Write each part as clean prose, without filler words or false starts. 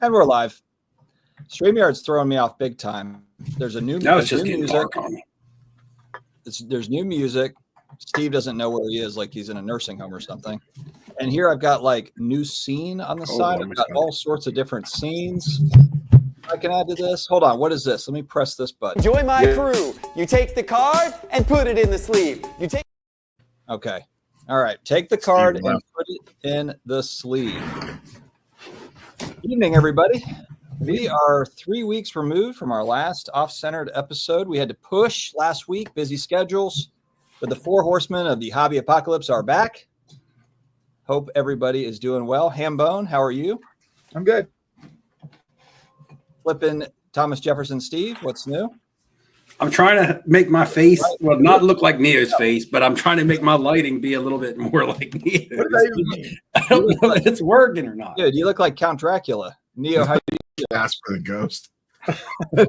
And we're live. StreamYard's throwing me off big time. There's a new Now it's just new getting music. dark on me. There's new music. Steve doesn't know where he is, like he's in a nursing home or something. And here I've got like new scene on the side. I've got all sorts of different scenes I can add to this. Hold on, what is this? Let me press this button. Enjoy my crew. You take the card and put it in the sleeve. You take. Okay. All right. Take the card and put it in the sleeve. Good evening, everybody. We are 3 weeks removed from our last off-centered episode. We had to push last week, busy schedules, but the four horsemen of the hobby apocalypse are back. Hope everybody is doing well. Hambone, how are you? I'm good. Flipping Thomas Jefferson Steve, what's new? I'm trying to make my face, well, not look like Neo's face, but I'm trying to make my lighting be a little bit more like Neo's. What does that even mean? I don't know if it's working or not. Dude, you look like Count Dracula. Neo, how you Ask for the ghost.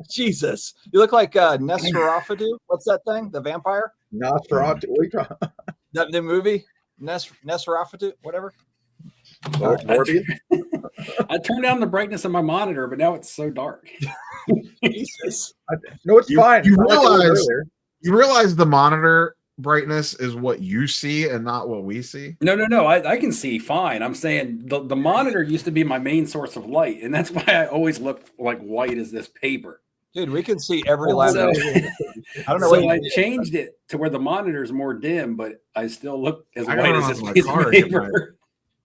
Jesus. You look like Nosferatu. What's that thing? The vampire? Nosferatu. What are you talking about? The movie? Nosferatu? Whatever. Morbius? I turned down the brightness of my monitor, but now it's so dark. Jesus. No, it's fine. You It's not like it was realize earlier. you realize the monitor brightness is what you see and not what we see. No. I can see fine. I'm saying the monitor used to be my main source of light, and that's why I always look like white as this paper. Dude, we can see every So, level. I don't know so what I you did. changed it to where the monitor is more dim, but I still look as I white gotta as run this out to my piece of car and get paper.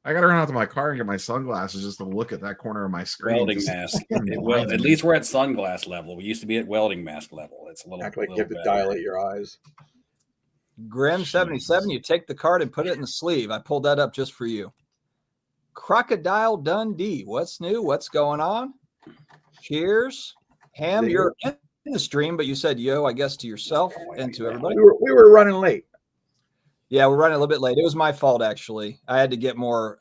I gotta run out to my car and get my sunglasses just to look at that corner of my screen. Welding Just- mask. Well, at least we're at sunglass level. We used to be at welding mask level. It's a little. Act like you little have to better. dilate your eyes. Grim77, you take the card and put it in the sleeve. I pulled that up just for you. Crocodile Dundee, what's new? What's going on? Cheers. Ham, you're in the stream, but you said yo, I guess, to yourself and to everybody. We were running late. Yeah, we're running a little bit late. It was my fault, actually. I had to get more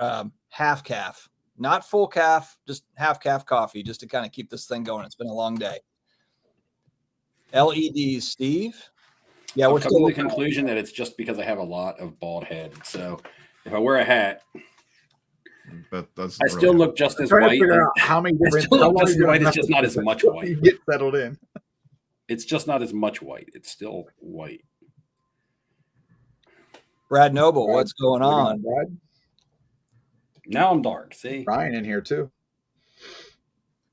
half calf, not full calf, just half calf coffee, just to kind of keep this thing going. It's been a long day. LEDs, Steve. Yeah, we're I've come to still the conclusion that it's just because I have a lot of bald head. So if I wear a hat, But that's I still look just as Trying to white. figure out how many I different. still how look long just as you're white. gonna It's just not as much before white. you get settled in. It's just not as much white. It's still white. Brad Noble. What's going on? Brad? Now I'm dark. See, Ryan in here too.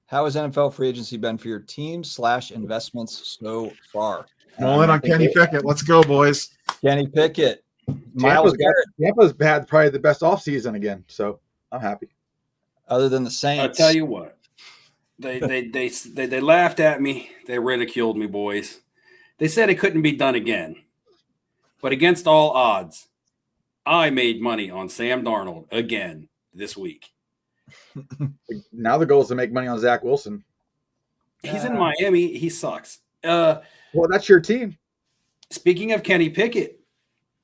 How has NFL free agency been for your team / investments so far? All in on Kenny Pickett. Let's go, boys. Kenny Pickett, Miles Garrett, Tampa's had probably the best offseason again, so I'm happy. other than the I'll Saints. tell you what. They laughed at me. They ridiculed me, boys. They said it couldn't be done again. But against all odds, I made money on Sam Darnold again this week. Now the goal is to make money on Zach Wilson. He's in Miami. He sucks. Well, that's your team. Speaking of Kenny Pickett,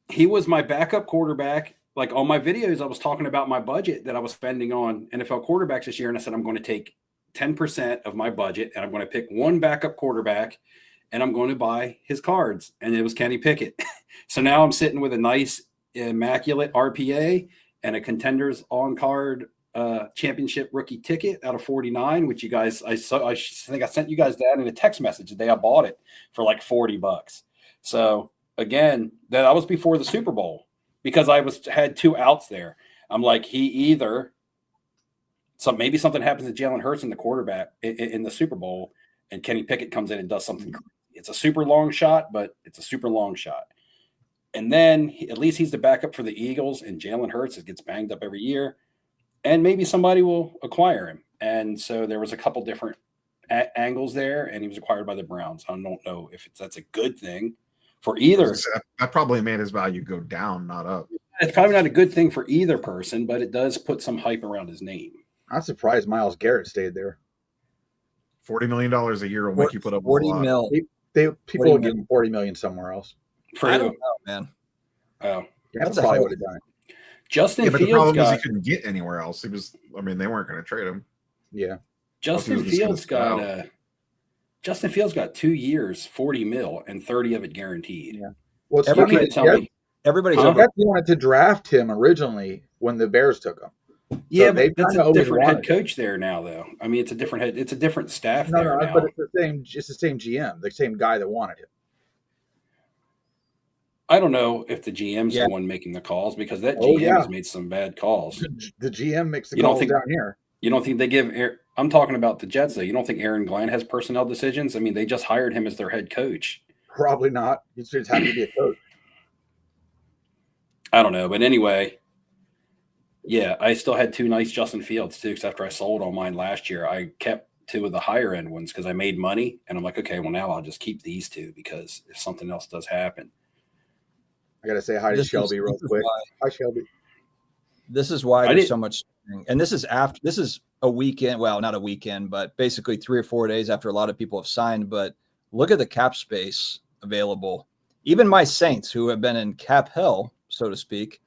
he was my backup quarterback. Like on my videos, I was talking about my budget that I was spending on NFL quarterbacks this year. And I said, I'm going to take 10% of my budget and I'm going to pick one backup quarterback and I'm going to buy his cards. And it was Kenny Pickett. So now I'm sitting with a nice, immaculate RPA and a Contenders on card championship rookie ticket out of 49, which you guys, I think I sent you guys that in a text message the day I bought it for like $40. So again, that was before the Super Bowl because I had two outs there. I'm like, maybe something happens to Jalen Hurts in the quarterback in the Super Bowl, and Kenny Pickett comes in and does something crazy. It's a super long shot, but it's a super long shot. And then at least he's the backup for the Eagles, and Jalen Hurts gets banged up every year, and maybe somebody will acquire him. And so there was a couple different angles there, and he was acquired by the Browns. I don't know if that's a good thing for either. That probably made his value go down, not up. It's probably not a good thing for either person, but it does put some hype around his name. I'm surprised Miles Garrett stayed there. $40 million a year will make you put up 40 a lot. mil. People would give him $40 million somewhere else. For I who? don't know, man. Oh, That's a probably hell would have done it. Justin Yeah, but the Fields problem is he got couldn't get anywhere else. They weren't going to trade him. Yeah. Justin was just gonna Fields sit got out. Justin Fields got 2 years, 40 mil, and 30 of it guaranteed. Yeah. Well, it's You Everybody- funny. can't tell me. Everybody's Huh? over. Jets wanted to draft him originally when the Bears took him. Yeah, they've but that's kinda a always different head wanted it. coach there now, though. I mean, it's a different head. It's a different staff No, there no, now. but it's the same GM, the same guy that wanted it. I don't know if the GM's Yeah. the one making the calls because that Oh, GM yeah. has made some bad calls. The GM makes the You don't calls think- down here. You don't think they give? I'm talking about the Jets, though. You don't think Aaron Glenn has personnel decisions? I mean, they just hired him as their head coach. Probably not. He's just happy to be a coach. I don't know, but anyway, yeah, I still had 2 nice Justin Fields too. Because after I sold all mine last year, I kept 2 of the higher end ones because I made money, and I'm like, okay, well now I'll just keep these 2 because if something else does happen, I gotta say hi to Shelby real quick. Hi, Shelby. This is why I there's did- so much, and this is a weekend. Well, not a weekend, but basically 3 or 4 days after a lot of people have signed. But look at the cap space available. Even my Saints, who have been in cap hell, so to speak,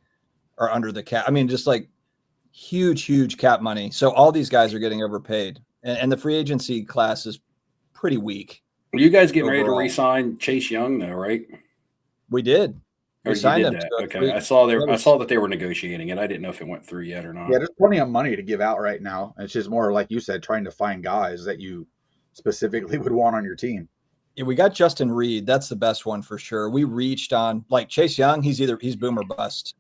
are under the cap. I mean, just like huge cap money. So all these guys are getting overpaid, and the free agency class is pretty weak. Are you guys getting ready to Overall. re-sign Chase Young though, right? We did. Or We you signed did him. that? to a Okay, three- I saw that that they were negotiating it. I didn't know if it went through yet or not. Yeah, there's plenty of money to give out right now. It's just more like you said, trying to find guys that you specifically would want on your team. Yeah, we got Justin Reed. That's the best one for sure. We reached on like Chase Young. He's boom or bust.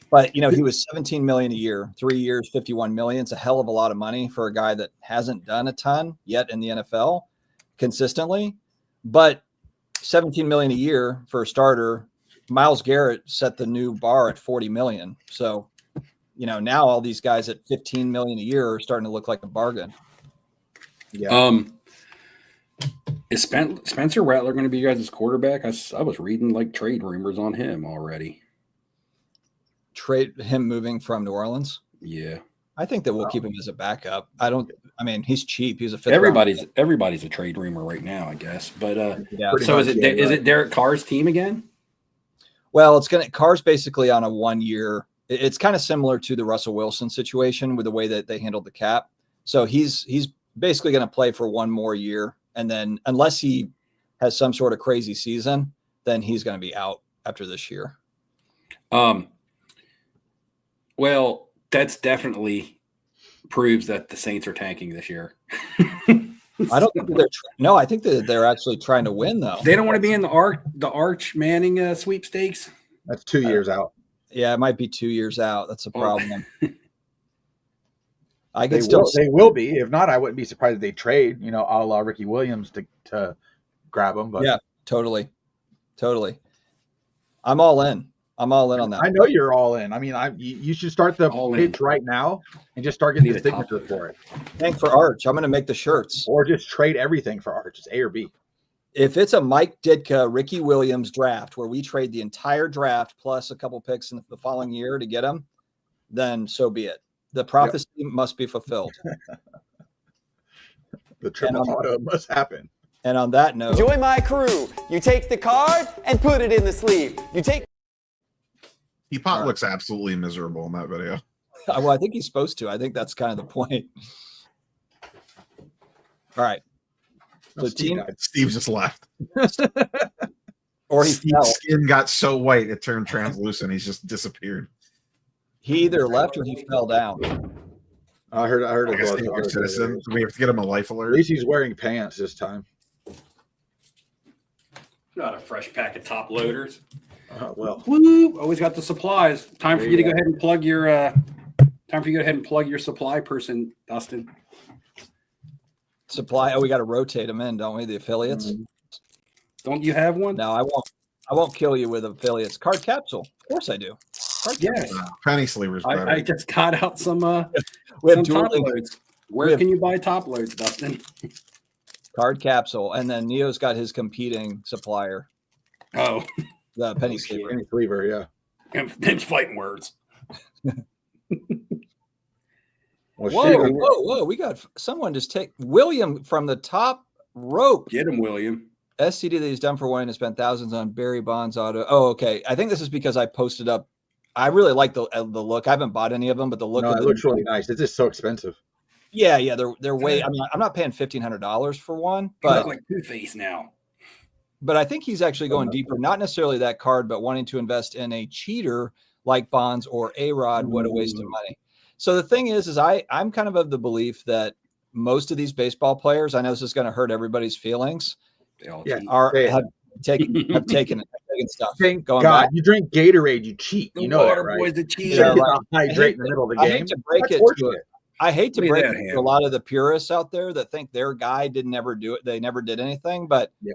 But he was 17 million a year, 3 years, 51 million. It's a hell of a lot of money for a guy that hasn't done a ton yet in the NFL consistently. But 17 million a year for a starter. Myles Garrett set the new bar at 40 million. So, now all these guys at 15 million a year are starting to look like a bargain. Yeah. Is Spencer Rattler going to be you guys' quarterback? I was reading like trade rumors on him already. Trade him moving from New Orleans. Yeah, I think that we'll keep him as a backup. He's cheap. He's a fifth round pick. everybody's a trade rumor right now, I guess. But Yeah. Pretty so much, is yeah, it Derek Carr's team again? Well, Carr's basically on a 1 year. It's kind of similar to the Russell Wilson situation with the way that they handled the cap. So he's basically going to play for 1 more year. And then unless he has some sort of crazy season, then he's going to be out after this year. Well, that's definitely proves that the Saints are tanking this year. I don't think I think that they're actually trying to win though. They don't want to be in the Arch Manning sweepstakes. That's 2 years out. Yeah, it might be 2 years out. That's a problem. I They can still will be. If not, I wouldn't be surprised if they trade, a la Ricky Williams to grab him. But Yeah, totally. I'm all in. I'm all in on that. I know you're all in. I mean, you should start the All in. pitch right now and just start getting Need the a top signature for it, Thank for Arch. I'm going to make the shirts. or just trade everything for Arch. It's A or B. If it's a Mike Ditka, Ricky Williams draft where we trade the entire draft plus a couple picks in the following year to get him, then so be it. The prophecy must be fulfilled. The triple auto must happen. And on that note, Join my crew. You take the card and put it in the sleeve. You take Teapot looks absolutely miserable in that video. well, I think he's supposed to. I think that's kind of the point. All right. So team, Steve just left. or he Steve's fell. skin got so white it turned translucent. He's just disappeared. He either left or he fell down. I heard I it guess was. senior citizen. We have to get him a life At alert. least he's wearing pants this time. Not a fresh pack of top loaders. Well, Woo! Always got the supplies. Time for you to go ahead and plug your. Time for you to go ahead and plug your supply person, Dustin. Supply. Oh, we got to rotate them in, don't we? The affiliates. Don't you have one? No, I won't. I won't kill you with affiliates. Card capsule. Of course I do. Card Yeah. capsule. Penny sleever's better. I just got out some We have some top dueling loads. Where we have- can you buy top loads, Dustin? card capsule, and then Neo's got his competing supplier, Oh, the penny sleever. any sleever, yeah. them's fighting words. Well, Whoa, shit, whoa! We got someone just take William from the top rope. Get him, William. SCD that he's done for wanting to spend thousands on Barry Bonds auto. Oh, okay. I think this is because I posted up. I really like the look. I haven't bought any of them, but the look no, of it the looks really nice. It's just so expensive. yeah, they're way. I mean, I'm not paying $1,500 for one, You but look like Two-Face now. I think he's actually going deeper. Not necessarily that card, but wanting to invest in a cheater like Bonds or A-Rod. What a waste of money. So the thing is I'm kind of the belief that most of these baseball players, I know this is going to hurt everybody's feelings, They all Yeah. cheat. have taken stuff. Thank Going God, back. you drink Gatorade, you cheat. The You know that, water right? boys, the cheat. Yeah, You right. hydrate in the middle of the I game. hate to break That's it horseshit. to I hate to Look at break that it to hand. a lot of the purists out there that think their guy didn't ever do it. They never did anything, but Yeah.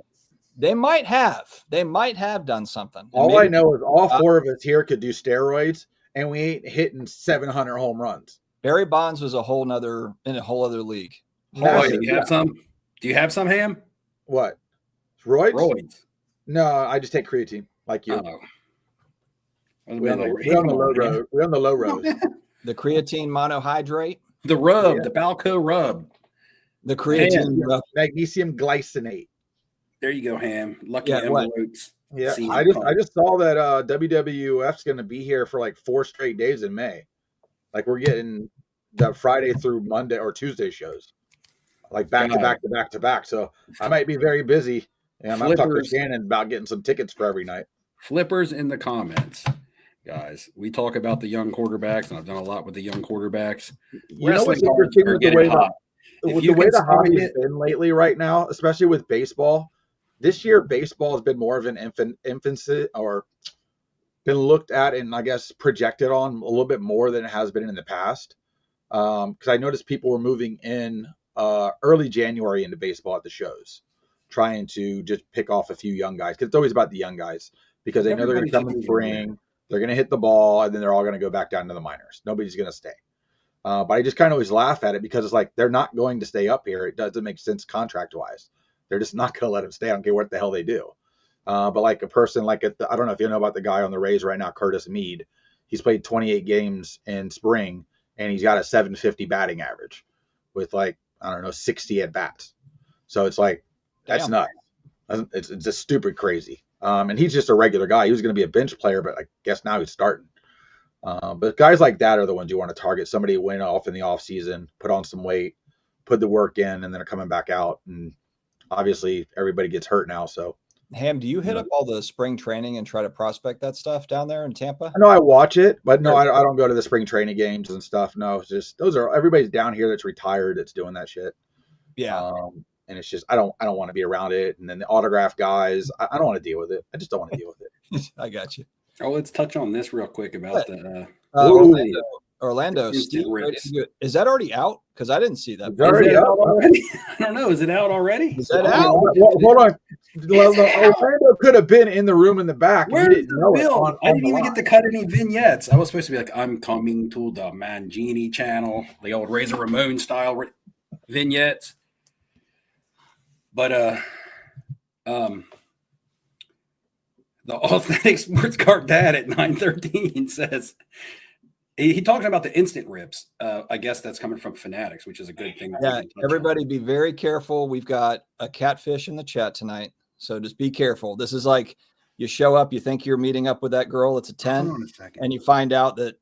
they might have. They might have done something. And All I maybe- know is all four of us here could do steroids, and we ain't hitting 700 home runs. Barry Bonds was in a whole other league. Oh, Massive, do you have some? Do you have some ham? What? Roids? Roids. No, I just take creatine, like you. Oh. We on the low road. We on the low road. The creatine monohydrate, The rub, Yeah. the Balco rub. the creatine. Magnesium glycinate. There you go, ham. Lucky Yeah, what? envelopes. Yeah, Season I pump. just saw that WWF's going to be here for like 4 straight days in May. Like we're getting the Friday through Monday or Tuesday shows, like back to God. back to back to back. So I might be very busy, and I'm talking to Flippers. Shannon about getting some tickets for every night. Flippers in the comments, guys. We talk about the young quarterbacks, and I've done a lot with the young quarterbacks. You know what's Wrestling cards interesting are with the getting way hot. If with you the way can the hobby find has it- been lately right now, especially with baseball. This year, baseball has been more of an infancy, or been looked at and I guess projected on a little bit more than it has been in the past. Because I noticed people were moving in early January into baseball at the shows, trying to just pick off a few young guys. Because it's always about the young guys, because they know they're going to Everybody's come in just moving spring, they're going to hit the ball, and then they're all going to go back down to the minors. Nobody's going to stay. But I just kind of always laugh at it because it's like they're not going to stay up here. It doesn't make sense contract wise. They're just not going to let them stay. I don't care what the hell they do. But like a person like I don't know if you know about the guy on the Rays right now, Curtis Mead. He's played 28 games in spring, and he's got a 750 batting average with like, I don't know, 60 at bats. So it's like, that's Damn. nuts. It's just stupid crazy. And he's just a regular guy. He was going to be a bench player, but I guess now he's starting. But guys like that are the ones you want to target. Somebody who went off in the off season, put on some weight, put the work in, and then are coming back out. And obviously everybody gets hurt now. So Ham, do you hit up all the spring training and try to prospect that stuff down there in Tampa? I know I watch it, but no, I don't go to the spring training games and stuff. No, it's just everybody's down here that's retired that's doing that shit. Yeah. And it's just I don't want to be around it. And then the autograph guys, I don't want to deal with it. I just don't want to deal with it. I got you. Oh, let's touch on this real quick about the. Ooh. Orlando Instant Steve, rips. is that already out? Because I didn't see that. It's already Is it out. already? I don't know. Is it out already? Is that Well, out? hold on. Well, Orlando could have been in the room in the back. and you Where's didn't the know it bill? on I didn't the even line. get to cut any vignettes. I was supposed to be like, I'm coming to the Mangini channel, the old Razor Ramon style vignettes. But the Authentic Sports Card Dad at 913 says he talks about the instant rips. I guess that's coming from Fanatics, which is a good thing. that we Yeah, can touch on. everybody be very careful. We've got a catfish in the chat tonight. So just be careful. This is like you show up, you think you're meeting up with that girl, it's a 10, Hold on a second. and you find out that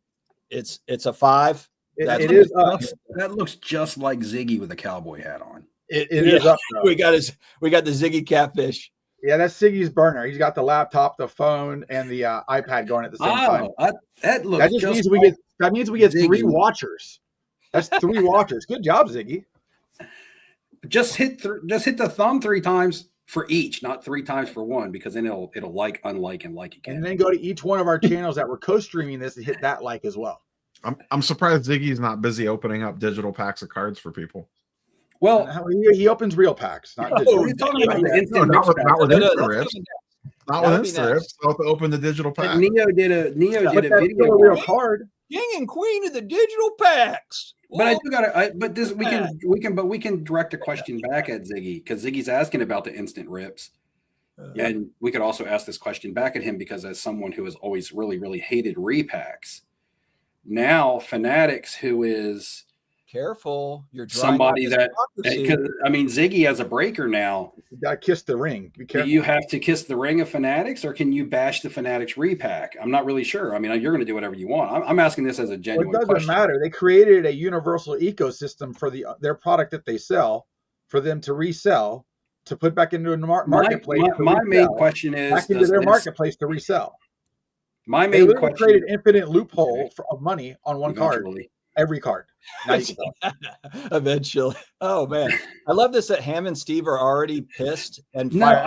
it's a 5. That's It what is we- up. That looks just like Ziggy with a cowboy hat on. It is Yeah. up. Though. We got the Ziggy catfish. Yeah, that's Siggy's burner. He's got the laptop, the phone, and the iPad going at the same time. That looks That just just means like we get 3 Ziggy. watchers. That's 3 watchers. Good job, Ziggy. just hit the thumb 3 times for each, not 3 times for one, because then it'll like, unlike, and like again. And then go to each one of our channels that we're co-streaming this and hit that like as well. I'm surprised Ziggy's not busy opening up digital packs of cards for people. Well, He opens real packs, not Oh, digital. we're talking about the No, instant not rips with- pack. not with No, instant that's rips. coming Not That'll with be instant next. rips. They'll have to open the digital pack. And Neo did a But video. that's still a real on it. card. King and queen of the digital packs. But I Whoa. do gotta. But this we can direct a question back at Ziggy, because Ziggy's asking about the instant rips, and we could also ask this question back at him, because as someone who has always really hated repacks, now Fanatics, who is Careful. You're drawing somebody out that, hypocrisy. because I mean Ziggy as a breaker now, You gotta kiss the ring. Be do careful. you have to kiss the ring of Fanatics, or can you bash the Fanatics repack? I'm not really sure. I mean, you're going to do whatever you want. I'm asking this as a Well, genuine it doesn't question. matter. They created a universal ecosystem for their product that they sell, for them to resell, to put back into a marketplace. to My main resell, question is, back into does their this- marketplace to resell. my They main literally question created infinite loophole of money on one card. eventually. every card. Now you can tell. Eventually. Oh man, I love this that Ham and Steve are already pissed and No, fired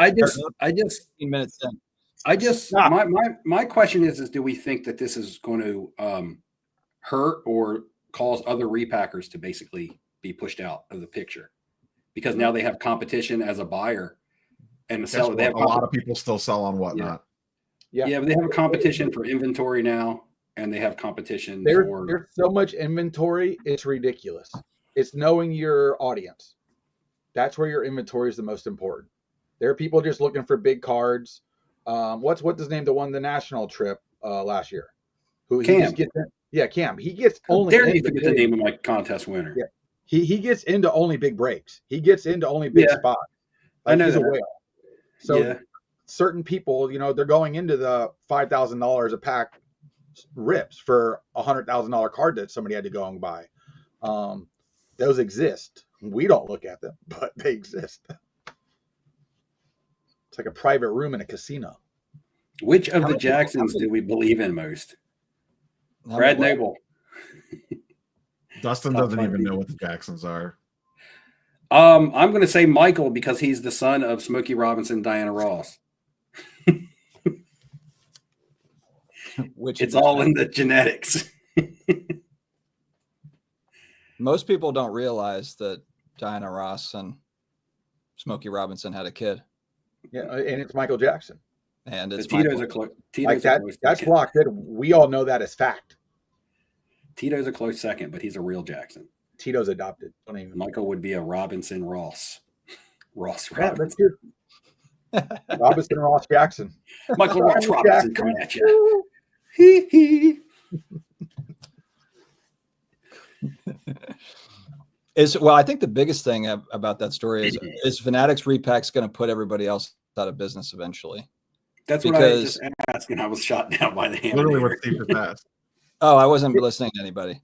I just 15 minutes in. my question is do we think that this is going to hurt or cause other repackers to basically be pushed out of the picture? Because now they have competition as a buyer and a seller. They have a lot of people still sell on Whatnot. Yeah, but they have a competition for inventory now, and they have competition There's so much inventory, it's ridiculous. It's knowing your audience. That's where your inventory is the most important. There are people just looking for big cards. What's his name that won the national trip last year? Who Cam. He just gets in, yeah, Cam. He gets only. Dare you forget the name of my contest winner? Yeah. He gets into only big breaks. He gets into only big spots. I know he's that. a whale. So certain people, they're going into the $5,000 a pack rips for $100,000 card that somebody had to go and buy. Those exist. We don't look at them, but they exist. It's like a private room in a casino. Which of the Jacksons do we believe in most? Brad Noble. Dustin doesn't even know what the Jacksons are. I'm going to say Michael because he's the son of Smokey Robinson, Diana Ross. It's all in the genetics. Most people don't realize that Diana Ross and Smokey Robinson had a kid. Yeah, and it's Michael Jackson. And it's Tito's a close. That's locked in. We all know that as fact. Tito's a close second, but he's a real Jackson. Tito's adopted. Michael would be a Robinson Ross. Ross Robinson. Robinson Ross Jackson. Michael Ross Robinson coming at you. Hee hee. I think the biggest thing about that story is Fanatics Repack's going to put everybody else out of business eventually. That's what I just asked, and I was shot down by the hand. Literally what Steve just asked. Oh, I wasn't listening to anybody.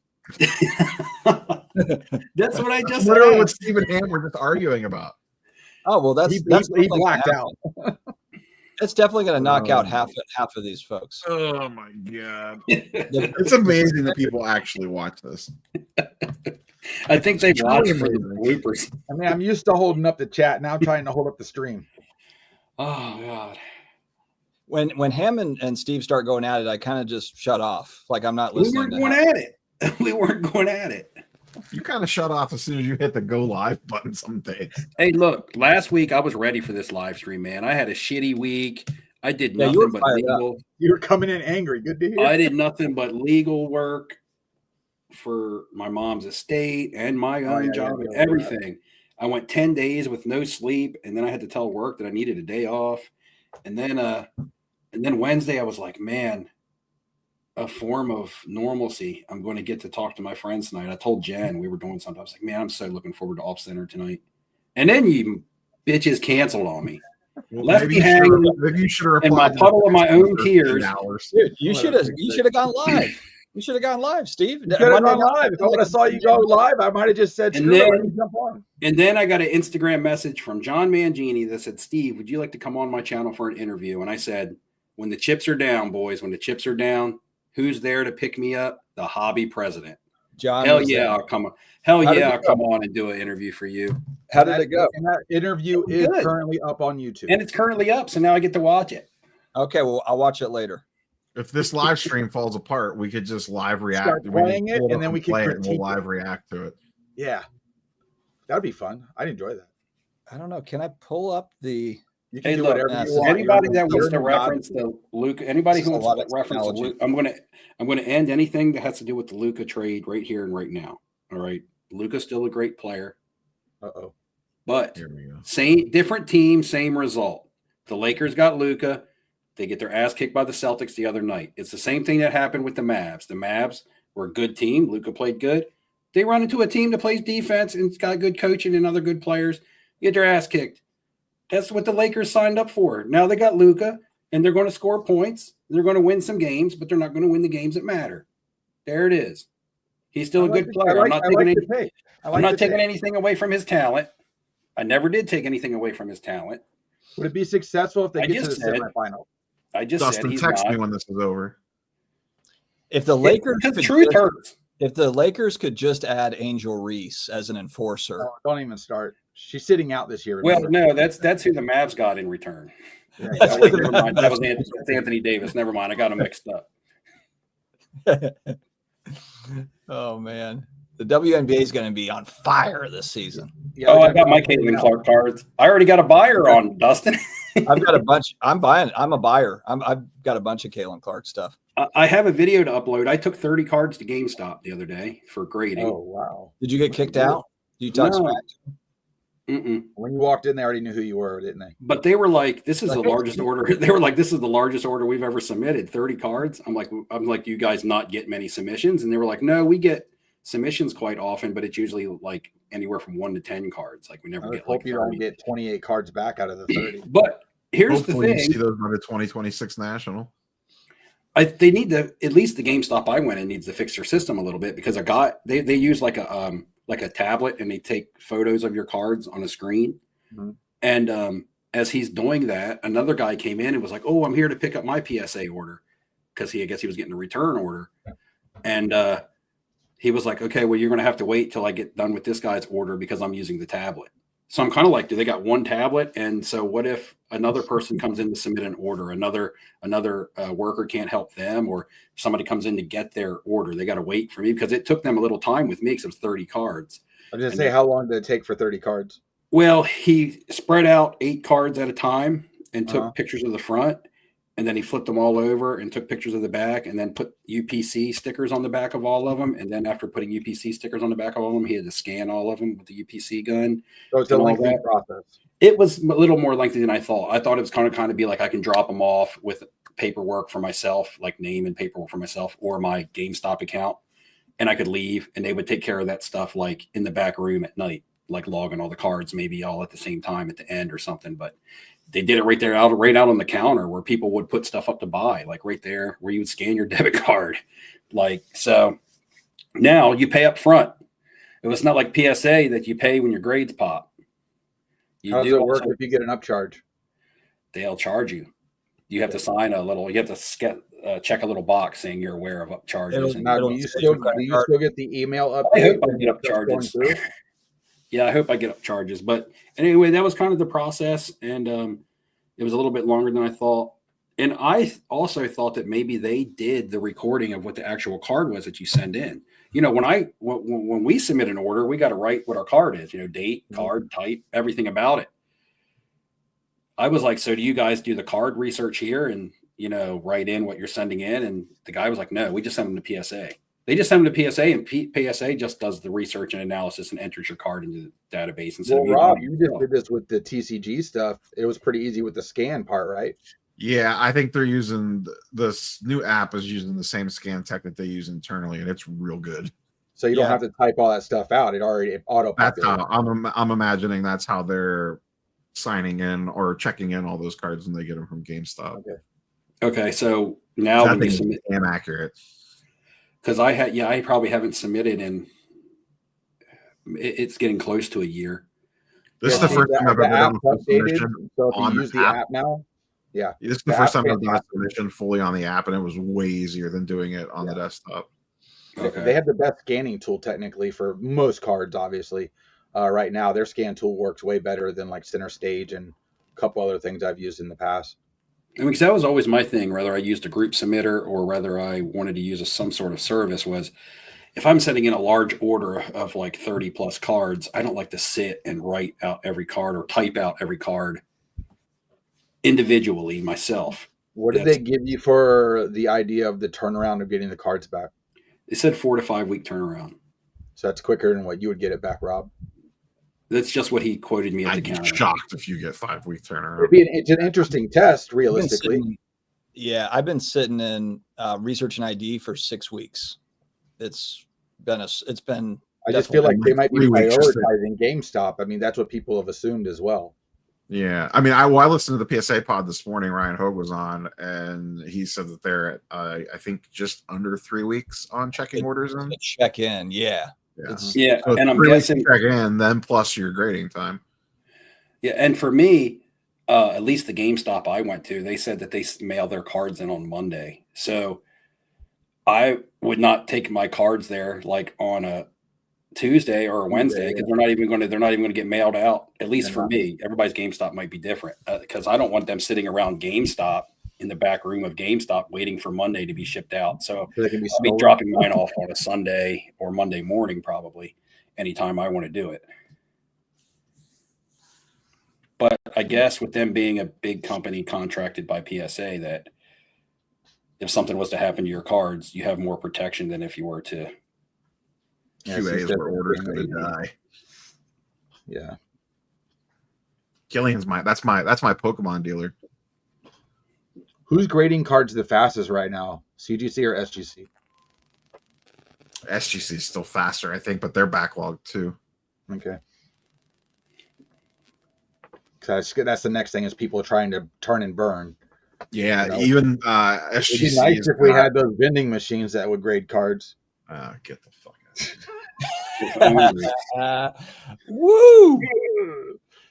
That's what I just literally asked. what Steve and Ham were just arguing about. Oh well, that's he blacked out. It's definitely going to knock out half of these folks. Oh my god, it's amazing that people actually watch this. I think they watch for the bloopers. I mean, I'm used to holding up the chat. Now I'm trying to hold up the stream. Oh god. When Ham and Steve start going at it, I kind of just shut off. Like I'm not listening. We weren't going at it. You kind of shut off as soon as you hit the go live button some days. Hey, look, last week I was ready for this live stream, man. I had a shitty week. I did nothing but legal. You were coming in angry. Good to hear. I did nothing but legal work for my mom's estate and my own job and everything. I went 10 days with no sleep, and then I had to tell work that I needed a day off. And then Wednesday I was like, man, a form of normalcy. I'm going to get to talk to my friends tonight. I told Jen we were doing something. I was like, man, I'm so looking forward to Off Center tonight. And then you bitches canceled on me. Well, left me hanging maybe you should have in my puddle of my own tears. Dude, you should have gone live. You should have gone live, Steve. You could have gone live. If I would have saw you go live, I might have just said, and then I got an Instagram message from John Mangini that said, Steve, would you like to come on my channel for an interview? And I said, when the chips are down, boys, when the chips are down, who's there to pick me up? The hobby president. John. Hell yeah, I'll come on. Hell yeah, I'll come on and do an interview for you. How did it go? And that interview is currently up on YouTube. And it's currently up, so now I get to watch it. Okay, well, I'll watch it later. If this live stream falls apart, we could just live react. Start playing it, and then we can play it and we'll critique live react to it. Yeah, that'd be fun. I'd enjoy that. I don't know. Can I pull up the? You can Hey, do look, whatever you want. anybody that wants You're to the reference god. the Luka, anybody who This is wants a lot to of reference the technology. I'm gonna end anything that has to do with the Luka trade right here and right now. All right, Luka's still a great player, but Here we go. same different team, same result. The Lakers got Luka. They get their ass kicked by the Celtics the other night. It's the same thing that happened with the Mavs. The Mavs were a good team. Luka played good. They run into a team that plays defense and it's got good coaching and other good players. Get their ass kicked. That's what the Lakers signed up for. Now they got Luka, and they're going to score points. They're going to win some games, but they're not going to win the games that matter. There it is. He's still a good player. I'm not taking anything away from his talent. I never did take anything away from his talent. Would it be successful if they get to the semifinal? I just Dustin, said he's text not. me when this is over. If the Lakers, Because truth hurts. If the Lakers could just add Angel Reese as an enforcer, Oh, don't even start. She's sitting out this year. Well, remember? no, that's who the Mavs got in return. Yeah, That's Oh, who wait, the never mind. That was Mavs- that's Anthony Davis. Never mind. I got him mixed up. oh man, the WNBA is going to be on fire this season. Yeah, Oh, I they're got my gonna be Caitlin out. Clark cards. I already got a buyer on Dustin. I've got a bunch. I'm buying. I'm a buyer. I've got a bunch of Caitlin Clark stuff. I have a video to upload. I took 30 cards to GameStop the other day for grading. Oh wow! Did you get kicked out? Did you talk No. smack? Mm-mm. When you walked in, they already knew who you were, didn't they? But they were like, "This is the Like, largest order." They were like, "This is the largest order we've ever submitted. 30 cards." I'm like, "You guys not get many submissions?" And they were like, "No, we get submissions quite often, but it's usually like anywhere from 1 to 10 cards. Like we never I get hope like you don't 30." get 28 cards back out of the 30. But here's Hopefully, you the see thing: those by the 2026 National. they need to, at least the GameStop I went in needs to fix their system a little bit, because they use like a tablet, and they take photos of your cards on a screen. Mhm. And as he's doing that, another guy came in and was like, "Oh, I'm here to pick up my PSA order," because I guess he was getting a return order. And he was like, "Okay, well, you're going to have to wait till I get done with this guy's order because I'm using the tablet." So I'm kind of like, do they got one tablet? And so what if another person comes in to submit an order, another worker can't help them, or somebody comes in to get their order, they got to wait for me, because it took them a little time with me because it was 30 cards. I was just And say, they- how long did it take for 30 cards? Well, he spread out 8 cards at a time and took Uh-huh. pictures of the front, and then he flipped them all over and took pictures of the back, and then put UPC stickers on the back of all of them. And then after putting UPC stickers on the back of all of them, he had to scan all of them with the UPC gun. So it's a And all lengthy that. process. It was a little more lengthy than I thought. I thought it was kind of be like I can drop them off with paperwork for myself, like name and paperwork for myself, or my GameStop account, and I could leave, and they would take care of that stuff like in the back room at night, like logging all the cards, maybe all at the same time at the end or something. But they did it right out on the counter where people would put stuff up to buy, like right there where you would scan your debit card. Like, so now you pay up front. It was not like PSA that you pay when your grades pop. You How does do it work also- if you get an upcharge? they'll charge you. You have to sign a little. You have to check a little box saying you're aware of upcharges. It'll- And Now, It'll do you say still your credit do you card. still get the email I update? hope I get up Stuff going charges. through? Yeah, I hope I get up charges. But anyway, that was kind of the process, and it was a little bit longer than I thought. And I also thought that maybe they did the recording of what the actual card was that you send in. You know, when we submit an order, we got to write what our card is. You know, date, card, type, everything about it. I was like, "So do you guys do the card research here and, you know, write in what you're sending in?" And the guy was like, "No, we just send them to PSA." They just send them to PSA, and PSA just does the research and analysis and enters your card into the database. Instead Well, of you Rob, doing you it just yourself. did this with the TCG stuff. It was pretty easy with the scan part, right? Yeah, I think they're using this new app is using the same scan tech that they use internally, and it's real good. So you Yeah. don't have to type all that stuff out. It auto That's populates. how I'm imagining that's how they're signing in or checking in all those cards when they get them from GameStop. Okay, so now That when you thing is submit, damn accurate. because I probably haven't submitted in. It's getting close to a year. This is Yeah, the first time I've the ever done app's a full updated. submission. So if on you the use the app. app now, This is the The first app's time I've done a fantastic. submission fully on the app, and it was way easier than doing it on the Yeah. desktop. Okay. they have the best scanning tool technically for most cards. Obviously, right now their scan tool works way better than like Center Stage and a couple other things I've used in the past. I mean, because that was always my thing, whether I used a group submitter or whether I wanted to use some sort of service, was if I'm sending in a large order of like 30 plus cards, I don't like to sit and write out every card or type out every card individually myself. What did they give you for the idea of the turnaround of getting the cards back? They said 4 to 5 week turnaround. So that's quicker than what you would get it back, Rob. That's just what he quoted me at the I'd be counter. shocked if you get 5-week turnaround. It's an interesting test, I've been realistically. I've been sitting in research and ID for 6 weeks. It's been I just feel like they might be 3 weeks or so. prioritizing GameStop. I mean, that's what people have assumed as well. Yeah, I mean, I listened to the PSA pod this morning. Ryan Hogue was on, and he said that they're at I think just under 3 weeks on checking orders in. check in. Yeah. Yeah, It's Yeah, so and I'm 3 weeks to guessing, check in, then plus your grading time. yeah, and for me, at least the GameStop I went to, they said that they mail their cards in on Monday. So I would not take my cards there like on a Tuesday or a Wednesday because they're not even going to get mailed out. At least for me, everybody's GameStop might be different because I don't want them sitting around GameStop in the back room of GameStop waiting for Monday to be shipped out. So They can be I'll be stolen. dropping mine off on a Sunday or Monday morning, probably anytime I want to do it. But I guess with them being a big company contracted by PSA, that if something was to happen to your cards, you have more protection than if you were to. Yeah, QAs she's were orders definitely going to die. Yeah. Killian's that's my Pokemon dealer. Who's grading cards the fastest right now? CGC or SGC? SGC is still faster, I think, but they're backlogged too. Okay. That's the next thing is people trying to turn and burn. Yeah, You know? even It'd SGC be nice is if we not- had those vending machines that would grade cards. Get the fuck out. Woo!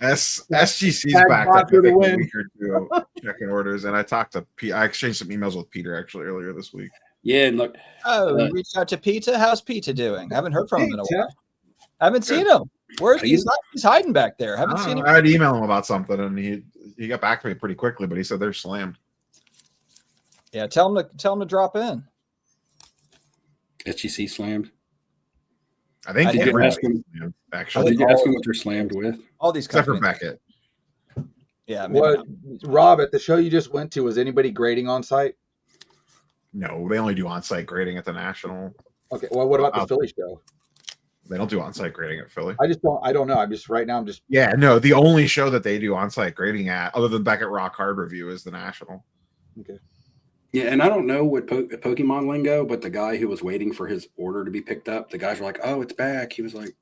SGC's Tag backed up Box I with a think, a win. week or two checking orders, and I talked to I exchanged some emails with Peter actually earlier this week. Yeah, and look, Oh, you reached out to Peta. How's Peta doing? Haven't heard from him in a Peta? while. Haven't seen him. Where's he's hiding back there? Haven't seen him. I'd email him about something, and he got back to me pretty quickly, but he said they're slammed. Yeah, tell him to drop in. SGC slammed. I think I he did did ask him- actually, Did you ask them what they're slammed with? All these except for companies. Beckett. Yeah, maybe What, not. Rob, at the show you just went to, was anybody grading on site? No, they only do on-site grading at the National. Okay, well, what about the I'll- Philly show? They don't do on-site grading at Philly. I don't know. I'm just right now. I'm just Yeah, no, the only show that they do on-site grading at, other than Beckett Rock Card Review, is the National. okay. Yeah, and I don't know what Pokemon lingo, but the guy who was waiting for his order to be picked up, the guys were like, "Oh, it's back." He was like,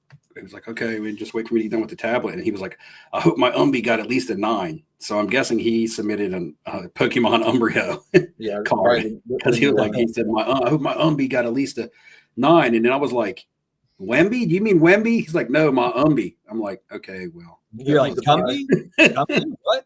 "Okay, we just wait for me to get done with the tablet." And he was like, "I hope my got at least a 9." So I'm guessing he submitted a Pokemon Umbrio Yeah, card because he was like, he said, "I hope my got at least a 9." And then I was like, "Wemby? Do you mean Wemby?" He's like, "No, my Umby." I'm like, "Okay, well." You're like Gumby? Gumby? What?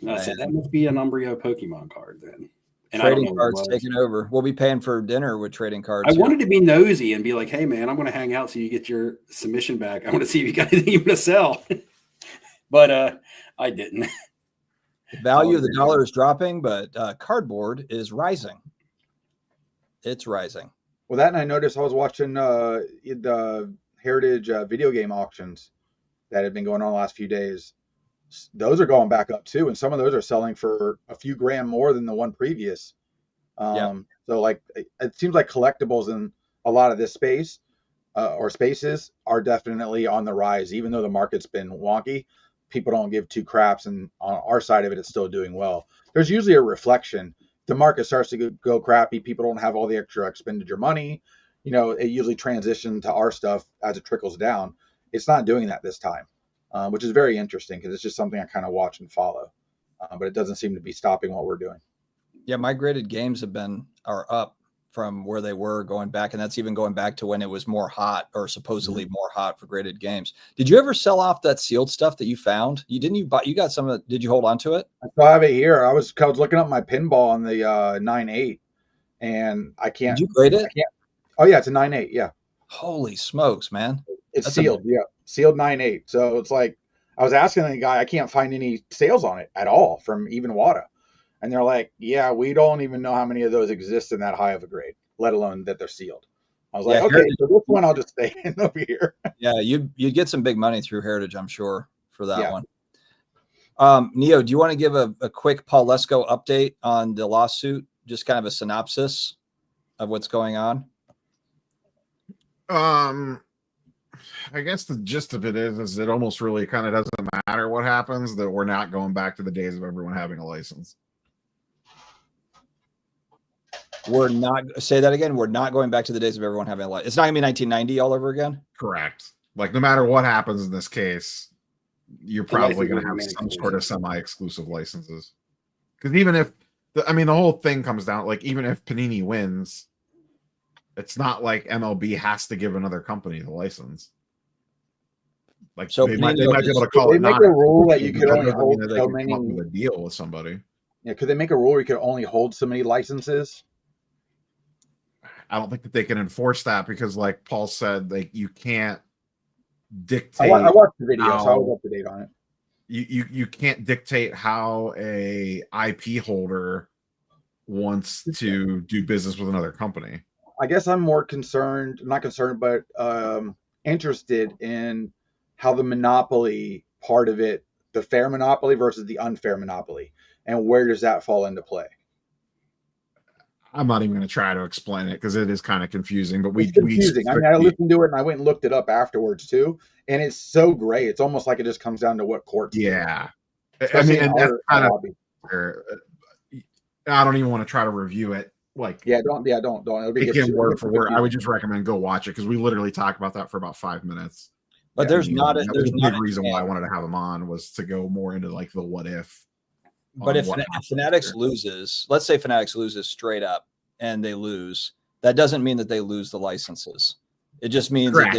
I said that must be an Umbrio Pokemon card then. And Trading I don't know what it cards was. taking over. We'll be paying for dinner with trading cards. I here. wanted to be nosy and be like, "Hey, man, I'm going to hang out so you get your submission back. I want to see if you got anything you want to sell." But I didn't. The value of the dollar is dropping, but cardboard is rising. It's rising. Well, that and I noticed I was watching the Heritage video game auctions that have been going on the last few days. Those are going back up too, and some of those are selling for a few grand more than the one previous. So like it seems like collectibles in a lot of this space or spaces are definitely on the rise, even though the market's been wonky. People don't give two craps, and on our side of it, it's still doing well. There's usually a reflection. The market starts to go crappy. People don't have all the extra expenditure money. You know, it usually transitions to our stuff as it trickles down. It's not doing that this time, which is very interesting because it's just something I kind of watch and follow. But it doesn't seem to be stopping what we're doing. Yeah, my graded games are up from where they were going back, and that's even going back to when it was more hot or supposedly more hot for graded games. Did you ever sell off that sealed stuff that you found? You got some of it. Did you hold on to it? I still have it here. I was looking up my pinball on the 9.8, and I can't. Did you grade it? Oh yeah, it's a 9.8. Yeah, Holy smokes, man! it's That's sealed. Yeah, sealed 9.8. So it's like I was asking the guy, I can't find any sales on it at all from even Wada. And they're like, yeah, we don't even know how many of those exist in that high of a grade, let alone that they're sealed. I was like, Yeah, okay, Heritage- so this one I'll just stay in over here. Yeah, you'd get some big money through Heritage, I'm sure, for that Yeah. one. Neo, do you want to give a quick Paul Lesko update on the lawsuit? Just kind of a synopsis of what's going on. I guess the gist of it is it almost really kind of doesn't matter what happens, that we're not going back to the days of everyone having a license. We're not, say that again. We're not going back to the days of everyone having a license. It's not going to be 1990 all over again. Correct. Like no matter what happens in this case, you're probably going to have license will some remain sort of semi-exclusive licenses. Because even if the whole thing comes down, like even if Panini wins, it's not like MLB has to give another company the license. Like So they might Panini be able to call They it make not a rule that you exclusive, can but only that doesn't mean hold that they so can come up many. with a deal with somebody. Yeah, could they make a rule where you could only hold so many licenses? I don't think that they can enforce that because, like Paul said, like you can't I dictate. watched the video, so I how- was up to date on it. You can't dictate how a IP holder wants to do business with another company. I guess I'm more not concerned, but interested in how the monopoly part of it, the fair monopoly versus the unfair monopoly, and where does that fall into play? I'm not even going to try to explain it because it is kind of confusing. But It's confusing. I mean, I listened to it and I went and looked it up afterwards too, and it's so gray. It's almost like it just comes down to what court. Yeah, I Especially mean, in and that's our kind of lobby. where I don't even want to try to review it. Like, Don't. It'll be take him word for word. I would just recommend go watch it because we literally talked about that for about 5 minutes. But there's not a that there's was a not big a reason why I chance. wanted to have him on was to go more into like the what if. But on if what if happens Fanatics here. loses, let's say Fanatics loses straight up and they lose, that doesn't mean that they lose the licenses. It just means Correct.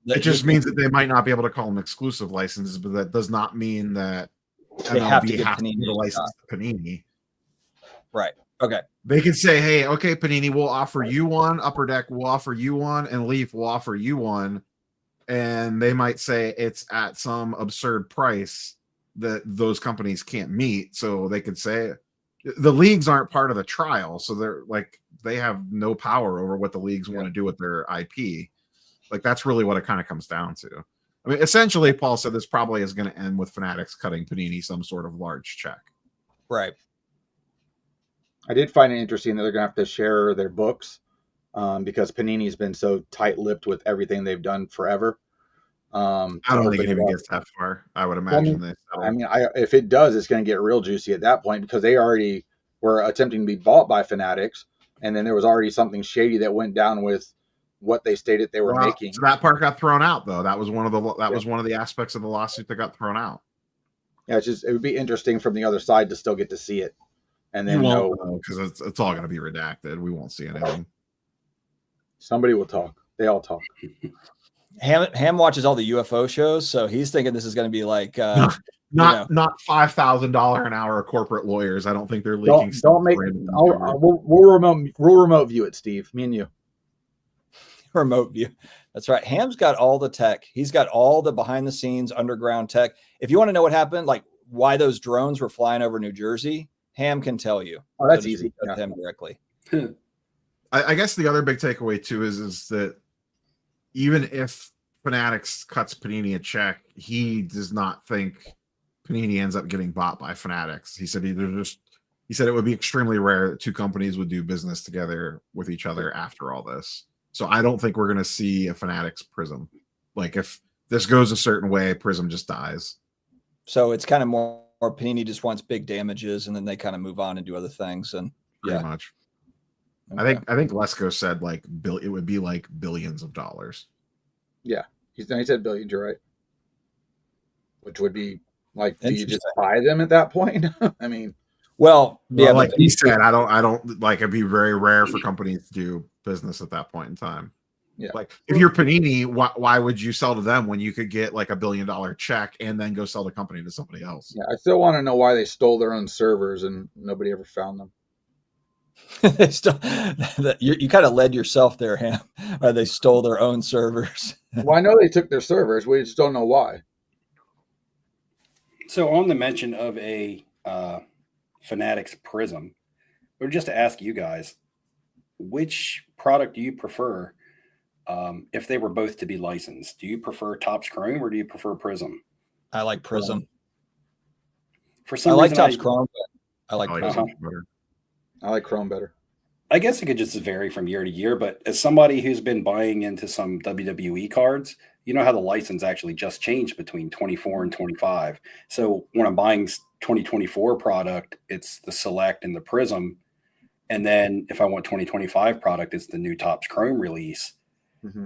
that It just means that they might not be able to call them exclusive licenses, but that does not mean that They have to MLB give has to Panini give a a license to Panini. right. Okay. They could say, hey, okay, Panini, we'll offer you one, Upper Deck will offer you one, and Leaf will offer you one. And they might say it's at some absurd price that those companies can't meet. So they could say the leagues aren't part of the trial. So they're like, they have no power over what the leagues want to do with their IP. Like, that's really what it kind of comes down to. I mean, essentially, Paul said this probably is going to end with Fanatics cutting Panini some sort of large check. Right. I did find it interesting that they're gonna have to share their books because Panini's been so tight-lipped with everything they've done forever. I don't think it even up. gets that far. I would imagine they I mean, if it does, it's going to get real juicy at that point because they already were attempting to be bought by Fanatics, and then there was already something shady that went down with what they stated they were making. So that part got thrown out, though. That was one of the aspects of the lawsuit that got thrown out. Yeah, it would be interesting from the other side to still get to see it, and then You won't, because it's all going to be redacted. We won't see anything. Somebody will talk. They all talk. Ham watches all the UFO shows, so he's thinking this is going to be like Not $5,000 an hour corporate lawyers. I don't think they're leaking. Don't make. We'll remote view it, Steve. Me and you. remote view. That's right. Ham's got all the tech. He's got all the behind the scenes underground tech. If you want to know what happened, like why those drones were flying over New Jersey, Ham can tell you. Oh, that's So just easy. reach out to him directly. I guess the other big takeaway too is that even if Fanatics cuts Panini a check, he does not think Panini ends up getting bought by Fanatics. He said he said it would be extremely rare that two companies would do business together with each other after all this. So I don't think we're going to see a Fanatics Prism. Like if this goes a certain way, Prism just dies. So it's kind of more Panini just wants big damages, and then they kind of move on and do other things. And Pretty much. okay. I think Lesko said like it would be like billions of dollars. Yeah, he said billions. You're right. Which would be like, do you just buy them at that point? I mean, well, yeah, like he said, I don't like. It'd be very rare for companies to do business at that point in time. Yeah. Like if you're Panini, why would you sell to them when you could get like $1 billion check and then go sell the company to somebody else? yeah, I still want to know why they stole their own servers and nobody ever found them. they still, you kind of led yourself there, Ham. They stole their own servers. Well, I know they took their servers. We just don't know why. So on the mention of a Fanatics Prism, or just to ask you guys, which product do you prefer if they were both to be licensed? Do you prefer Topps Chrome or do you prefer Prism? I like Prism. For some I like reason, Topps Chrome, but I like Prism. better. I like Chrome better. I guess it could just vary from year to year, but as somebody who's been buying into some WWE cards, you know how the license actually just changed between 24 and 25. So when I'm buying 2024 product, it's the Select and the Prism. And then if I want 2025 product, it's the new Topps Chrome release. Mm-hmm.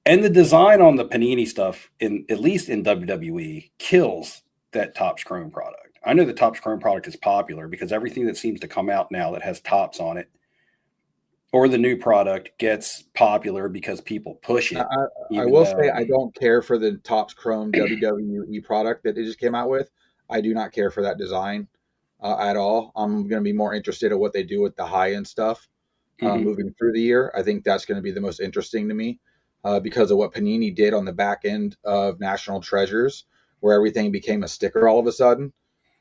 And the design on the Panini stuff, at least in WWE, kills that Topps Chrome product. I know the Topps Chrome product is popular because everything that seems to come out now that has Topps on it, or the new product, gets popular because people push it. I will say I don't care for the Topps Chrome WWE product that they just came out with. I do not care for that design. at all. I'm going to be more interested in what they do with the high end stuff Mhm. moving through the year. I think that's going to be the most interesting to me because of what Panini did on the back end of National Treasures, where everything became a sticker all of a sudden.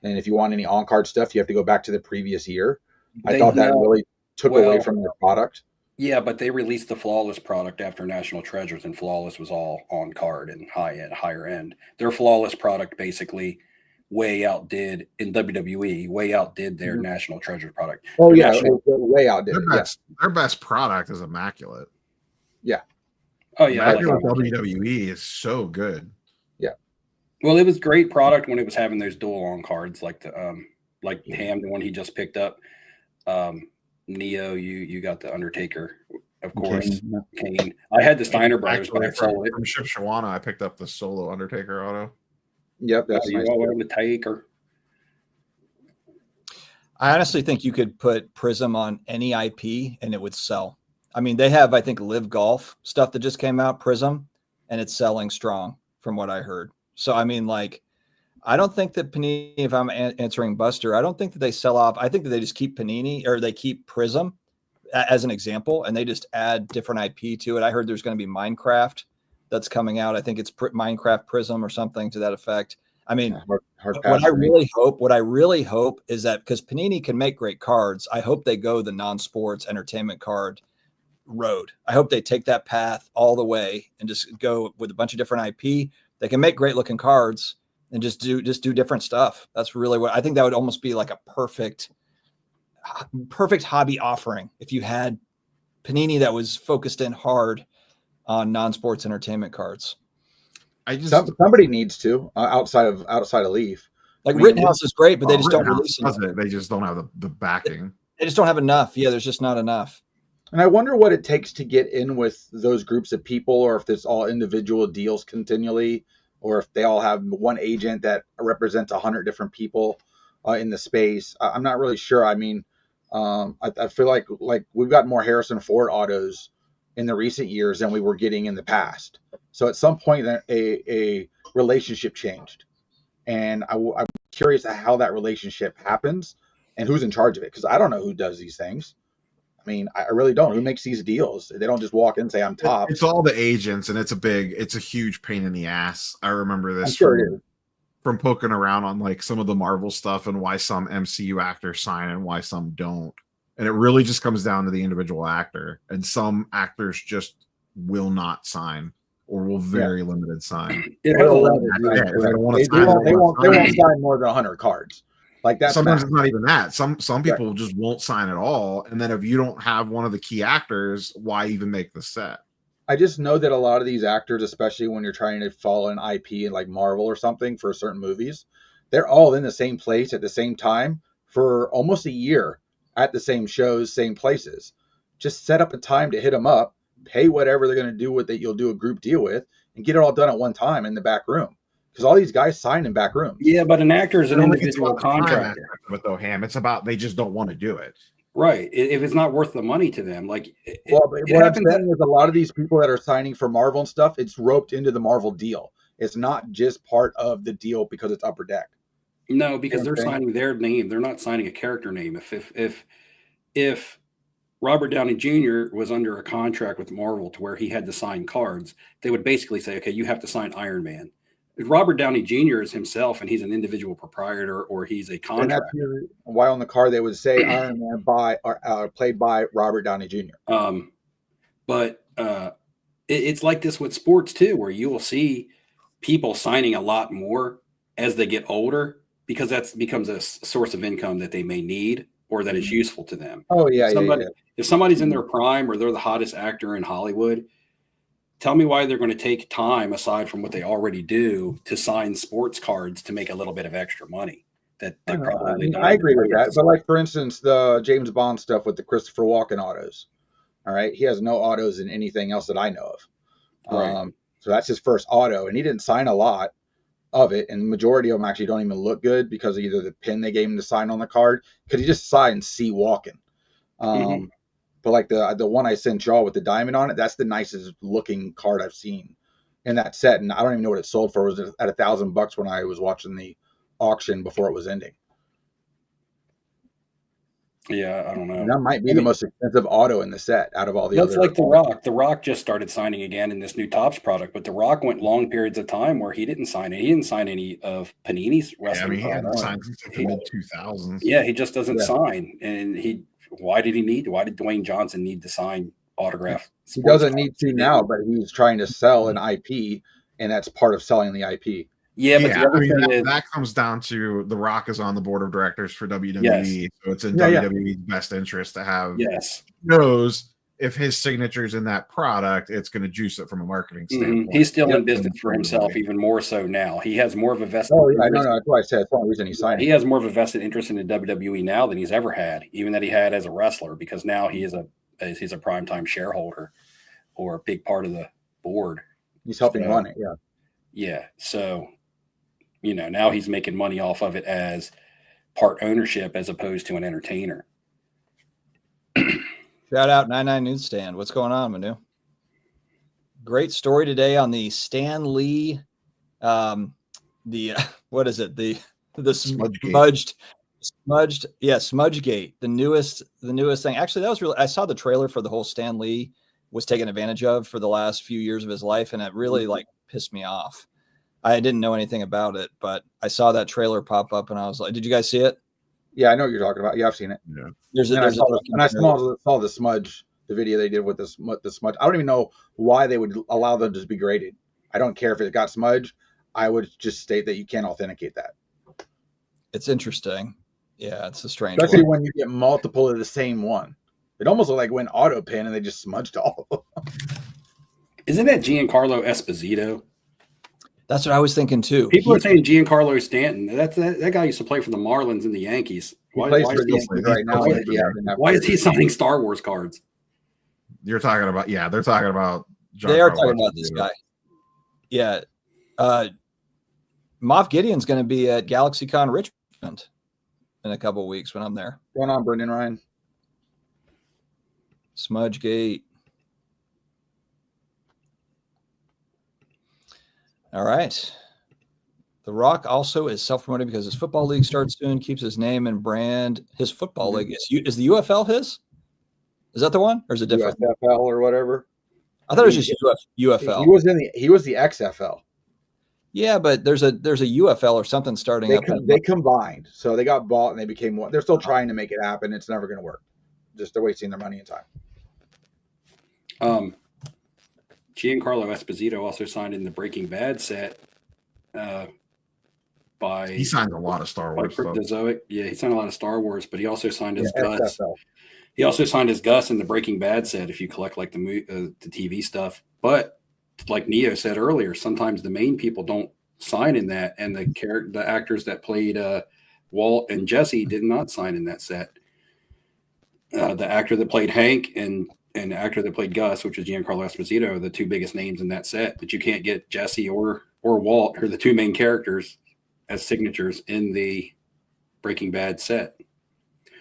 And if you want any on card stuff, you have to go back to the previous year. I They thought that no, really took away well, from their product. yeah, but they released the Flawless product after National Treasures, and Flawless was all on card and higher end. Their Flawless product basically way outdid in WWE, way outdid their Mhm. National Treasures product. Oh Their yeah, National, way outdid Their it. Yeah, best product is Immaculate. yeah, oh yeah, I like Immaculate that. WWE is so good. yeah. Well, it was great product when it was having those dual on cards like like Ham, the one he just picked up. Neo, you got the Undertaker, of course. Kane. I had the Steiner brothers, but I Actually, sold it. from Shipshawana, I picked up the solo Undertaker auto. Yep, that's You nice. all on the Taker. I honestly think you could put Prism on any IP and it would sell. I mean, they have, I think, Live Golf stuff that just came out, Prism, and it's selling strong from what I heard. So, I mean, like, I don't think that Panini, if I'm answering Buster, I don't think that they sell off. I think that they just keep Panini or they keep Prism as an example, and they just add different IP to it. I heard there's going to be Minecraft that's coming out. I think it's Minecraft Prism or something to that effect. I mean, Hard what pass I for me. really hope is that because Panini can make great cards, I hope they go the non-sports entertainment card road. I hope they take that path all the way and just go with a bunch of different IP. They can make great looking cards and just do different stuff. That's really what I think. That would almost be like a perfect hobby offering if you had Panini that was focused in hard on non-sports entertainment cards. I just Somebody needs to outside of Leaf. Like I mean, Rittenhouse is great, but they just don't Rittenhouse release does it. They just don't have the backing. They just don't have enough. Yeah, there's just not enough. And I wonder what it takes to get in with those groups of people, or if it's all individual deals continually, or if they all have one agent that represents 100 different people in the space. I'm not really sure. I mean, I feel like we've got more Harrison Ford autos in the recent years than we were getting in the past. So at some point, a relationship changed, and I'm curious how that relationship happens and who's in charge of it, because I don't know who does these things. I mean, I really don't. Who makes these deals? They don't just walk in and say, I'm top. It's all the agents, and it's a huge pain in the ass. I remember this I'm sure it is. from poking around on like some of the Marvel stuff and why some MCU actors sign and why some don't. And it really just comes down to the individual actor. And some actors just will not sign or will very limited sign. It has a lot They don't want They to sign. won't sign more than 100 cards. Like that's Sometimes max. it's not even that. Some people just won't sign at all. And then if you don't have one of the key actors, why even make the set? I just know that a lot of these actors, especially when you're trying to follow an IP in like Marvel or something for certain movies, they're all in the same place at the same time for almost a year at the same shows, same places. Just set up a time to hit them up, pay whatever they're going to do with it. You'll do a group deal with and get it all done at one time in the back room. Because all these guys sign in back rooms. Yeah, but an actor is an I don't think it's individual about the time contractor. aspect of it, though, Ham. It's about they just don't want to do it. Right. If it's not worth the money to them, like Well, it what I'm happens saying is a lot of these people that are signing for Marvel and stuff, it's roped into the Marvel deal. It's not just part of the deal because it's Upper Deck. no, because they're Okay. signing their name. They're not signing a character name. If Robert Downey Jr. was under a contract with Marvel to where he had to sign cards, they would basically say, okay, you have to sign Iron Man. If Robert Downey Jr. is himself and he's an individual proprietor or he's a And that's contractor. why on the card they would say Iron Man by or played by Robert Downey Jr. But it's like this with sports too, where you will see people signing a lot more as they get older because that becomes a source of income that they may need or that is useful to them. Oh yeah, If somebody's in their prime or they're the hottest actor in Hollywood, tell me why they're going to take time aside from what they already do to sign sports cards to make a little bit of extra money. That I, probably don't I agree with even- that. But like for instance, the James Bond stuff with the Christopher Walken autos. All right, he has no autos in anything else that I know of. Right. So that's his first auto, and he didn't sign a lot of it, and the majority of them actually don't even look good because of either the pin they gave him to sign on the card, because he just signed C. Walken. Mhm. But like the one I sent y'all with the diamond on it, that's the nicest looking card I've seen in that set, and I don't even know what it sold for. It was at $1,000 when I was watching the auction before it was ending. Yeah, I don't know. And that might be the most expensive auto in the set out of all the That's other. like The Rock. The Rock just started signing again in this new Topps product, but The Rock went long periods of time where he didn't sign it. He didn't sign any of Panini's Yeah, I wrestling mean, he hadn't products. signed since the mid 2000s. Yeah, he just doesn't Yeah. sign. And why did Dwayne Johnson need to sign autograph? He doesn't need to now, but he's trying to sell an IP, and that's part of selling the IP. Yeah, but Yeah, the other I mean, thing is, that comes down to The Rock is on the board of directors for WWE, Yes. so it's in Yeah, yeah. WWE's best interest to have yes, knows if his signature's in that product, it's going to juice it from a marketing standpoint. he's still in Yep. business for himself even more so now. He has more of a vested Oh yeah, no, interest. that's why I said that's the only reason he's signing. He has more of a vested interest in the WWE now than he's ever had, even that he had as a wrestler, because now he's a primetime shareholder or a big part of the board. He's helping So- run it. Yeah. Yeah. So, now he's making money off of it as part ownership as opposed to an entertainer. Shout out 99 Newsstand. What's going on, Manu? Great story today on the Stan Lee, what is it? The Smudgegate. Smudgegate, the newest thing. Actually, that was really, I saw the trailer for the whole Stan Lee was taken advantage of for the last few years of his life, and it really like pissed me off. I didn't know anything about it, but I saw that trailer pop up and I was like, did you guys see it? Yeah, I know what you're talking about. Yeah, I've seen it. Yeah. And I saw the smudge, the video they did with the smudge. I don't even know why they would allow them to just be graded. I don't care if it got smudge. I would just state that you can't authenticate that. It's interesting. Yeah, it's a strange Especially one. when you get multiple of the same one. It almost looked like when auto pin and they just smudged all of them. Isn't that Giancarlo Esposito? That's what I was thinking too. People are saying Giancarlo Stanton. That guy used to play for the Marlins and the Yankees. He Why, plays why for is the he, Yankees right now. Why- why is he signing Star Wars cards? You're talking about, yeah, they're talking about. They are Giancarlo talking about this Esposito. guy. Yeah. Moff Gideon's going to be at GalaxyCon Richmond in a couple of weeks when I'm there. What's going on, Brendan Ryan? Smudgegate. All right. The Rock also is self-promoting because his football league starts soon, keeps his name and brand. His football league is the UFL his? Is that the one or is it different? USFL or whatever. I thought it was just UFL. He was the XFL. Yeah, but there's a UFL or something starting up. They combined, so they got bought and they became one. They're still trying to make it happen. It's never going to work. Just they're wasting their money and time. Giancarlo Esposito also signed in the Breaking Bad set by He signed a lot of Star Wars stuff. Zoic. Yeah, he signed a lot of Star Wars, but he also signed his Gus. XFL. He also signed his Gus in the Breaking Bad set if you collect like the TV stuff. But like Neo said earlier, sometimes the main people don't sign in that, and the actors that played Walt and Jesse did not sign in that set. The actor that played Hank and the actor that played Gus, which is Giancarlo Esposito, are the two biggest names in that set. But you can't get Jesse or Walt, who are the two main characters, as signatures in the Breaking Bad set.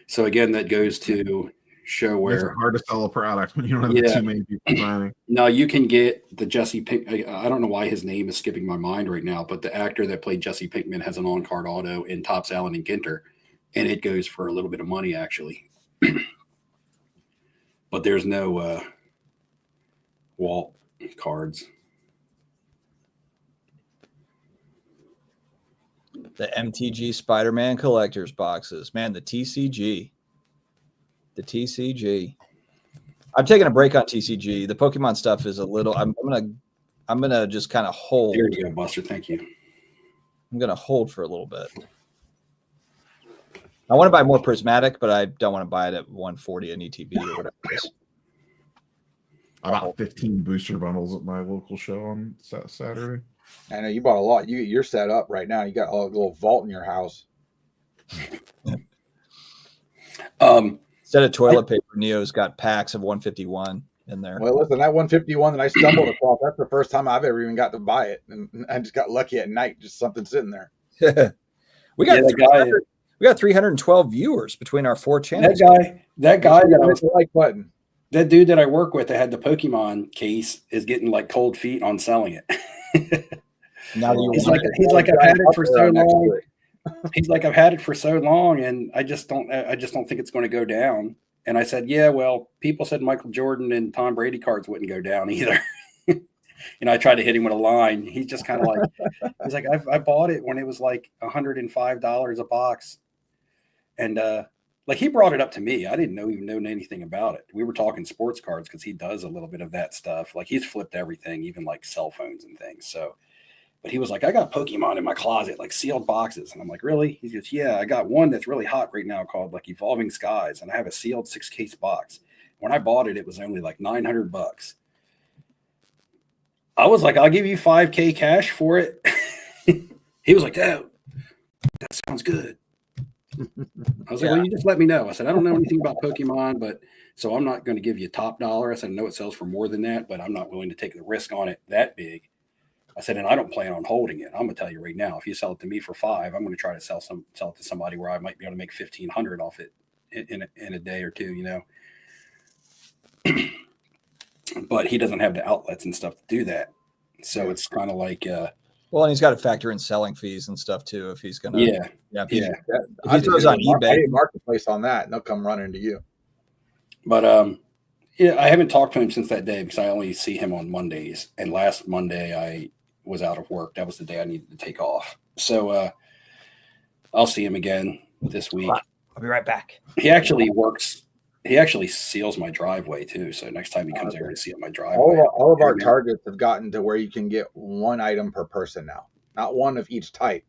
So again, that goes to show where It's hard to sell a product when you don't have too many people signing. now you can get the Jesse Pink. I don't know why his name is skipping my mind right now, but the actor that played Jesse Pinkman has an on-card auto in Topps, Allen and Ginter, and it goes for a little bit of money actually. But there's no Walt cards. The MTG Spider-Man collectors boxes. Man, the TCG. The TCG. I'm taking a break on TCG. The Pokemon stuff is a little. I'm gonna just kind of hold. Here you go, Buster. Thank you. I'm gonna hold for a little bit. I want to buy more prismatic, but I don't want to buy it at 140 an ETB or whatever it is. I bought 15 booster bundles at my local show on Saturday. I know you bought a lot. You're set up right now. You got a little vault in your house. Instead of toilet paper, Neo's got packs of 151 in there. Well, listen, that 151 that I stumbled across, that's the first time I've ever even got to buy it. And I just got lucky at night, just something sitting there. we got Yeah, we got 312 viewers between our 4 channels. That guy Hit the like button. that dude that I work with that had the Pokemon case is getting like cold feet on selling it. Now that He's like, I've had it for so long. He's like, I've had it for so long, and I just don't think it's going to go down. And I said, yeah, well, people said Michael Jordan and Tom Brady cards wouldn't go down either. I tried to hit him with a line. He's just kind of like, he's like, I bought it when it was like $105 a box. And like he brought it up to me. I didn't even know anything about it. We were talking sports cards because he does a little bit of that stuff. Like he's flipped everything, even like cell phones and things. So, but he was like, I got Pokemon in my closet, like sealed boxes. And I'm like, really? He goes, yeah, I got one that's really hot right now called like Evolving Skies. And I have a sealed 6-case box. When I bought it, it was only like $900. I was like, I'll give you $5K cash for it. He was like, oh, that sounds good. I was like, well, you just let me know. I said, I don't know anything about Pokemon, but so I'm not going to give you top dollar. I said, I know it sells for more than that, but I'm not willing to take the risk on it that big. I said, and I don't plan on holding it. I'm going to tell you right now, if you sell it to me for $5, I'm going to try to sell it to somebody where I might be able to make $1,500 off it in a day or two, But he doesn't have the outlets and stuff to do that. So it's kind of like, well, and he's got to factor in selling fees and stuff too. If he's going to, yeah. if he throws on eBay, marketplace on that, and they'll come running to you. But I haven't talked to him since that day because I only see him on Mondays. And last Monday I was out of work. That was the day I needed to take off. So I'll see him again this week. I'll be right back. He actually works. He actually seals my driveway too. So next time he comes over to seal my driveway, all of our targets have gotten to where you can get one item per person now, not one of each type.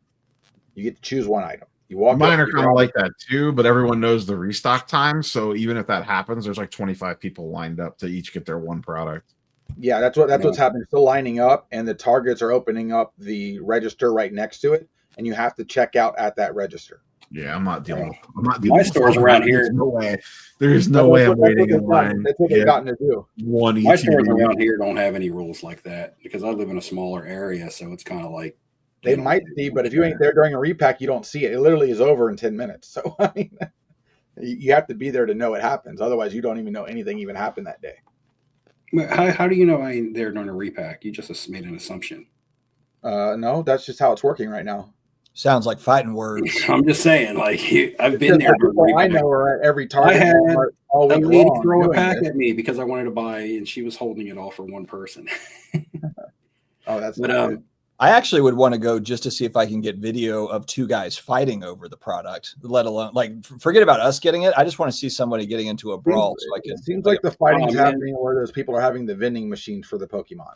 You get to choose one item. You walk. Mine are kind of like that too, but everyone knows the restock time. So even if that happens, there's like 25 people lined up to each get their one product. Yeah, that's what's happening. Still lining up, and the targets are opening up the register right next to it, and you have to check out at that register. Yeah, I'm not dealing. My stores around here. There's no way. There's no way I'm waiting in line. That's what they've gotten to do. My stores around here don't have any rules like that because I live in a smaller area, so it's kind of like they might see, but if you ain't there during a repack, you don't see it. It literally is over in 10 minutes. So I mean, you have to be there to know it happens. Otherwise, you don't even know anything even happened that day. How do you know I ain't there during a repack? You just made an assumption. No, that's just how it's working right now. Sounds like fighting words. I'm just saying, like I've been there. I know her at every target. I had all a week lady long throw a doing pack this. at me because I wanted to buy, and she was holding it all for one person. Oh, that's But not good. I actually would want to go just to see if I can get video of two guys fighting over the product, let alone like forget about us getting it. I just want to see somebody getting into a brawl. So I can. It seems like the fighting's man. happening where those people are having the vending machines for the Pokemon.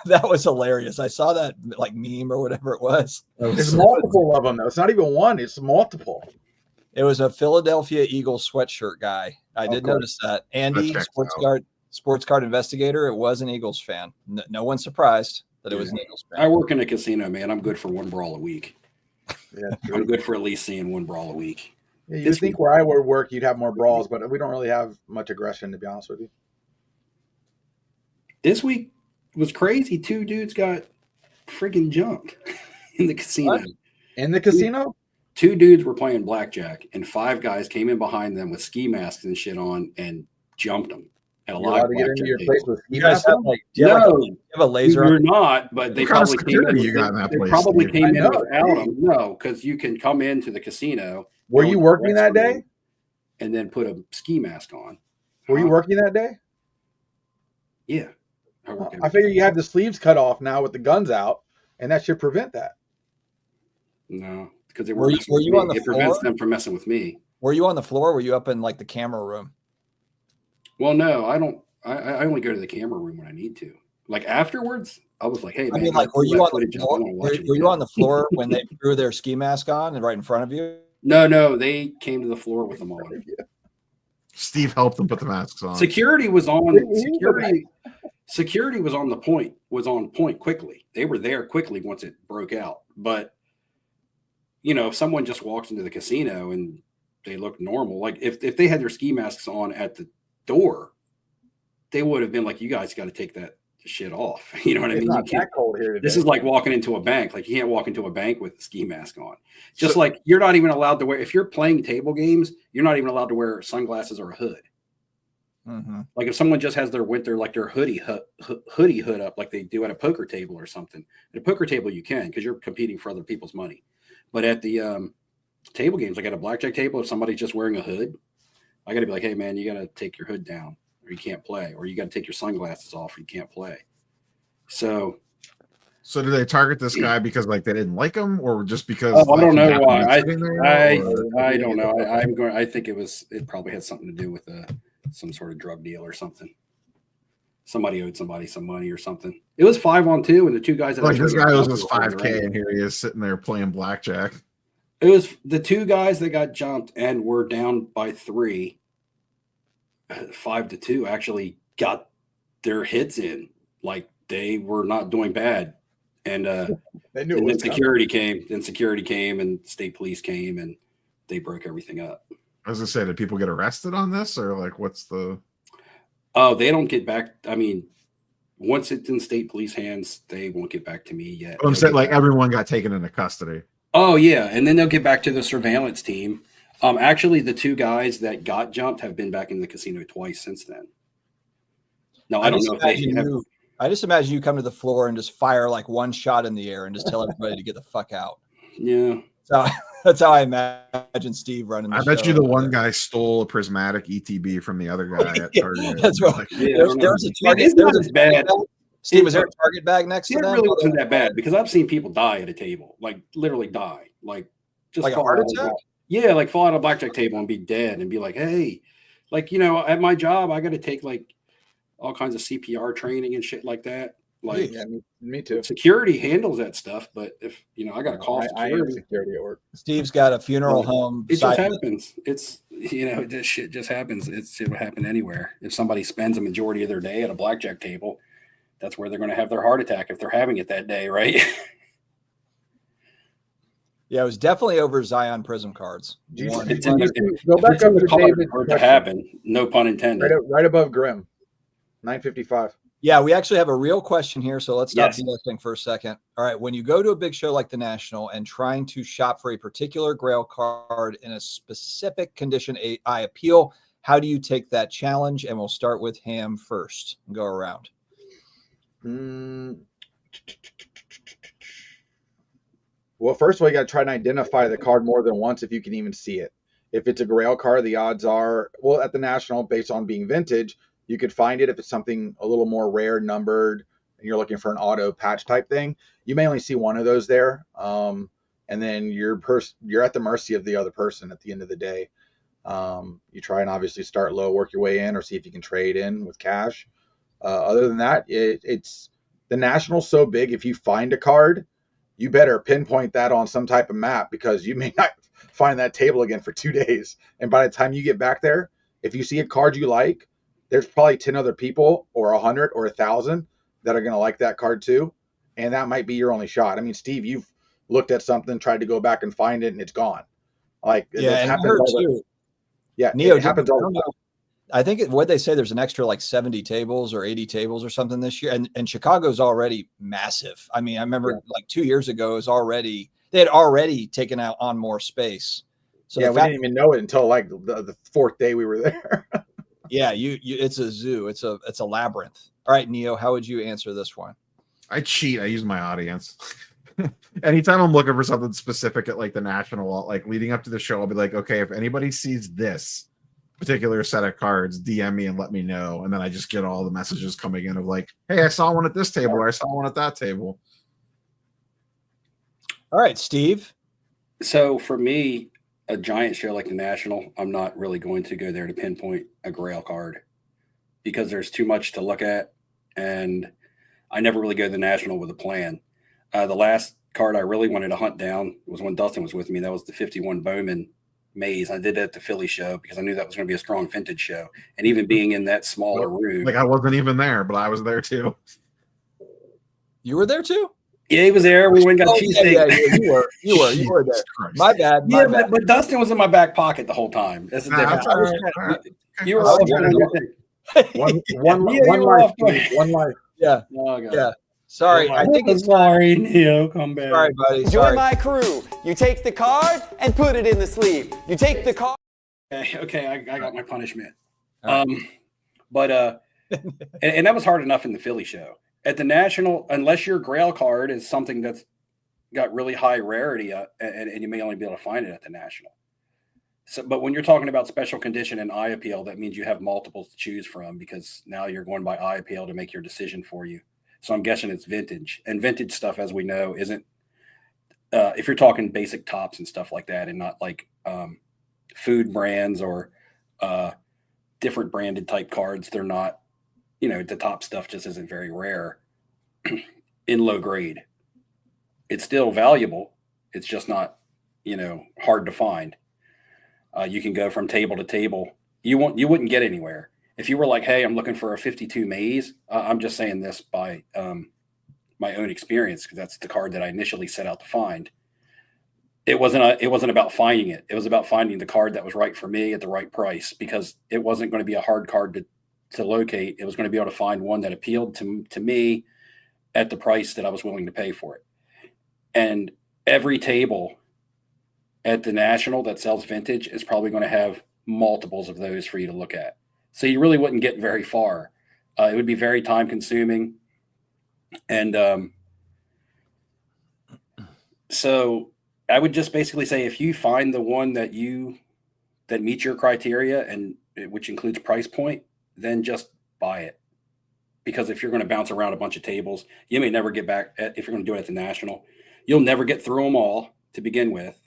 That was hilarious. I saw that like meme or whatever it was. There's multiple of them though. It's not even one. It's multiple. It was a Philadelphia Eagles sweatshirt guy. I did Okay. notice that. Andy, checks sports card investigator. It was an Eagles fan. No one's surprised that it was an Eagles fan. I work in a casino, man. I'm good for one brawl a week. Yeah, I'm good for at least seeing one brawl a week. you This think where I would work, you'd have more brawls, but we don't really have much aggression, to be honest with you. This week was crazy. 2 dudes got freaking jumped in the casino. What? In the casino? 2 dudes were playing blackjack, and 5 guys came in behind them with ski masks and shit on and jumped them at a You're live allowed to get into blackjack your table. place with You guys ski have like, do you have, No, you have a laser you're on? not, but they What kind of probably came in. security you got in that They place, probably Steve? came in I know, without Steve. them. No, because you can come into the casino. Were go you into the working that restroom, day? and then put a ski mask on? Were you Huh? working that day? Yeah. I work I figure you have the sleeves cut off now with the guns out, and that should prevent that. No, because they Were you- messing were with you me. on the It prevents floor? them from messing with me. Were you on the floor? Or were you up in like the camera room? Well, no, I don't. I only go to the camera room when I need to. Like afterwards, I was like, "Hey, I man, mean, like, were pull you that on the footage up. I floor? wanna watch it Were you again." on the floor when they threw their ski mask on and right in front of you? No, they came to the floor with them on. Steve helped them put the masks on. Security was on. Yeah. Security was on the point. Was on point quickly. They were there quickly once it broke out. But if someone just walks into the casino and they look normal, like if they had their ski masks on at the door, they would have been like, "You guys got to take that shit off." You know what I It's mean? not You can't. that cold here today. This is like walking into a bank. Like you can't walk into a bank with a ski mask on. Just like you're not even allowed to wear. If you're playing table games, you're not even allowed to wear sunglasses or a hood. Mm-hmm. Like if someone just has their winter, like their hoodie hood up, like they do at a poker table or something. At a poker table, you can because you're competing for other people's money. But at the table games, like at a blackjack table, if somebody's just wearing a hood, I got to be like, hey, man, you got to take your hood down or you can't play, or you got to take your sunglasses off or you can't play. So do they target this guy because like they didn't like him, or just because? I don't he know happened why. to be sitting there, or- I don't know. I think it probably had something to do with some sort of drug deal or something. Somebody owed somebody some money or something. It was 5-on-2, and the two guys that Like this actually guy owes got us jumped were 5K, and here he is sitting there playing blackjack. It was the two guys that got jumped and were down by 3, 5-2, actually got their hits in. Like they were not doing bad. And They knew it and was then security came. Then security came, and state police came, and they broke everything up. I was gonna say, did people get arrested on this, or like what's the? Oh, they don't get back. I mean, once it's in state police hands, they won't get back to me yet. I'm They'll saying get like back- everyone got taken into custody. Oh yeah, and then they'll get back to the surveillance team. Actually, the two guys that got jumped have been back in the casino twice since then. No, I don't know if they have. I just imagine you come to the floor and just fire like one shot in the air and just tell everybody to get the fuck out. Yeah. So that's how I imagine Steve running. I bet you the one guy stole a prismatic ETB from the other guy at Target. That's what. Like, Yeah, There was a target. It's There not was as a bad. bag. Steve, was there a target bag next to It them? really wasn't that bad because I've seen people die at a table, like literally die, like just Like a fall heart out of attack? Yeah, like fall out of a blackjack table and be dead and be like, hey, like at my job, I got to take like all kinds of CPR training and shit like that. Like Yeah, me too. security handles that stuff, but if I got to call I am security, security at work. Steve's got a funeral home. it just side- happens. It's this shit just happens. It would happen anywhere. If somebody spends a majority of their day at a blackjack table, that's where they're going to have their heart attack if they're having it that day, right? Yeah, it was definitely over Zion Prism cards. Jesus. One. It's in the, Go if back it's in up the to card David's for it to question. happen. No pun intended. Right above Grim. 955. Yeah, we actually have a real question here, so let's stop Yes. BSing for a second. All right, when you go to a big show like the National and trying to shop for a particular Grail card in a specific condition eye appeal, how do you take that challenge? And we'll start with Ham first and go around. Well, first of all, you got to try and identify the card more than once if you can even see it. If it's a Grail card, the odds are, well, at the National, based on being vintage, you could find it. If it's something a little more rare, numbered, and you're looking for an auto patch type thing, you may only see one of those there. And then you're at the mercy of the other person at the end of the day. You try and obviously start low, work your way in, or see if you can trade in with cash. Other than that, it's the National's so big. If you find a card, you better pinpoint that on some type of map because you may not find that table again for 2 days. And by the time you get back there, if you see a card you like, there's probably 10 other people or 100 or 1,000 that are going to like that card too. And that might be your only shot. I mean, Steve, you've looked at something, tried to go back and find it, and it's gone. Like, Yeah, it and I happens heard all the- too. Yeah, Neo, it happens all the time. I think what they say there's an extra like 70 tables or 80 tables or something this year. And Chicago's already massive. I mean, I remember like 2 years ago they had already taken out on more space. So Yeah, the we fact, didn't even know it until like the fourth day we were there. yeah, you it's a zoo. It's a labyrinth. All right, Neo, how would you answer this one? I cheat. I use my audience. Anytime I'm looking for something specific at like the National, like leading up to the show, I'll be like, okay, if anybody sees this particular set of cards, DM me and let me know. And then I just get all the messages coming in of like, hey, I saw one at this table, or I saw one at that table. All right, Steve. So for me, a giant show like the National, I'm not really going to go there to pinpoint a Grail card because there's too much to look at. And I never really go to the National with a plan. The last card I really wanted to hunt down was when Dustin was with me. That was the 51 Bowman Maze. I did that at the Philly show because I knew that was going to be a strong vintage show. And even being in that smaller room. Like I wasn't even there, but I was there too. You were there too? Yeah, he was there. We went and got Oh, cheesesteak. yeah, you were there. Jesus Christ. My bad. Yeah, My bad. but Dustin was in my back pocket the whole time. That's the Nah, difference. that's all right. All right. You were Oh, off yeah. doing your thing. One Yeah, you were life, off doing- Steve, one life. Yeah, Oh, God. yeah. Sorry, I think it's sorry, Neo. Come back. sorry, buddy. Join Sorry. my crew. You take the card and put it in the sleeve. You take the card. Okay, I got my punishment. All But and that was hard enough in the Philly show. At the National, unless your Grail card is something that's got really high rarity, and you may only be able to find it at the National. So, but when you're talking about special condition and eye appeal, that means you have multiples to choose from, because now you're going by eye appeal to make your decision for you. So I'm guessing it's vintage, and vintage stuff, as we know, isn't, if you're talking basic tops and stuff like that, and not like food brands or different branded type cards, they're not, the top stuff just isn't very rare in low grade. It's still valuable. It's just not, hard to find. You can go from table to table. You wouldn't get anywhere if you were like, hey, I'm looking for a 52 Maze. I'm just saying this by my own experience, because that's the card that I initially set out to find. It wasn't about finding it. It was about finding the card that was right for me at the right price, because it wasn't going to be a hard card to locate. It was going to be able to find one that appealed to me at the price that I was willing to pay for it. And every table at the National that sells vintage is probably going to have multiples of those for you to look at. So you really wouldn't get very far. It would be very time consuming. And so I would just basically say, if you find the one that meets your criteria, and which includes price point, then just buy it. Because if you're going to bounce around a bunch of tables, you may never get back if you're going to do it at the National. You'll never get through them all to begin with.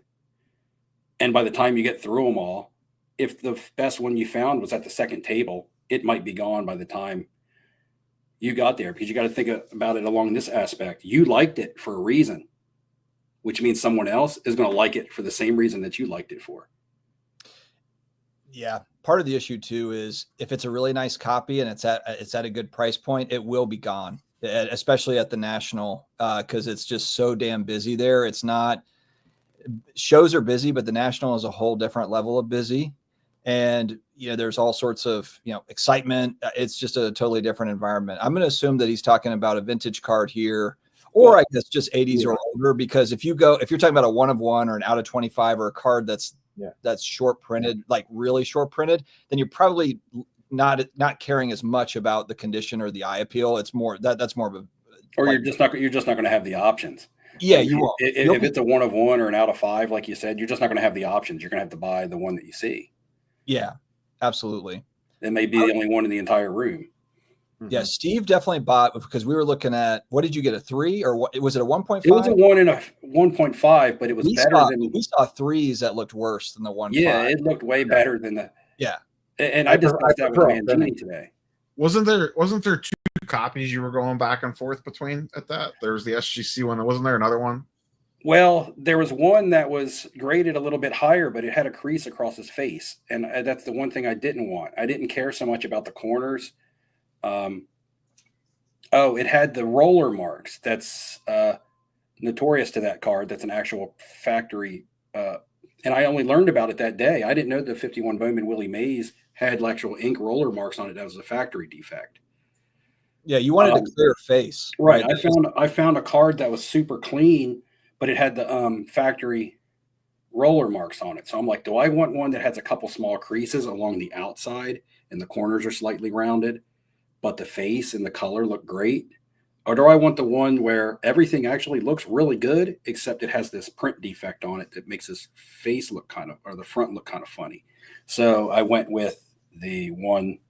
And by the time you get through them all, if the best one you found was at the second table, it might be gone by the time you got there, because you got to think about it along this aspect. You liked it for a reason, which means someone else is going to like it for the same reason that you liked it for. Yeah. Part of the issue too is if it's a really nice copy and it's at a good price point, it will be gone, especially at the National, because it's just so damn busy there. It's not, shows are busy, but the National is a whole different level of busy. And, there's all sorts of, excitement. It's just a totally different environment. I'm going to assume that he's talking about a vintage card here, or I guess just 80s or older, because if you're talking about a 1 of 1 or an out of 25 or a card that's short printed, like really short printed, then you're probably not caring as much about the condition or the eye appeal. It's more that's more of a, or you're just not going to have the options. Yeah, you won't. If it's a 1 of 1 or an out of 5, like you said, you're just not going to have the options. You're going to have to buy the one that you see. Yeah, absolutely. It may be the only one in the entire room. Yeah, Steve definitely bought, because we were looking at, what did you get, a 3 or what? Was it a 1.5? It was a 1 and a 1.5, but it was better than. We saw 3s that looked worse than the 1.5. Yeah, it looked way better than the. Yeah, and I discussed that with Mangini today. Wasn't there 2 copies you were going back and forth between at that? There was the SGC one. Wasn't there another one? Well, there was one that was graded a little bit higher, but it had a crease across his face. And that's the one thing I didn't want. I didn't care so much about the corners. It had the roller marks. That's notorious to that card. That's an actual factory. And I only learned about it that day. I didn't know the 51 Bowman Willie Mays had actual ink roller marks on it. That was a factory defect. Yeah, you wanted a clear face. Right. I found a card that was super clean, but it had the factory roller marks on it. So I'm like, do I want one that has a couple small creases along the outside and the corners are slightly rounded, but the face and the color look great? Or do I want the one where everything actually looks really good, except it has this print defect on it that makes his face look or the front look kind of funny? So I went with the one,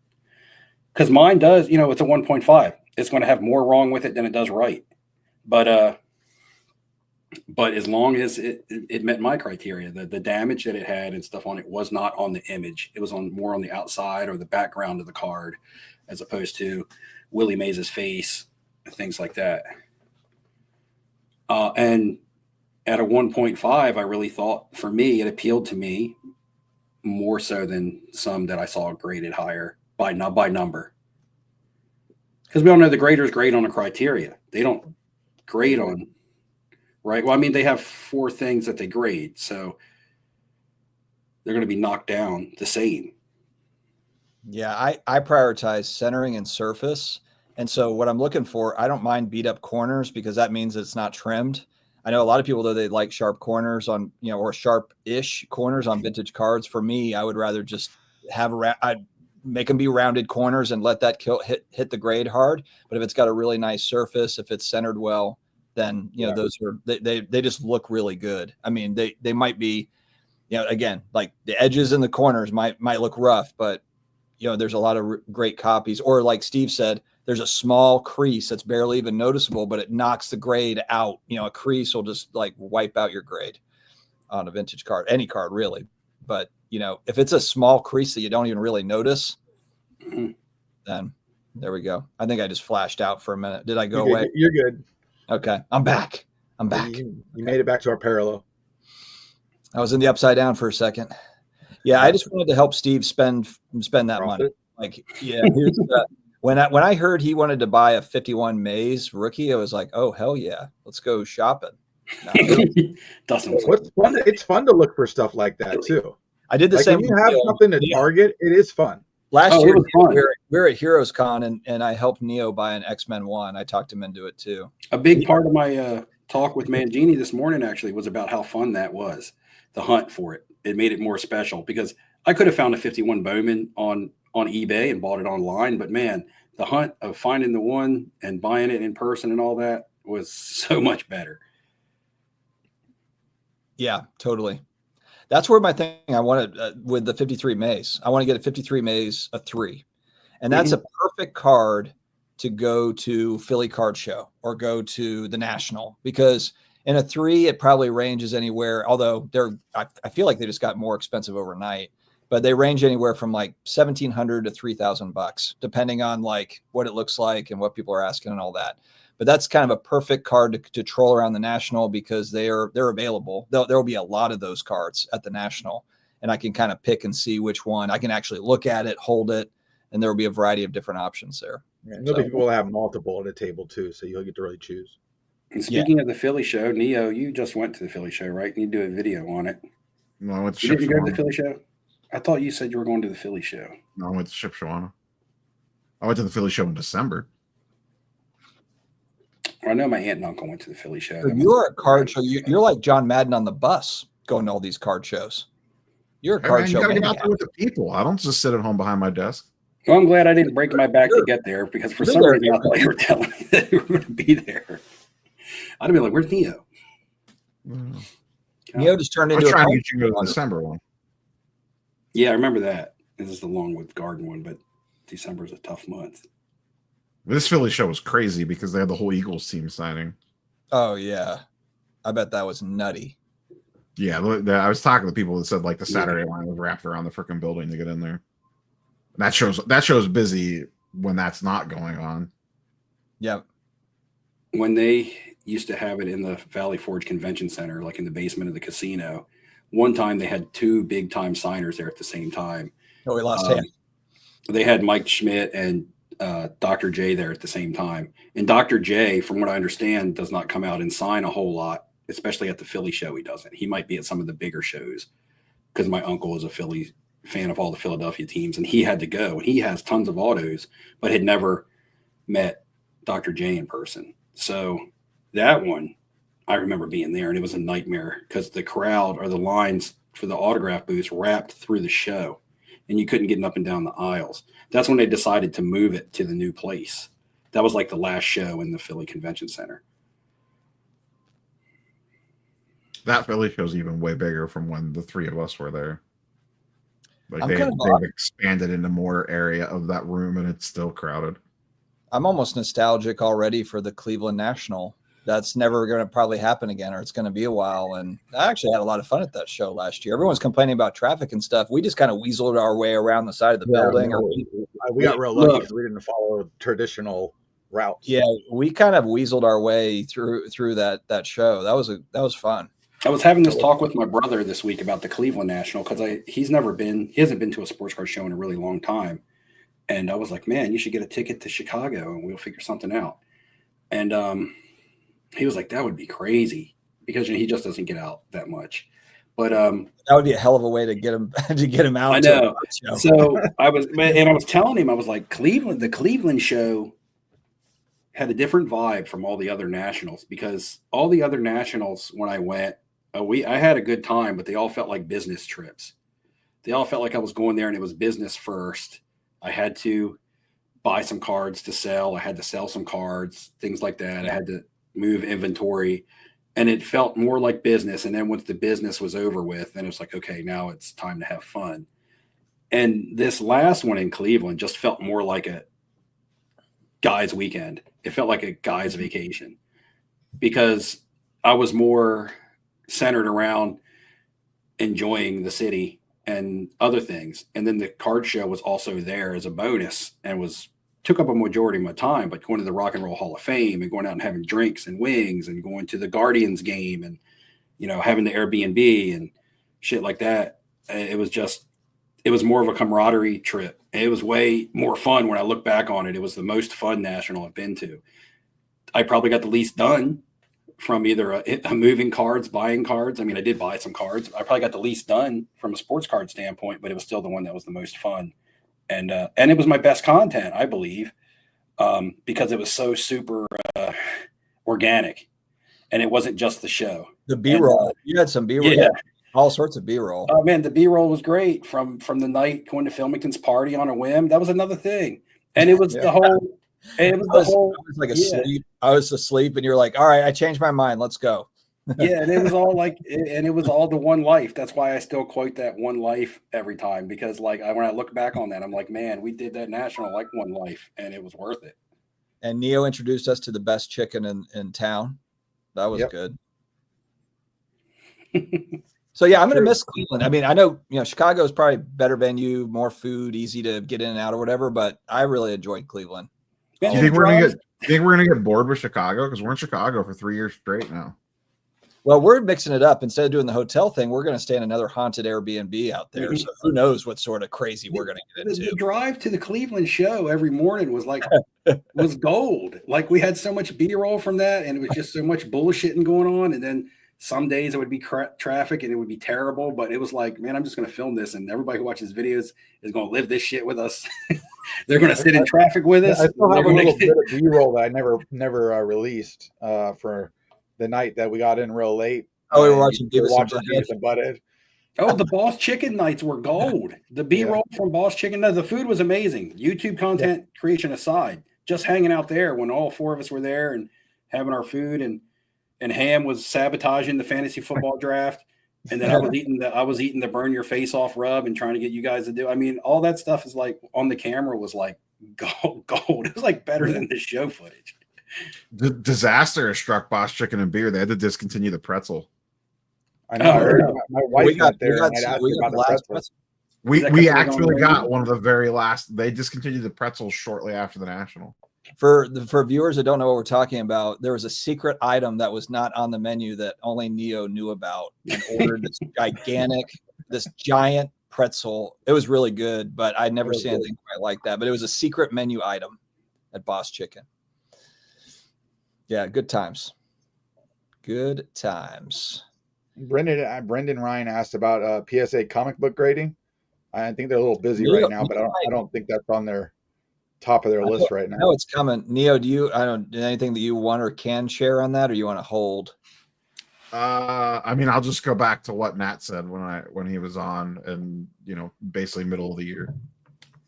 because mine does, it's a 1.5. It's going to have more wrong with it than it does right. But as long as it met my criteria, the damage that it had and stuff on it was not on the image. It was more on the outside or the background of the card, as opposed to Willie Mays' face and things like that. And at a 1.5, I really thought, for me, it appealed to me more so than some that I saw graded higher by number. Because we all know the graders grade on a criteria. They don't grade on, right? Well, I mean, they have 4 things that they grade, so they're going to be knocked down the same. Yeah, I prioritize centering and surface. And so what I'm looking for, I don't mind beat up corners, because that means it's not trimmed. I know a lot of people, though, they like sharp corners on, or sharp-ish corners on vintage cards. For me, I would rather just I'd make them be rounded corners and let that hit the grade hard. But if it's got a really nice surface, if it's centered well, then those are they just look really good. I mean, they might be, again, like the edges and the corners might look rough, but there's a lot of great copies. Or like Steve said, there's a small crease that's barely even noticeable, but it knocks the grade out. A crease will just like wipe out your grade on a vintage card, any card really. But if it's a small crease that you don't even really notice, then there we go. I think I just flashed out for a minute. Did I go away? You're good. Okay, I'm back. You made it back to our parallel. I was in the upside down for a second. Yeah, I just wanted to help Steve spend that money. Like, yeah, when I heard he wanted to buy a 51 Mays rookie, I was like, oh hell yeah, let's go shopping. Dustin was What's fun? It's fun to look for stuff like that too. I did the Like same. when you have something to target, it is fun. Last Oh, year, it was fun. we're at Heroes Con, and I helped Neo buy an X-Men 1. I talked him into it too. a big part of my talk with Mangini this morning actually was about how fun that was. The hunt for it. It made it more special because I could have found a 51 Bowman on eBay and bought it online, but man, the hunt of finding the one and buying it in person and all that was so much better. Yeah, totally. That's where my thing I wanted with the 53 Mays. I want to get a 53 Mays, a 3. And that's a perfect card to go to Philly Card Show or go to the National, because in a 3, it probably ranges anywhere, although I feel like they just got more expensive overnight, but they range anywhere from like $1,700 to $3,000, depending on like what it looks like and what people are asking and all that. But that's kind of a perfect card to troll around the National, because they're available. There will be a lot of those cards at the National, and I can kind of pick and see which one. I can actually look at it, hold it, and there will be a variety of different options there. Yeah, nobody will have multiple at a table too, so you'll get to really choose. And speaking of the Philly show, Neo, you just went to the Philly show, right? You do a video on it. No, I went to You didn't go to the Shipshawana. Philly show? I thought you said you were going to the Philly show. No, I went to Shipshawana. I went to the Philly show in December. I know my aunt and uncle went to the Philly show. So you're a card show. You're like John Madden on the bus going to all these card shows. You're a Hey, card man, show. you gotta get maniac. out there with the people. I don't just sit at home behind my desk. Well, I'm glad I didn't break my back to get there, because for some reason I thought you were telling me that you were going to be there. I'd have been like, where's Neo? Neo just turned I was into a trying to card get you to the December one. Yeah, I remember that. This is the Longwood Garden one, but December is a tough month. This Philly show was crazy because they had the whole Eagles team signing. Oh yeah, I bet that was nutty. Yeah, I was talking to people that said like the Saturday line was wrapped around the freaking building to get in there. That show's busy when that's not going on. Yep. When they used to have it in the Valley Forge Convention Center, like in the basement of the casino, one time they had 2 big time signers there at the same time. Oh, we lost him. They had Mike Schmidt and Dr. J there at the same time. And Dr. J, from what I understand, does not come out and sign a whole lot, especially at the Philly show. He doesn't. He might be at some of the bigger shows, because my uncle is a Philly fan of all the Philadelphia teams, and he had to go. And he has tons of autos, but had never met Dr. J in person. So that one, I remember being there, and it was a nightmare because the crowd or the lines for the autograph booths wrapped through the show, and you couldn't get up and down the aisles. That's when they decided to move it to the new place. That was like the last show in the Philly Convention Center. That Philly show's even way bigger from when the 3 of us were there. Like they've expanded into more area of that room, and it's still crowded. I'm almost nostalgic already for the Cleveland National. That's never going to probably happen again, or it's going to be a while. And I actually had a lot of fun at that show last year. Everyone's complaining about traffic and stuff. We just kind of weaseled our way around the side of the building. No, we got real lucky because we didn't follow traditional routes. Yeah, we kind of weaseled our way through that show. That was fun. I was having this talk with my brother this week about the Cleveland National, because he hasn't been to a sports car show in a really long time. And I was like, man, you should get a ticket to Chicago and we'll figure something out. And he was like, that would be crazy, because he just doesn't get out that much. But that would be a hell of a way to get him out. I know. So I was telling him, I was like, the Cleveland show had a different vibe from all the other nationals, because all the other nationals, when I went, I had a good time, but they all felt like business trips. They all felt like I was going there and it was business first. I had to buy some cards to sell. I had to sell some cards, things like that. I had to move inventory, and it felt more like business. And then once the business was over with, then it was like, okay, now it's time to have fun. And this last one in Cleveland just felt more like a guy's weekend. It felt like a guy's vacation because I was more centered around enjoying the city and other things. And then the card show was also there as a bonus and took up a majority of my time, but going to the Rock and Roll Hall of Fame and going out and having drinks and wings and going to the Guardians game and, having the Airbnb and shit like that. It was more of a camaraderie trip. It was way more fun when I look back on it. It was the most fun national I've been to. I probably got the least done from either a moving cards, buying cards. I mean, I did buy some cards. I probably got the least done from a sports card standpoint, but it was still the one that was the most fun. And it was my best content, I believe, because it was so super organic and it wasn't just the show. The B-roll. You had some B-roll. Yeah. All sorts of B-roll. Oh man, the B-roll was great from the night going to Filmington's party on a whim. That was another thing. And it was the whole I was like asleep. I was asleep and you're like, all right, I changed my mind. Let's go. Yeah, and it was all it was all the one life. That's why I still quote that one life every time, because when I look back on that, I'm like, man, we did that national like one life and it was worth it. And Neo introduced us to the best chicken in town. That was good. So yeah, I'm going to miss Cleveland. I mean, I know, Chicago is probably better venue, more food, easy to get in and out or whatever, but I really enjoyed Cleveland. Do you think we're gonna get bored with Chicago? Because we're in Chicago for 3 years straight now. Well, we're mixing it up. Instead of doing the hotel thing, we're going to stay in another haunted Airbnb out there. So who knows what sort of crazy we're going to get into. The drive to the Cleveland show every morning was was gold. Like we had so much B-roll from that, and it was just so much bullshitting going on. And then some days it would be traffic and it would be terrible, but it was like, man, I'm just going to film this, and everybody who watches videos is going to live this shit with us. They're going to sit in traffic with us. I still have a little bit of B-roll that I never released for the night that we got in real late. Oh, we were watching Beavis and Butthead. Oh, the Boss Chicken nights were gold. The B-roll from Boss Chicken. No, the food was amazing. YouTube content creation aside, just hanging out there when all four of us were there and having our food, and Ham was sabotaging the fantasy football draft. And then I was eating the burn your face off rub and trying to get you guys to do. I mean, all that stuff is like on the camera was like gold. It was like better than the show footage. The disaster has struck Boss Chicken and Beer. They had to discontinue the pretzel. I know. I heard my wife got there and I'd asked about the pretzel. We actually got one of the very last. They discontinued the pretzels shortly after the national. For viewers that don't know what we're talking about, there was a secret item that was not on the menu that only Neo knew about and ordered this giant pretzel. It was really good, but I'd never seen anything quite like that. But it was a secret menu item at Boss Chicken. Yeah, good times. Good times. Brendan Ryan asked about PSA comic book grading. I think they're a little busy right now, but I don't think that's on their top of their list right now. No, it's coming. Neo, anything that you want or can share on that, or you want to hold? I mean, I'll just go back to what Nat said when he was on, and basically middle of the year.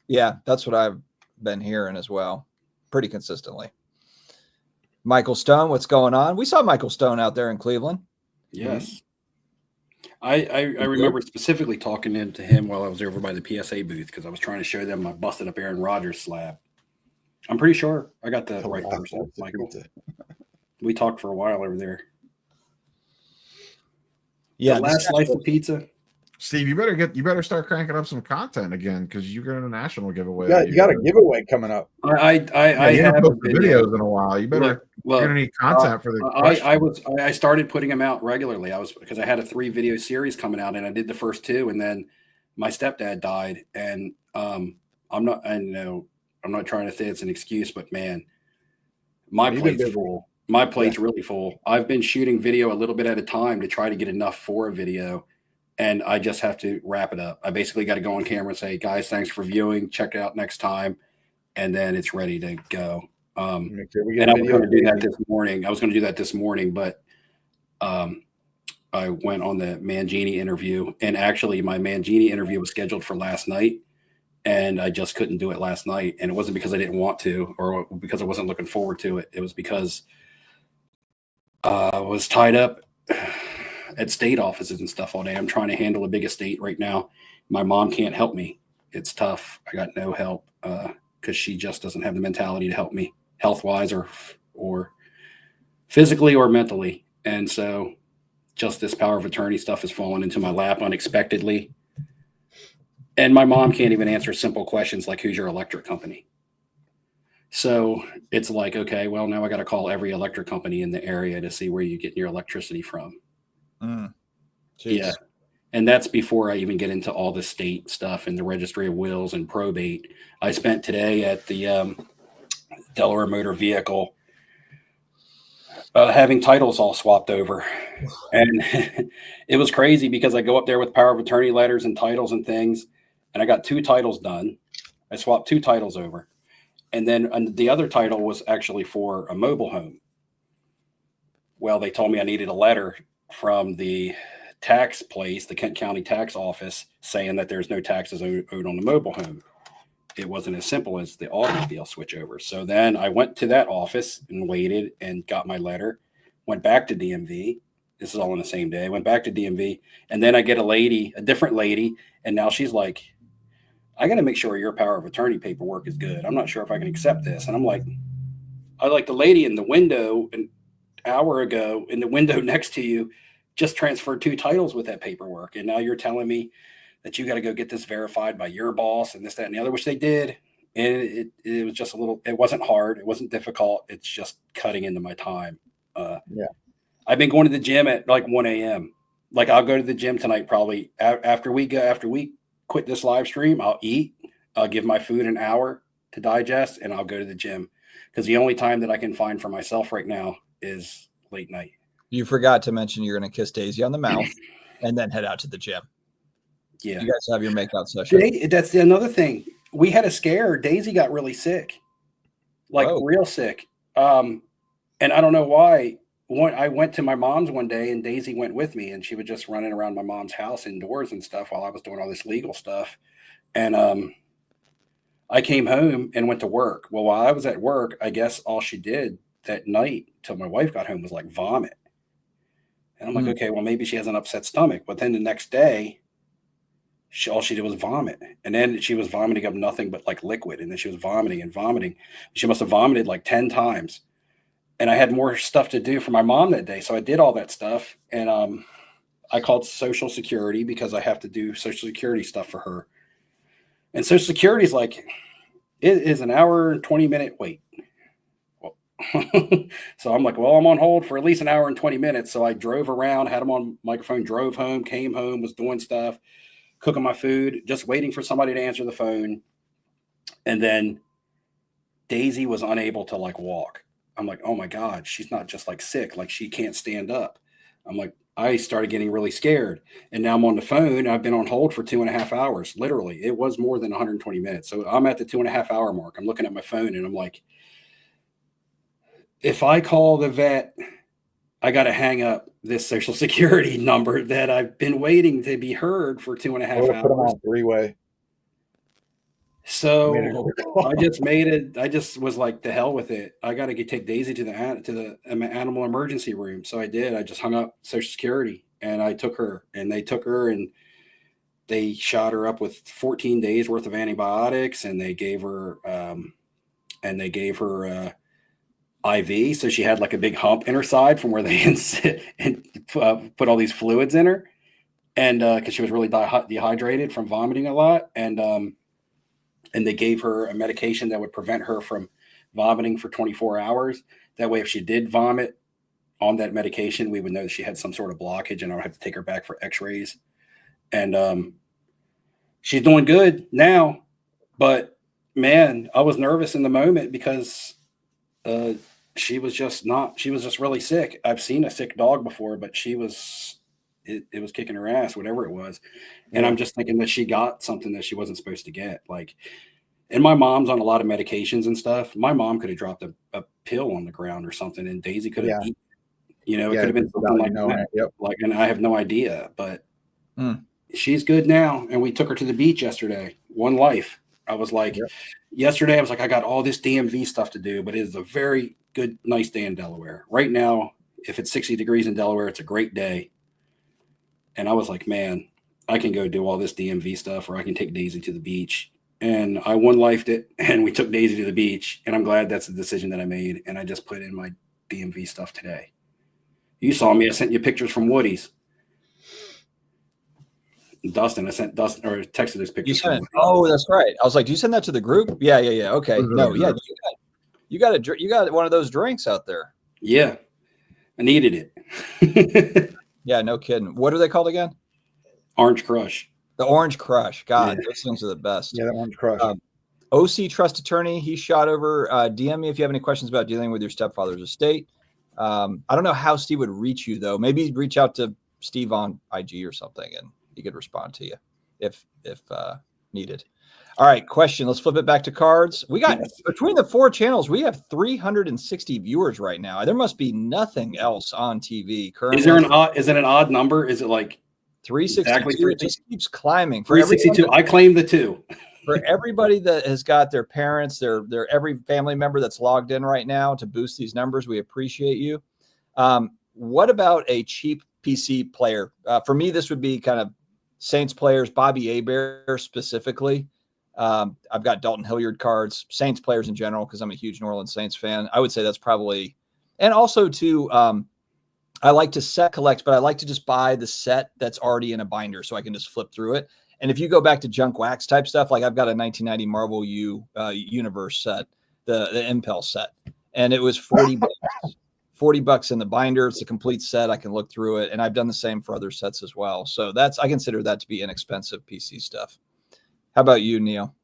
Yeah, that's what I've been hearing as well, pretty consistently. Michael Stone, what's going on? We saw Michael Stone out there in Cleveland. Yes. I remember specifically talking to him while I was over by the PSA booth because I was trying to show them my busted up Aaron Rodgers slab. I'm pretty sure I got the right person, Michael. We talked for a while over there. Yeah, the last slice of pizza. Steve, you better start cranking up some content again because you got a national giveaway. Yeah, you got a giveaway coming up. I have videos in a while. You better. You're gonna need content for the. I started putting them out regularly. Because I had a 3-video series coming out, and I did the first 2, and then my stepdad died, and I'm not trying to say it's an excuse, but man, my plate's full. My plate's really full. I've been shooting video a little bit at a time to try to get enough for a video. And I just have to wrap it up. I basically got to go on camera and say, guys, thanks for viewing. Check it out next time. And then it's ready to go. And I was going to do that this morning. But I went on the Mangini interview. And actually, my Mangini interview was scheduled for last night. And I just couldn't do it last night. And it wasn't because I didn't want to or because I wasn't looking forward to it. It was because Was tied up at state offices and stuff all day. I'm trying to handle a big estate right now. My mom can't help me. It's tough. I got no help because she just doesn't have the mentality to help me health-wise or physically or mentally. And so just this power of attorney stuff has fallen into my lap unexpectedly. And my mom can't even answer simple questions like, who's your electric company? So it's like, okay, well, now I got to call every electric company in the area to see where you get your electricity from. Yeah. And that's before I even get into all the state stuff and the registry of wills and probate. I spent today at the Delaware Motor Vehicle having titles all swapped over. And it was crazy because I go up there with power of attorney letters and titles and things. And I got 2 titles done. I swapped 2 titles over. And then the other title was actually for a mobile home. Well, they told me I needed a letter from the tax place, the Kent County tax office, saying that there's no taxes owed on the mobile home. It wasn't as simple as the automobile switch over. So then I went to that office and waited and got my letter, went back to DMV. This is all in the same day. I went back to DMV, and then I get a different lady, and now she's like, I got to make sure your power of attorney paperwork is good. I'm not sure if I can accept this. And I'm like, I like the lady in the window an hour ago in the window next to you just transferred 2 titles with that paperwork. And now you're telling me that you got to go get this verified by your boss and this, that, and the other, which they did. And it was just it wasn't hard. It wasn't difficult. It's just cutting into my time. I've been going to the gym at like 1 a.m. Like I'll go to the gym tonight, probably after we quit this live stream. I'll eat, I'll give my food an hour to digest, and I'll go to the gym because the only time that I can find for myself right now is late night. You forgot to mention you're going to kiss Daisy on the mouth and then head out to the gym. Yeah. You guys have your makeout session. That's another thing. We had a scare. Daisy got really sick, like real sick. And I don't know why. I went to my mom's one day and Daisy went with me, and she was just running around my mom's house indoors and stuff while I was doing all this legal stuff. And I came home and went to work. Well, while I was at work, I guess all she did that night till my wife got home was like vomit. And I'm like, okay, well, maybe she has an upset stomach. But then the next day, all she did was vomit. And then she was vomiting up nothing but like liquid. And then she was vomiting and vomiting. She must have vomited like 10 times. And I had more stuff to do for my mom that day. So I did all that stuff. And I called Social Security because I have to do Social Security stuff for her. And Social Security is like, it is an hour and 20-minute wait. Well, so I'm like, well, I'm on hold for at least an hour and 20 minutes. So I drove around, had them on microphone, drove home, came home, was doing stuff, cooking my food, just waiting for somebody to answer the phone. And then Daisy was unable to like walk. I'm like, oh my God, she's not just like sick, like she can't stand up. I'm like, I started getting really scared. And now I'm on the phone. I've been on hold for 2.5 hours. Literally, it was more than 120 minutes. So I'm at the 2.5 hour mark. I'm looking at my phone and I'm like, if I call the vet, I got to hang up this Social Security number that I've been waiting to be heard for 2.5 hours. Put them on 3-way. So I just was like, the hell with it. I got to take Daisy to the animal emergency room. So I did. I just hung up Social Security and I took her, and they took her and they shot her up with 14 days worth of antibiotics, and they gave her IV. So she had like a big hump in her side from where they put all these fluids in her. And cause she was really dehydrated from vomiting a lot. And they gave her a medication that would prevent her from vomiting for 24 hours. That way, if she did vomit on that medication, we would know that she had some sort of blockage, and I would have to take her back for x-rays. And she's doing good now. But, man, I was nervous in the moment because she was just really sick. I've seen a sick dog before, but it was kicking her ass, whatever it was. And I'm just thinking that she got something that she wasn't supposed to get. Like, and my mom's on a lot of medications and stuff. My mom could have dropped a pill on the ground or something, and Daisy could have eaten. It could have been something like that. Yep. Like, and I have no idea, but she's good now. And we took her to the beach yesterday. One life. I was like, yesterday I was like, I got all this DMV stuff to do, but it is a very good, nice day in Delaware. Right now, if it's 60 degrees in Delaware, it's a great day. And I was like, man, I can go do all this DMV stuff, or I can take Daisy to the beach. And I one-lifed it, and we took Daisy to the beach. And I'm glad that's the decision that I made. And I just put in my DMV stuff today. You saw me. I sent you pictures from Woody's. Dustin, I sent Dustin or texted those pictures. You sent it. Oh, that's right. I was like, do you send that to the group? Yeah. Okay. No, yeah. You got one of those drinks out there. Yeah, I needed it. Yeah, no kidding. What are they called again? Orange Crush. The Orange Crush. God, Yeah. those things are the best. Yeah, that Orange Crush. OC Trust Attorney, he shot over. DM me if you have any questions about dealing with your stepfather's estate. I don't know how Steve would reach you, though. Maybe reach out to Steve on IG or something, and he could respond to you if needed. All right, question. Let's flip it back to cards. We got between the 4 channels, we have 360 viewers right now. There must be nothing else on TV currently. Is it an odd number? Is it like 362? exactly It just keeps climbing. For 362? I claim the 2. For everybody that has got their parents, their every family member that's logged in right now to boost these numbers, we appreciate you. What about a cheap PC player? For me, this would be kind of Saints players, Bobby Hebert specifically. I've got Dalton Hilliard cards, Saints players in general, because I'm a huge New Orleans Saints fan. I would say that's probably, and also too, I like to set collect, but I like to just buy the set that's already in a binder so I can just flip through it. And if you go back to junk wax type stuff, like I've got a 1990 Marvel Universe set, the Impel set, and it was $40. $40 in the binder. It's a complete set. I can look through it, and I've done the same for other sets as well. So I consider that to be inexpensive PC stuff. How about you, Neil?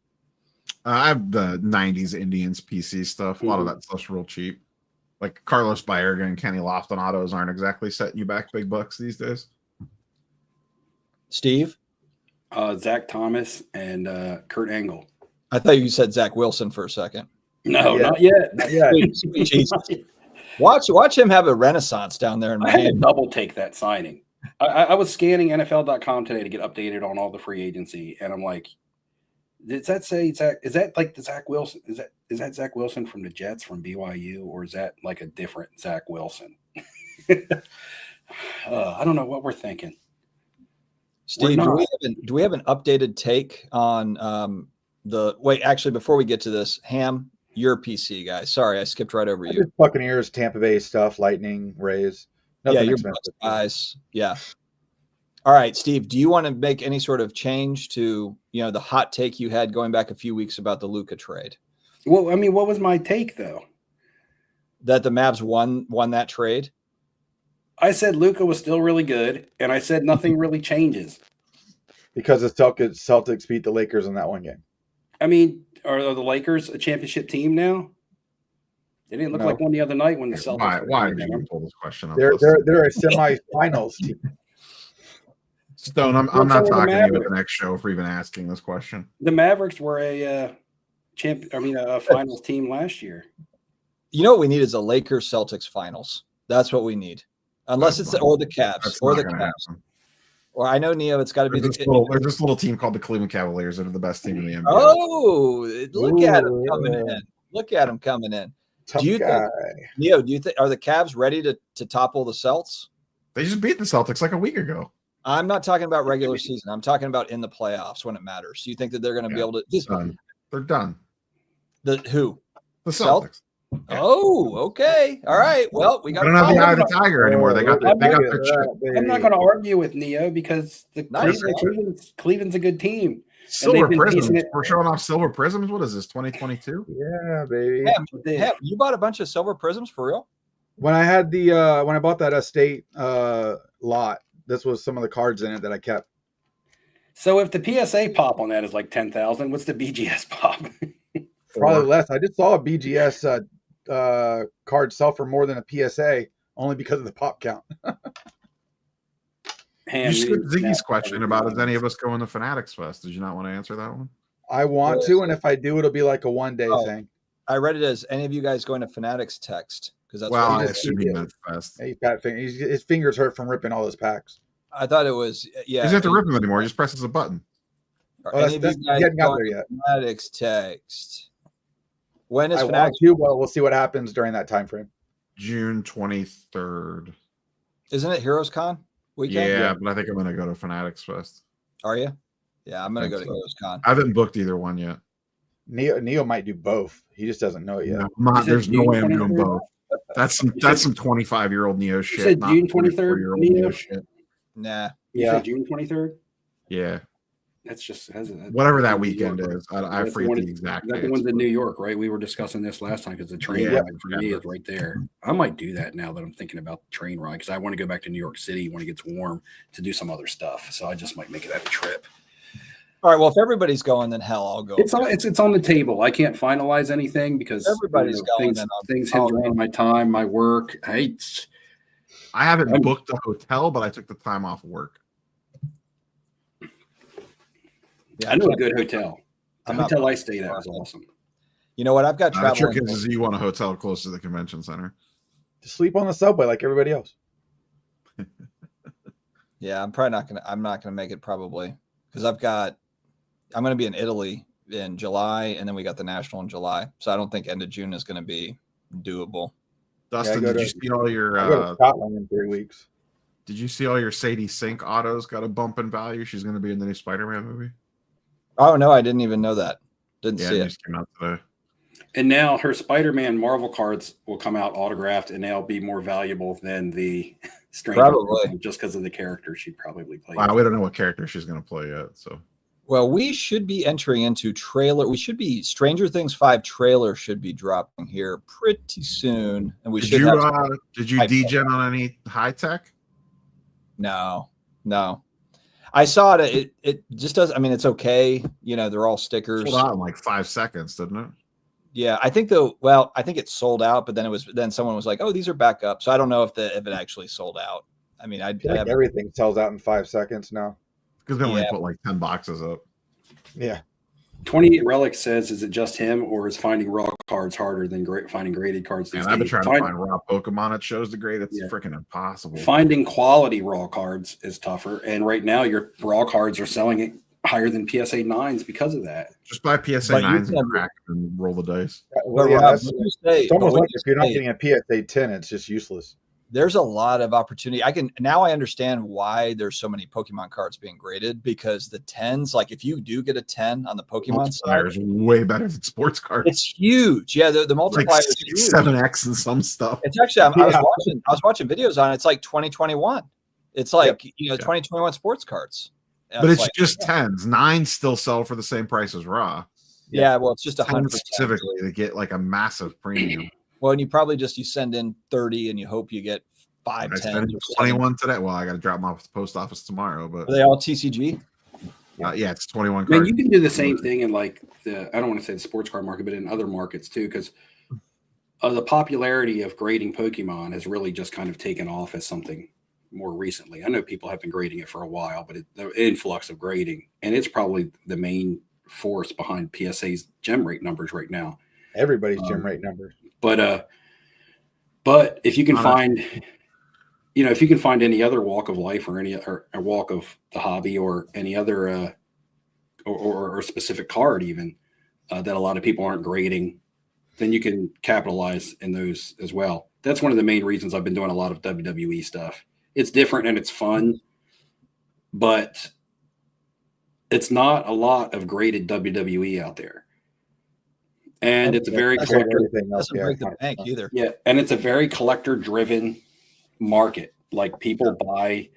I have the 90s Indians PC stuff. A lot of that stuff's real cheap. Like Carlos Baerga and Kenny Lofton autos aren't exactly setting you back big bucks these days. Steve? Zach Thomas and Kurt Angle. I thought you said Zach Wilson for a second. No, Yeah. not yet. Yeah. Sweet Jesus. Watch him have a renaissance down there in I had to Miami. double take that signing. I was scanning NFL.com today to get updated on all the free agency, and I'm like, does that say Zach? Is that like the Zach Wilson? Is that Zach Wilson from the Jets from BYU, or is that like a different Zach Wilson? I don't know what we're thinking. Steve, We're not. do we have an updated take on actually, before we get to this, Ham, your PC guy. Sorry, I skipped right over you. Just Buccaneers, Tampa Bay stuff, Lightning, Rays. Yeah, Nothing your expensive. guys. Yeah. All right, Steve, do you want to make any sort of change to, the hot take you had going back a few weeks about the Luka trade? Well, I mean, what was my take though? That the Mavs won that trade? I said Luka was still really good, and I said nothing really changes. Because the Celtics beat the Lakers in that one game. I mean, are the Lakers a championship team now? They didn't look No. like one the other night when the Celtics. Why did you pull this question up? They're a semifinals team. Stone, I'm What's not up with the talking to you at Mavericks? the next show for even asking this question. The Mavericks were a finals team last year. You know what we need is a Lakers Celtics finals. That's what we need. Unless That's it's not- or the Cavs That's or not the gonna Cavs. happen. Or I know, Neo, it's got to be There's this little team called the Cleveland Cavaliers that are the best team in the NBA. Oh, look at him Ooh, coming yeah. in. Look at him coming in. Tough Do you guy. think, Neo, are the Cavs ready to topple the Celts? They just beat the Celtics like a week ago. I'm not talking about regular season. I'm talking about in the playoffs when it matters. Do you think that they're going to be Yeah. able to just Done. They're done. who? The Celt- Celtics. Yeah. Oh, okay. All right. Well, we They got don't have the eye of to the tiger anymore. They got their chip. I'm not going to argue with Neo because the Nice. Cleveland's a good team. Silver been prisms. piecing it- We're showing off silver prisms. What is this? 2022? Yeah, baby. You bought a bunch of silver prisms for real? When I had when I bought that estate lot, this was some of the cards in it that I kept. So if the PSA pop on that is like 10,000, what's the BGS pop? Probably less. I just saw a BGS card sell for more than a PSA only because of the pop count. You skipped Ziggy's question about is any of us going to Fanatics Fest? Did you not want to answer that one? I want to, and if I do, it'll be like a one-day thing. I read it as any of you guys going to Fanatics text because that's Well, what I he assume he meant Fest. Hey, Pat, his fingers hurt from ripping all those packs. I thought it was. Yeah, He doesn't have to rip them anymore. He just presses a button. Are Oh, any of that's, you he guys hadn't got going there to yet. Fanatics text? When is I want Fanatics? to, but we'll see what happens during that time frame. June 23rd. Isn't it Heroes Con weekend? Yeah, but I think I'm gonna go to Fanatics Fest. Are you? Yeah, I'm gonna Think go to so. Heroes Con. I haven't booked either one yet. Neo might do both. He just doesn't know it yet. No, I'm not- You said there's no June way I'm doing 23rd? both. That's some 25-year-old Neo shit. said not June 23rd, 44-year-old Neo? shit. Nah. You Yeah. said June 23rd. Yeah, That's just whatever that New weekend York. is. I That's the forget one the in- exact That's the dates, ones in but- New York, right? We were discussing this last time because the train Yeah. ride for me is right there. I might do that now that I'm thinking about the train ride because I want to go back to New York City when it gets warm to do some other stuff. So I just might make it that trip. All right. Well, if everybody's going, then hell, I'll go. It's on the table. I can't finalize anything because Everybody's going, things, then things I'll hinge around my time, my work. I haven't booked the hotel, but I took the time off work. Yeah, I know a can't- good hotel. The I'm not- hotel I stayed at was awesome. You know what? I've got The travel. trick is you want a hotel close to the convention center. Just sleep on the subway like everybody else. Yeah, I'm not gonna make it probably because I'm gonna be in Italy in July, and then we got the national in July. So I don't think end of June is gonna be doable. Dustin, go did to- you see all your I go to Scotland in 3 weeks. did you see all your Sadie Sink autos got a bump in value? She's going to be in the new Spider-Man movie. Oh no, I didn't even know that. Didn't Yeah, see it it. just came out today. And now her Spider-Man Marvel cards will come out autographed, and they'll be more valuable than the Stranger Probably. Things, just because of the character she probably plays. Wow, we don't know what character she's going to play yet. So Well, we should be entering into trailer. We should be Stranger Things 5 trailer should be dropping here pretty soon, and we did should you have. did you hype degen on any high tech? No. I saw it. It just does. I mean, it's okay. You know, they're all stickers. Sold out in like 5 seconds, didn't it? Yeah, I think I think it sold out, but then someone was like, "Oh, these are back up." So I don't know if it actually sold out. I mean, I feel like everything sells out in 5 seconds now. Because they only Yeah. put like 10 boxes up. Yeah. 28 Relic says, is it just him, or is finding raw cards harder than finding graded cards these And I've been days? trying to find raw Pokemon at shows to grade. It's Yeah. freaking impossible. Finding quality raw cards is tougher, and right now your raw cards are selling it higher than PSA 9s because of that. Just buy PSA But you 9s can- and crack and roll the dice. Well, But yeah, Rob, that's, what you say- it's but almost what like you if you're not say- getting a PSA 10, it's just useless. there's a lot of opportunity. I understand why there's so many Pokemon cards being graded because the 10s, like if you do get a 10 on the Pokemon side, Multiplier is way better than sports cards. it's huge. Yeah, the It's like multiplier is 6, huge. 7x and some stuff. It's actually I Yeah. was watching videos on it. It's like 2021. It's like 2021 sports cards. But it's like, just 10s. 9s still sell for the same price as raw. yeah. Well, it's just 10s 100%. specifically to get like a massive premium. Well, and you probably you send in 30 and you hope you get 5, I 10. spent 21 today. Well, I got to drop them off at the post office tomorrow, but Are they all TCG? yeah, it's 21 Man, cards. you can do the same thing in like I don't want to say the sports card market, but in other markets too, because the popularity of grading Pokemon has really just kind of taken off as something more recently. I know people have been grading it for a while, but the influx of grading, and it's probably the main force behind PSA's gem rate numbers right now. Everybody's gem rate numbers. But if you can find, if you can find any other walk of life or a walk of the hobby or any other or specific card even that a lot of people aren't grading, then you can capitalize in those as well. That's one of the main reasons I've been doing a lot of WWE stuff. It's different and it's fun, but it's not a lot of graded WWE out there. And it's a very That's like collector. everything else. Doesn't Yeah. break the bank either. Yeah, and it's a very collector-driven market. Like people buy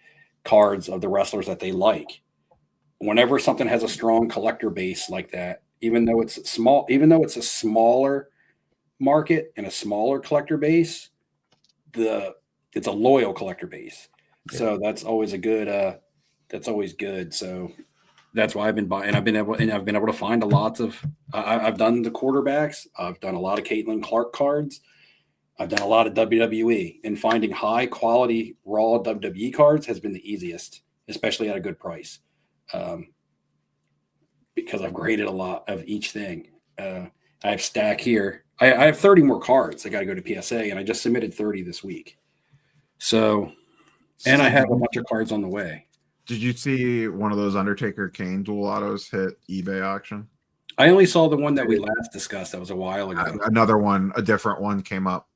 cards of the wrestlers that they like. Whenever something has a strong collector base like that, even though it's a smaller market and a smaller collector base, it's a loyal collector base. So that's always a good. That's always good. So that's why I've been buying. I've been able to find a lots of. I've done the quarterbacks. I've done a lot of Caitlin Clark cards. I've done a lot of WWE, and finding high quality raw WWE cards has been the easiest, especially at a good price, because I've graded a lot of each thing. I have stack here. I have 30 more cards. I got to go to PSA, and I just submitted 30 this week. So, and I have a bunch of cards on the way. Did you see one of those Undertaker Kane dual autos hit eBay auction? I only saw the one that we last discussed. That was a while ago. Another one, a different one came up.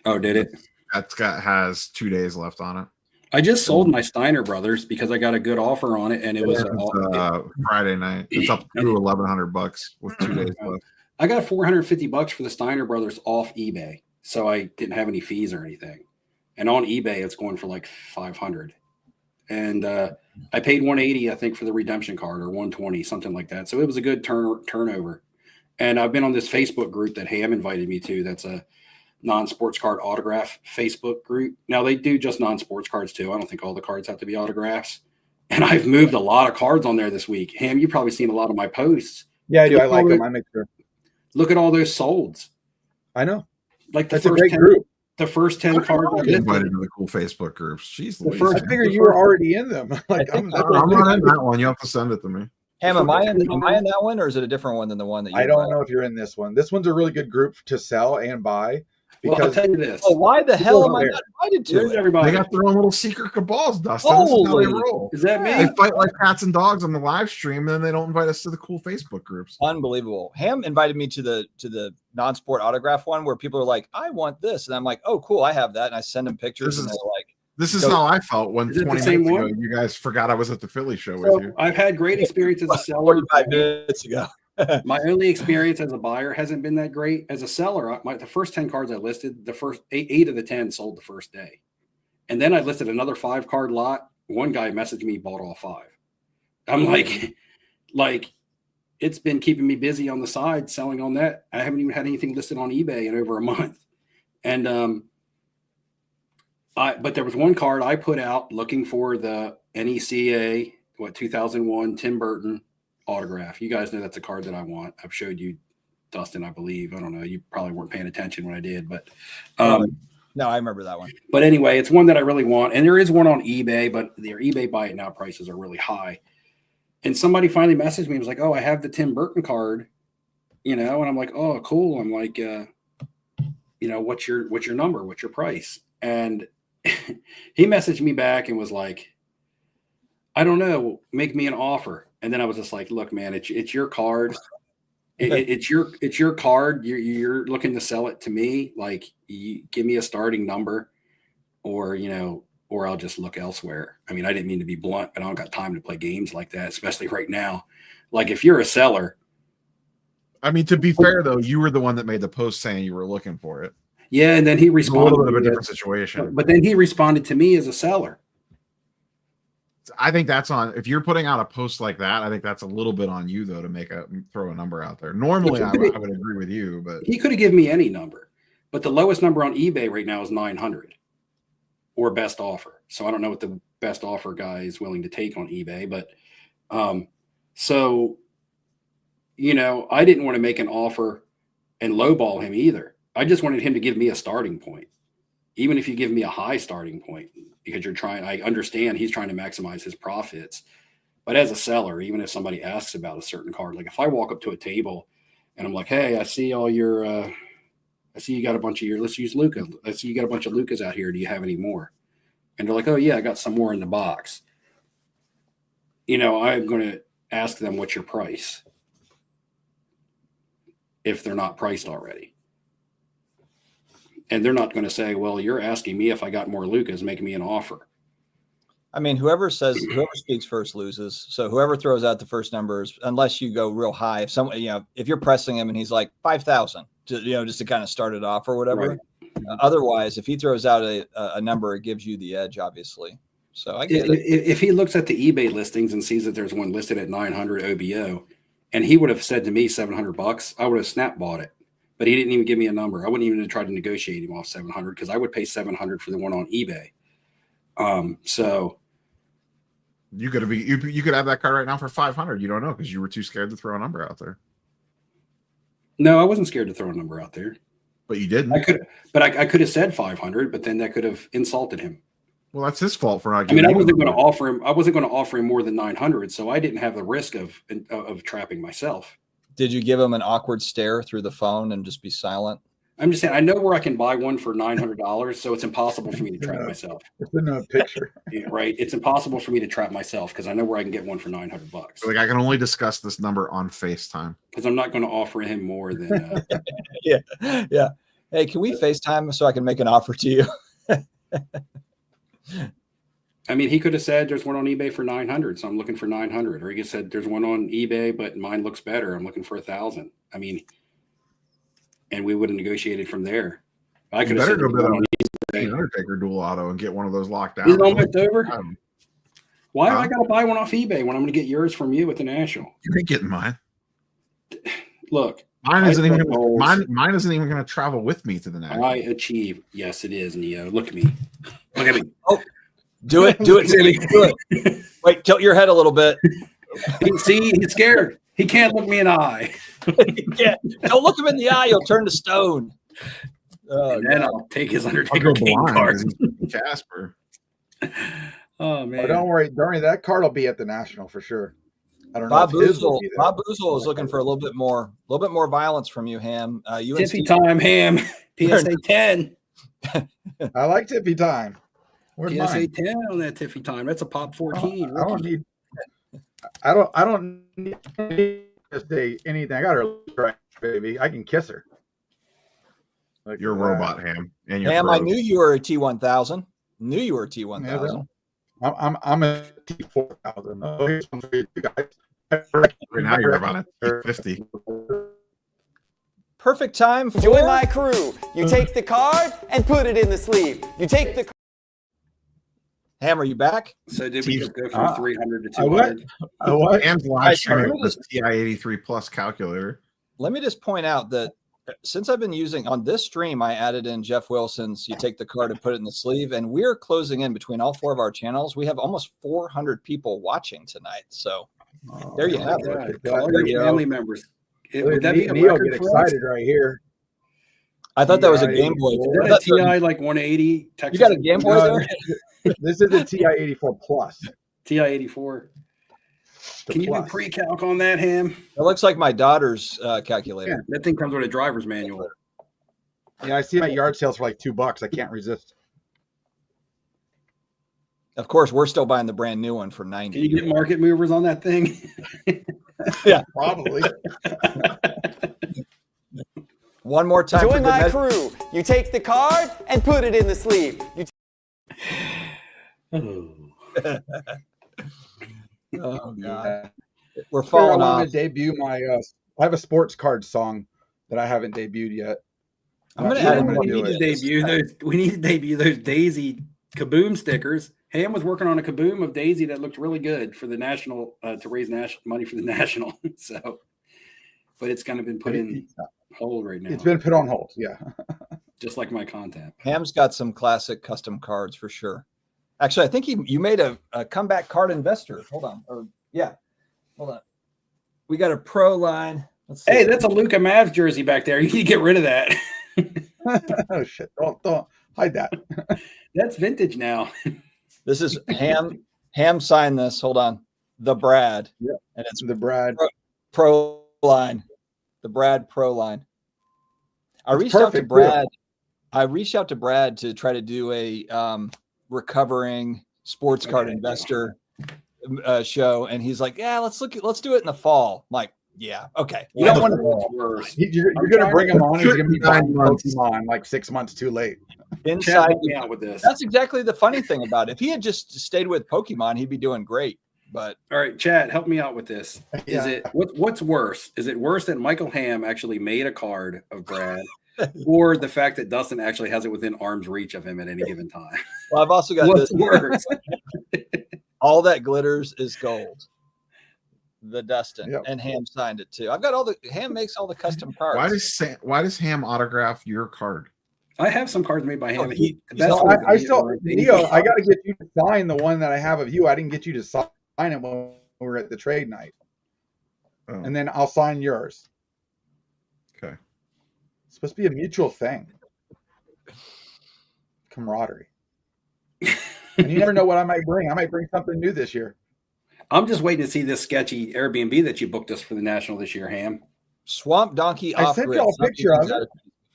Oh, did it? Has 2 days left on it. I just sold my Steiner Brothers because I got a good offer on it, and it was Friday night. It's up to $1,100 with 2 days left. I got $450 for the Steiner Brothers off eBay, so I didn't have any fees or anything. And on eBay, it's going for like $500. And I paid $180, I think, for the redemption card, or $120, something like that. So it was a good turnover. And I've been on this Facebook group that Ham invited me to. That's a non-sports card autograph Facebook group. Now they do just non-sports cards too. I don't think all the cards have to be autographs. And I've moved a lot of cards on there this week. Ham, you've probably seen a lot of my posts. Yeah, I do. I like them. I make sure. Look at all those solds. I know. Like That's a great group. The first 10 cards I invited to the cool Facebook groups. Jeez, I figured you were already in them. Like, I'm not in that one. You have to send it to me. Ham, am I in that one, or is it a different one than the one that you? I don't know if you're in this one. This one's a really good group to sell and buy. Well, I'll tell you this. Oh, why the hell am I not invited to it? Everybody. They got their own little secret cabals, Dustin. This is how they roll. Is that me? They fight like cats and dogs on the live stream, and then they don't invite us to the cool Facebook groups. Unbelievable. Ham invited me to the non-sport autograph one where people are like, "I want this," and I'm like, "Oh, cool, I have that," and I send them pictures, and they're like, "This is how I felt when 20 minutes ago you guys forgot I was at the Philly show with you." I've had great experience as a seller. 45 minutes ago. My only experience as a buyer hasn't been that great. As a seller, the first 10 cards I listed, the first eight of the 10 sold the first day. And then I listed another 5-card lot. One guy messaged me, bought all 5. I'm like, it's been keeping me busy on the side selling on that. I haven't even had anything listed on eBay in over a month. And but there was one card I put out looking for the NECA 2001 Tim Burton autograph. You guys know that's a card that I want. I've showed you, Dustin, I believe. I don't know. You probably weren't paying attention when I did, but no, I remember that one. But anyway, it's one that I really want. And there is one on eBay, but their eBay buy it now prices are really high. And somebody finally messaged me and was like, "Oh, I have the Tim Burton card," and I'm like, "Oh, cool." I'm like, what's your number? What's your price? And he messaged me back and was like, "I don't know, make me an offer." And then I was just like, "Look, man, it's your card. It's your card. You're looking to sell it to me. Like, you give me a starting number, or I'll just look elsewhere." I mean, I didn't mean to be blunt, but I don't got time to play games like that, especially right now. Like, if you're a seller. I mean, to be fair though, you were the one that made the post saying you were looking for it. Yeah, and then he responded. A little bit of a different situation. But then he responded to me as a seller. I think that's on, if you're putting out a post like that, I think that's a little bit on you though to throw a number out there. Normally I would agree with you, but he could have given me any number, but the lowest number on eBay right now is 900 or best offer. So I don't know what the best offer guy is willing to take on eBay, but so I didn't want to make an offer and lowball him either. I just wanted him to give me a starting point, even if you give me a high starting point. Because I understand he's trying to maximize his profits. But as a seller, even if somebody asks about a certain card, like if I walk up to a table and I'm like, "Hey, I see all your, I see you got a bunch of let's use Luka. I see you got a bunch of Lukas out here. Do you have any more?" And they're like, "Oh yeah, I got some more in the box." I'm going to ask them, "What's your price?" If they're not priced already. And they're not going to say, "Well, you're asking me if I got more Lukas, make me an offer." I mean, whoever speaks first loses. So whoever throws out the first numbers, unless you go real high, if you're pressing him and he's like 5,000, just to kind of start it off or whatever. Right. Otherwise, if he throws out a number, it gives you the edge, obviously. So I get it. If he looks at the eBay listings and sees that there's one listed at 900 OBO, and he would have said to me $700, I would have snap bought it. But he didn't even give me a number. I wouldn't even try to negotiate him off 700 because I would pay 700 for the one on eBay. So you could have that card right now for 500. You don't know because you were too scared to throw a number out there. No, I wasn't scared to throw a number out there. But you didn't. I could have said 500, but then that could have insulted him. Well, that's his fault for not. I wasn't going to offer him. I wasn't going to offer him more than 900, so I didn't have the risk of trapping myself. Did you give him an awkward stare through the phone and just be silent? I'm just saying, I know where I can buy one for $900, so it's impossible for me to trap myself. It's in a picture. Yeah, right? It's impossible for me to trap myself because I know where I can get one for $900. Like I can only discuss this number on FaceTime. Because I'm not going to offer him more than. Yeah. Hey, can we FaceTime so I can make an offer to you? I mean, he could have said there's one on eBay for 900, so I'm looking for 900. Or he could have said there's one on eBay, but mine looks better. I'm looking for 1,000. I mean, and we would have negotiated from there. I You could have better said go bid on eBay. Undertaker dual auto and get one of those locked down. Is it almost over? Why do Huh? I got to buy one off eBay when I'm going to get yours from you with the National? You ain't getting mine. Look, Mine isn't even goals. mine isn't even going to travel with me to the national. I achieve. Yes, it is, Neo. Look at me. Look at me. Do it, Sammy. Do it. Wait, tilt your head a little bit. See, he's scared. He can't look me in the eye. Yeah, don't look him in the eye; you'll turn to stone. Oh, And then God. I'll take his I'll Undertaker go King blind card. 'cause he's Casper. Oh man. But don't worry, Darnie, that card will be at the National for sure. I don't know Bob if his will Boozle. be there. Bob Boozle is looking for a little bit more violence from you, Ham. You and Tiffy Steve, time, Ham. PSA 10. I like Tippy time. Where's PSA mine? 10 on that Tiffy time. That's a pop 14. I don't need. I don't need to say anything. I got her right, baby. I can kiss her. Look You're a at that. robot, Ham. And you're Ham, I gross. knew you were a T1000. Knew you were a T1000. I'm a T4000. Oh, here's one for you guys. Right now you're about a 50. Perfect time for Join my crew. You take the card and put it in the sleeve. You take the Ham. Are you back? So did we just go from Ah. 300 to I what? 200? What? Ham's live Guys, streaming let me with this TI-83 Plus calculator. Let me just point out that since I've been using on this stream, I added in Jeff Wilson's. You take the card and put it in the sleeve, and we're closing in between all four of our channels. We have almost 400 people watching tonight. So there you have it. God, Look at call that. your family members. Would that be a Neo record get for us? excited right here. I thought that was a Yeah, Game Boy. Is I that thought a TI like 180? Texas You got a Game Boy No, there? This is a TI 84 Plus. TI 84. The Can you Plus. do pre-calc on that, Ham? It looks like my daughter's calculator. That thing comes with a driver's manual. Yeah, I see them at yard sales for like $2. I can't resist. Of course, we're still buying the brand new one for 90. Can you get market movers on that thing? Probably. One more time. for Join good my measure. crew. You take the card and put it in the sleeve. You Oh God, Yeah. we're I falling wanted off. to debut my. I have a sports card song that I haven't debuted yet. I'm gonna Not sure add I'm one gonna we do need to it. debut those. We need to debut those Daisy Kaboom stickers. Ham was working on a Kaboom of Daisy that looked really good for the national to raise national money for the national. So, but it's kind of been put in hold right now. It's been put on hold. Yeah. just like my content. Ham's got some classic custom cards for sure. Actually, I think you made a comeback card investor. Hold on. Hold on. We got a pro line. Let's see. Hey, that's a Luka Mavs jersey back there. You need to get rid of that. Oh shit! Don't hide that. That's vintage now. This is Ham. Ham signed this. Hold on. The Brad. Yeah. And it's The Brad. pro line. The Brad pro line. I That's reached out to perfect, too. Brad. I reached out to Brad to try to do a recovering sports card investor show, and he's like, "Yeah, let's do it in the fall." I'm like, yeah, okay. You don't want to worse. You're I'm going to trying bring to- him on. He's going to be 9 buying months. Pokemon like 6 months too late. Chad, inside. help me out with this. That's exactly the funny thing about it. If he had just stayed with Pokemon, he'd be doing great. But All right, Chad, help me out with this. Is Yeah. it what's worse? Is it worse that Michael Ham actually made a card of Brad, or the fact that Dustin actually has it within arm's reach of him at any given time? well, I've also got What's this. worse? All that glitters is gold. The Dustin Yep. and Ham signed it too. I've got all the Ham makes all the custom cards. Why does Ham autograph your card? I have some cards made by him. Oh, and he's the best not- ones I that he still, ever- Neo, I got to get you to sign the one that I have of you. I didn't get you to sign it when we were at the trade night, Oh, and then I'll sign yours. okay. It's supposed to be a mutual thing. Camaraderie. And you never know what I might bring. I might bring something new this year. I'm just waiting to see this sketchy Airbnb that you booked us for the National this year, Ham. Swamp Donkey I off sent grid. y'all a picture of it.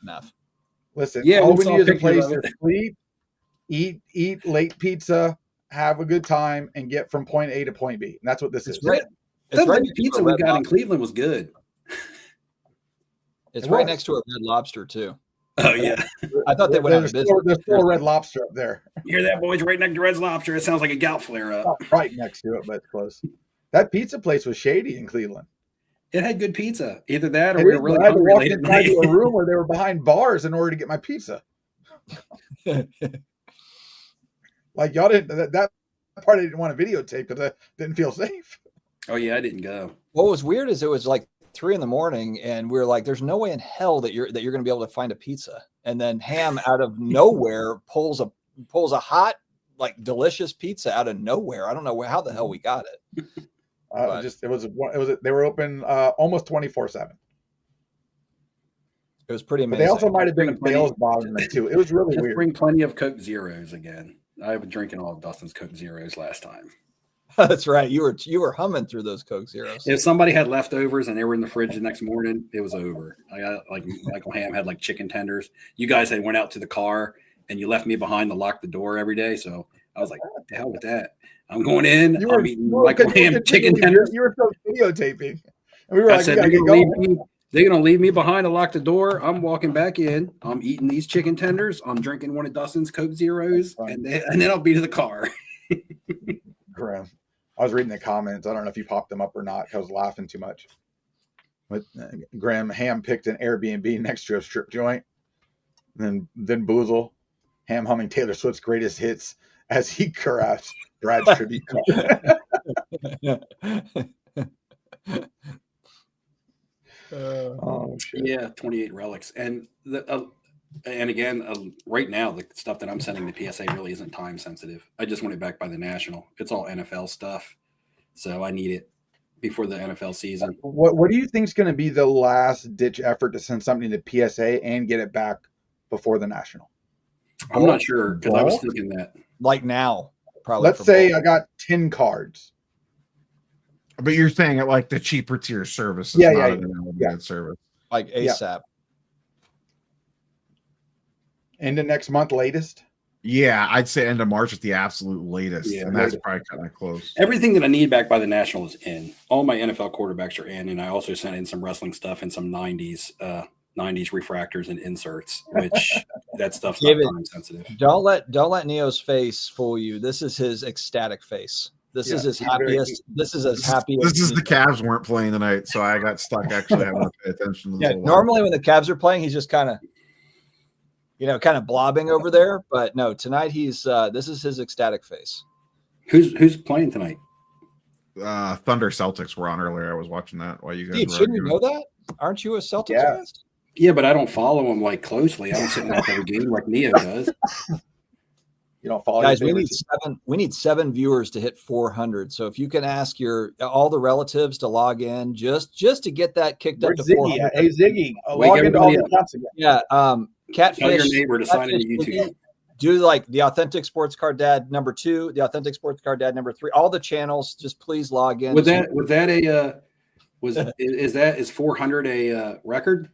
Enough. Listen, Yeah, all we we saw need is a pictures place of to it. sleep, eat late pizza, have a good time, and get from point A to point B. And that's what this It's is. right. That It's right little next to pizza a we Red got in Lobster. Cleveland was good. It's It right was. next to a Red Lobster too. Oh yeah. I thought they went out of There's business. still a Red Lobster up there. You hear that, boys? Right next to Red Lobster. It sounds like a gout flare up. Not right next to it, but it's close. That pizza place was shady in Cleveland. It had good pizza. Either that or It we is, were really but I had to hungry walk late at inside night. to a room where they were behind bars in order to get my pizza. Like y'all didn't that part I didn't want to videotape because I didn't feel safe. Oh yeah, I didn't go. What was weird is it was like 3 a.m, and we were like, "There's no way in hell that you're going to be able to find a pizza." And then Ham out of nowhere pulls a hot, like delicious pizza out of nowhere. I don't know how the hell we got it. They were open almost 24/7. It was pretty But amazing. they also might have been a Bring Bales bottom too. It was really Just weird. bring plenty of Coke Zeros again. I was drinking all of Dustin's Coke Zeros last time. That's right. You were humming through those Coke Zeros. If somebody had leftovers and they were in the fridge the next morning, it was over. I got like Michael Ham had like chicken tenders. You guys had went out to the car and you left me behind to lock the door every day. So I was like, what the hell with that? I'm going in. I'm eating Michael Ham chicken tenders. You were still videotaping. And we were I like, said, we gotta get going. they're going to leave me behind to lock the door. I'm walking back in. I'm eating these chicken tenders. I'm drinking one of Dustin's Coke Zeros. And then I'll be to the car. Grim. I was reading the comments. I don't know if you popped them up or not. I was laughing too much. But Graham Ham picked an Airbnb next to a strip joint. And then Boozle, Ham humming Taylor Swift's greatest hits as he crafts Brad's tribute card. Oh shit! Yeah, 28 relics, and again, right now the stuff that I'm sending to PSA really isn't time sensitive. I just want it back by the national. It's all NFL stuff, so I need it before the NFL season. What do you think is going to be the last ditch effort to send something to PSA and get it back before the national? I'm not sure because I was thinking that. Like now, probably. Let's say I got 10 cards. But you're saying it like the cheaper tier service. Yeah, not yeah, an elevated yeah. service. like ASAP. End of next month, latest. Yeah, I'd say end of March at the absolute latest, Yeah, and that's latest. probably kind of close. Everything that I need back by the national is in. All my NFL quarterbacks are in, and I also sent in some wrestling stuff and some 90s refractors and inserts, which that stuff's not David, time sensitive. Don't let Neo's face fool you. This is his ecstatic face. This is his he's very happiest. This is as happy. This is the Cavs weren't playing tonight, so I got stuck actually having to pay attention to the Yeah, whole normally when the Cavs are playing, he's just kind of, blobbing over there. But no, tonight he's this is his ecstatic face. Who's playing tonight? Thunder Celtics were on earlier. I was watching that while you guys Dude, were shouldn't you arguing. know that? Aren't you a Celtics Yeah. fan? Yeah, but I don't follow them like closely. I don't sit and watch every game like Neo does. You don't follow Guys, your we favorite need 7 viewers to hit 400. So if you can ask all the relatives to log in just to get that kicked up Where's to Ziggy 400. at? Hey Ziggy, Wake log into all everybody the up. accounts again. Yeah, Tell your Catfish. neighbor to sign into Catfish YouTube. Do like the Authentic Sports Card Dad number 2, the Authentic Sports Card Dad number 3, all the channels. Just please log in. Is 400 a record?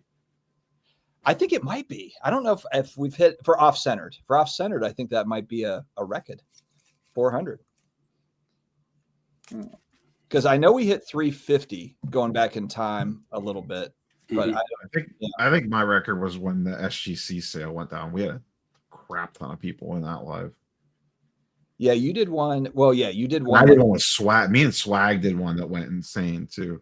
I think it might be. I don't know if we've hit for off-centered. For off-centered, I think that might be a record. 400. Because I know we hit 350 going back in time a little bit, but Mhm. I think my record was when the SGC sale went down. We had a crap ton of people in that live. yeah, you did one. Well, yeah, you did I one. did one with Swag. Me and Swag did one that went insane too.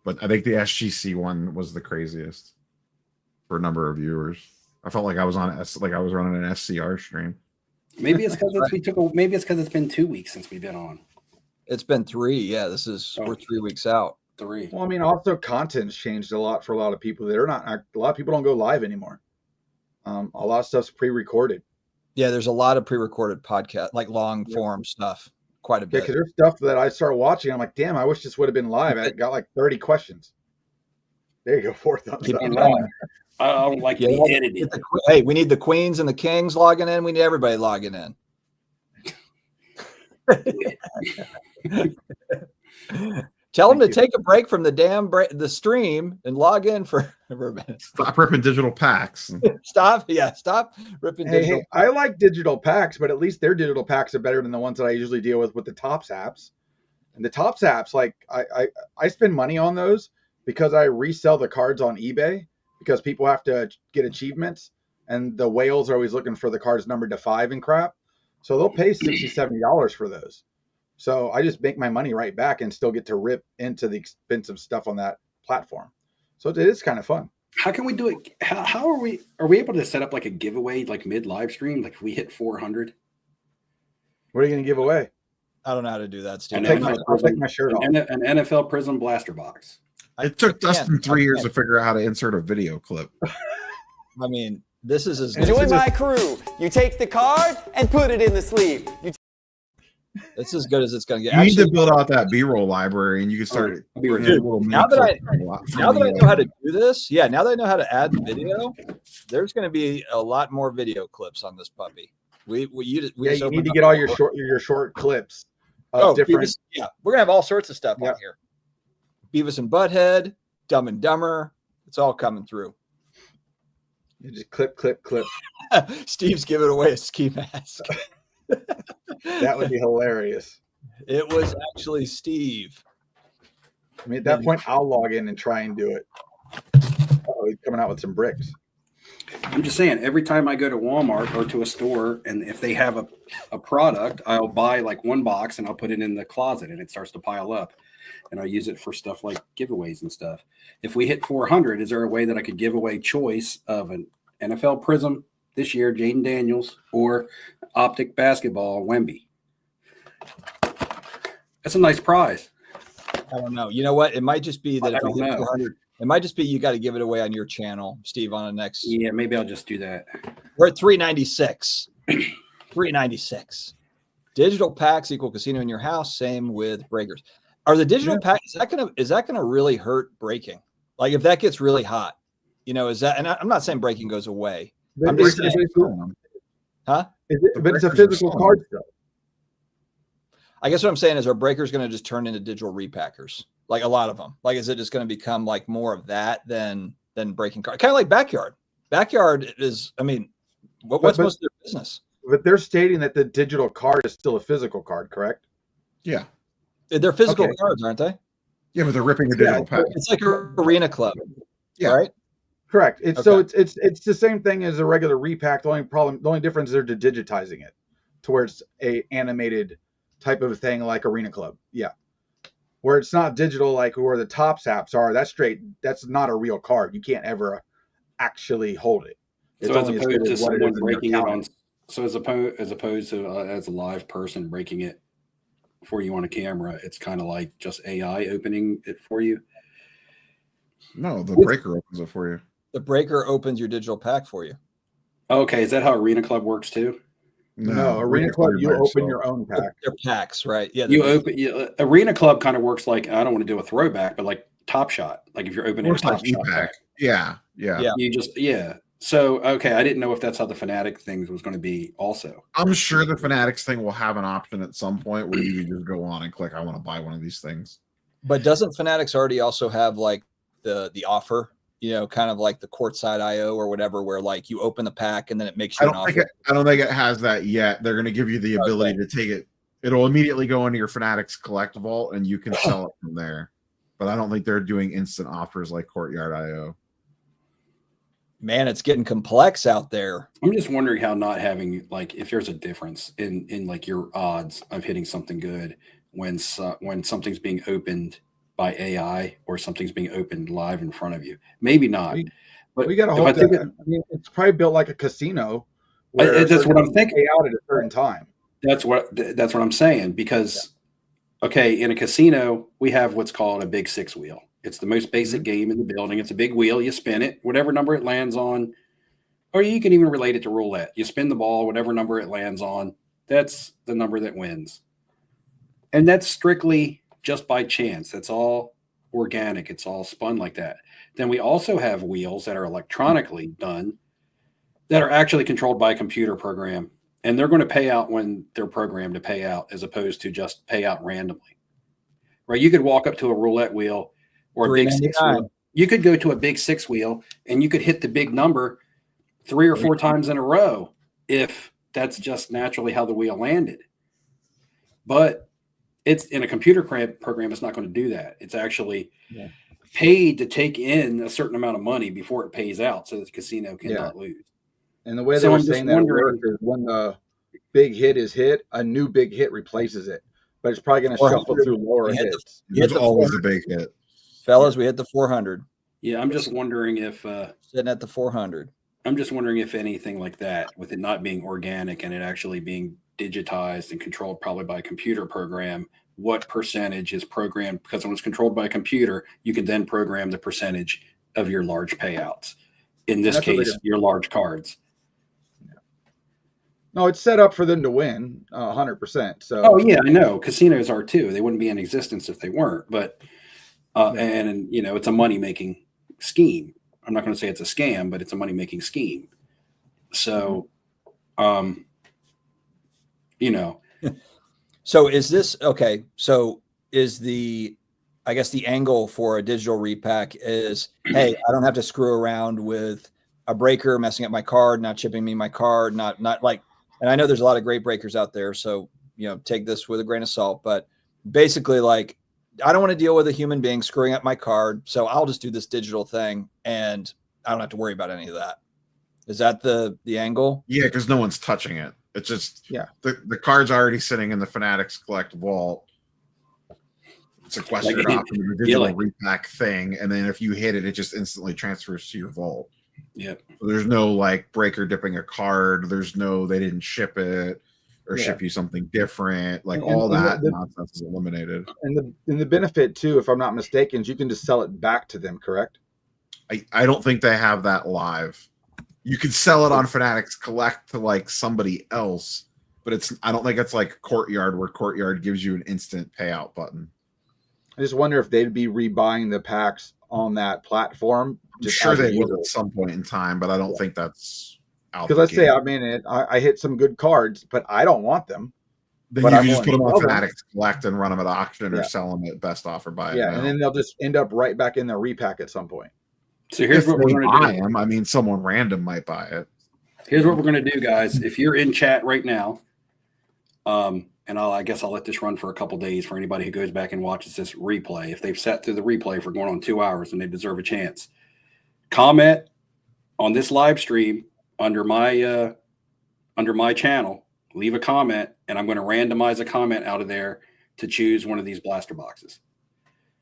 But I think the SGC one was the craziest for a number of viewers. I felt like I was on like I was running an SCR stream. Maybe it's because it's been 2 weeks since we've been on. It's been 3. Yeah, we're 3 weeks out. 3. Well, I mean, also content's changed a lot for a lot of people. A lot of people don't go live anymore. A lot of stuff's pre-recorded. Yeah, there's a lot of pre-recorded podcast, like long form stuff, quite a Yeah, bit. because there's stuff that I started watching. I'm like, damn, I wish this would have been live. I got like 30 questions. There you go, 4 thumbs Keep up. it going. I don't like Yeah, the well, editing. Hey, we need the queens and the kings logging in. We need everybody logging in. Tell them to take a break from the the stream and log in for a minute. Stop ripping digital packs. Stop ripping digital. Hey, I like digital packs, but at least their digital packs are better than the ones that I usually deal with the Tops apps. And the Tops apps, like I spend money on those because I resell the cards on eBay. because people have to get achievements, and the whales are always looking for the cards numbered to 5 and crap. So they'll pay $60, $70 for those. So I just make my money right back and still get to rip into the expensive stuff on that platform. So it is kind of fun. How can we do it? How are we able to set up like a giveaway like mid live stream? Like if we hit 400, What are you going to give away? I don't know how to do that, Steve. I'll take my shirt off. an NFL Prism blaster box. It took I can't- Dustin 3 I years can't. to figure out how to insert a video clip. I mean, this is as Join my crew. You take the card and put it in the sleeve. it's as good as it's going to get. You need to Actually, build out that B-roll library, and you can start. I'll be right bringing back. little now mini that I- clips now that I know how to do this, now that I know how to add the video, there's going to be a lot more video clips on this puppy. We Yeah, just you need opened to up get all the your door. short clips of different. Beavis, we're gonna have all sorts of stuff Yep. on here. Beavis and Butthead, Dumb and Dumber, it's all coming through. You just clip. Steve's giving away a ski mask. That would be hilarious. It was actually Steve. I mean, at that point, I'll log in and try and do it. Oh, he's coming out with some bricks. I'm just saying, every time I go to Walmart or to a store, and if they have a product, I'll buy like one box and I'll put it in the closet, and it starts to pile up, and I'll use it for stuff like giveaways and stuff. If we hit 400, is there a way that I could give away choice of an NFL Prism this year, Jaden Daniels, or Optic Basketball Wemby? That's a nice prize. I don't know. You know what? It might just be that I if we don't hit know. 400, it might just be you got to give it away on your channel, Steve, on the next. Yeah, maybe I'll just do that. We're at 396. 396. Digital packs equal casino in your house. Same with breakers. Are the digital packs is that gonna really hurt breaking? Like if that gets really hot, is that? And I'm not saying breaking goes away. I'm just saying, huh? But it's a physical card still. I guess what I'm saying is, are breakers going to just turn into digital repackers? Like a lot of them. Like, is it just going to become like more of that than breaking card? Kind of like backyard. Backyard is. I mean, what's most of their business? But they're stating that the digital card is still a physical card, correct? Yeah. They're physical Okay. cards, aren't they? Yeah, but they're ripping a digital pack. It's like an arena club. Yeah. Right. Correct. It's Okay. so it's the same thing as a regular repack. The only difference is they're digitizing it to where it's a animated type of thing like Arena Club. Yeah. Where it's not digital like where the Topps apps are. That's not a real card. You can't ever actually hold it. It's So as only as opposed good to as what it someone is in your breaking it account. on, so as opposed to as a live person breaking it for you on a camera, it's kind of like just AI opening it for you. No, the breaker opens it for you. The breaker opens your digital pack for you. Okay, is that how Arena Club works too? No, Arena Club, you open your own pack. They're packs, right? Yeah. You open Arena Club kind of works like, I don't want to do a throwback, but like Top Shot. Like if you're opening a Works like Top Shot E-Pack. pack, Yeah. you just So okay, I didn't know if that's how the Fanatic things was going to be also. I'm sure the Fanatics thing will have an option at some point where you can just go on and click, I want to buy one of these things. But doesn't Fanatics already also have like the offer? Kind of like the courtside IO or whatever, where like you open the pack and then it makes you an offer. I don't think it has that yet. They're going to give you the ability to take it. It'll immediately go into your Fanatics Collect Vault and you can sell it from there. But I don't think they're doing instant offers like Courtyard IO. Man, it's getting complex out there. I'm just wondering how not having like if there's a difference in like your odds of hitting something good when something's being opened by AI or something's being opened live in front of you. Maybe not. But We got to if hope I think that. I mean, it's probably built like a casino. where that's what I'm certain thinking. pay out at a certain time. That's what I'm saying, because okay, in a casino we have what's called a big six wheel. It's the most basic game in the building. It's a big wheel. You spin it, whatever number it lands on, or you can even relate it to roulette. You spin the ball, whatever number it lands on, that's the number that wins. And that's strictly just by chance. That's all organic. It's all spun like that. Then we also have wheels that are electronically done that are actually controlled by a computer program. And they're going to pay out when they're programmed to pay out, as opposed to just pay out randomly. Right? You could walk up to a roulette wheel or a big six wheel. You could go to a big six wheel and you could hit the big number 3 or 4 times in a row if that's just naturally how the wheel landed. But it's in a computer program, it's not going to do that. It's actually paid to take in a certain amount of money before it pays out, so that the casino cannot lose. And the way they So were I'm just saying that it wondering- works is when the big hit is hit, a new big hit replaces it, but it's probably going to 400. shuffle through lower We hit the- hits. There's hit the always a big hit. Fellas, we hit the 400. Yeah, I'm just wondering if Sitting at the 400. I'm just wondering if anything like that, with it not being organic and it actually being digitized and controlled probably by a computer program, what percentage is programmed? Because when it's controlled by a computer, you can then program the percentage of your large payouts. In this That's what they case, do. your large cards. No, it's set up for them to win 100%. So Oh yeah, I know. Casinos are too. They wouldn't be in existence if they weren't. But and you know, it's a money making scheme. I'm not going to say it's a scam, but it's a money making scheme. So, you know, So is this okay? So is I guess the angle for a digital repack is, hey, I don't have to screw around with a breaker messing up my card, not chipping me my card, not like, and I know there's a lot of great breakers out there, so take this with a grain of salt, but basically, like, I don't want to deal with a human being screwing up my card, so I'll just do this digital thing, and I don't have to worry about any of that. Is that the angle? Yeah, because no one's touching it. It's just the card's already sitting in the Fanatics Collect vault. It's sequestered Like, off into the digital repack thing, and then if you hit it, it just instantly transfers to your vault. Yep. So there's no like breaker dipping a card. There's no they didn't ship it or ship you something different. Like all that nonsense is eliminated. And the benefit too, if I'm not mistaken, is you can just sell it back to them, correct? I don't think they have that live. You could sell it on Fanatics Collect to like somebody else, but I don't think it's like Courtyard, where Courtyard gives you an instant payout button. I just wonder if they'd be rebuying the packs on that platform. I'm sure they will at some point in time, but I don't think that's out. Because let's say I'm in it, I hit some good cards, but I don't want them. Then but you I'm can just put them willing on to sell Fanatics Collect and run them at auction or Yeah. sell them at best offer buy. Yeah, and then they'll just end up right back in the repack at some point. So here's what we're going to do. Them, I mean, someone random might buy it. Here's what we're going to do, guys. If you're in chat right now, and I guess I'll let this run for a couple days for anybody who goes back and watches this replay. If they've sat through the replay for going on 2 hours and they deserve a chance, comment on this live stream under my channel. Leave a comment, and I'm going to randomize a comment out of there to choose one of these blaster boxes.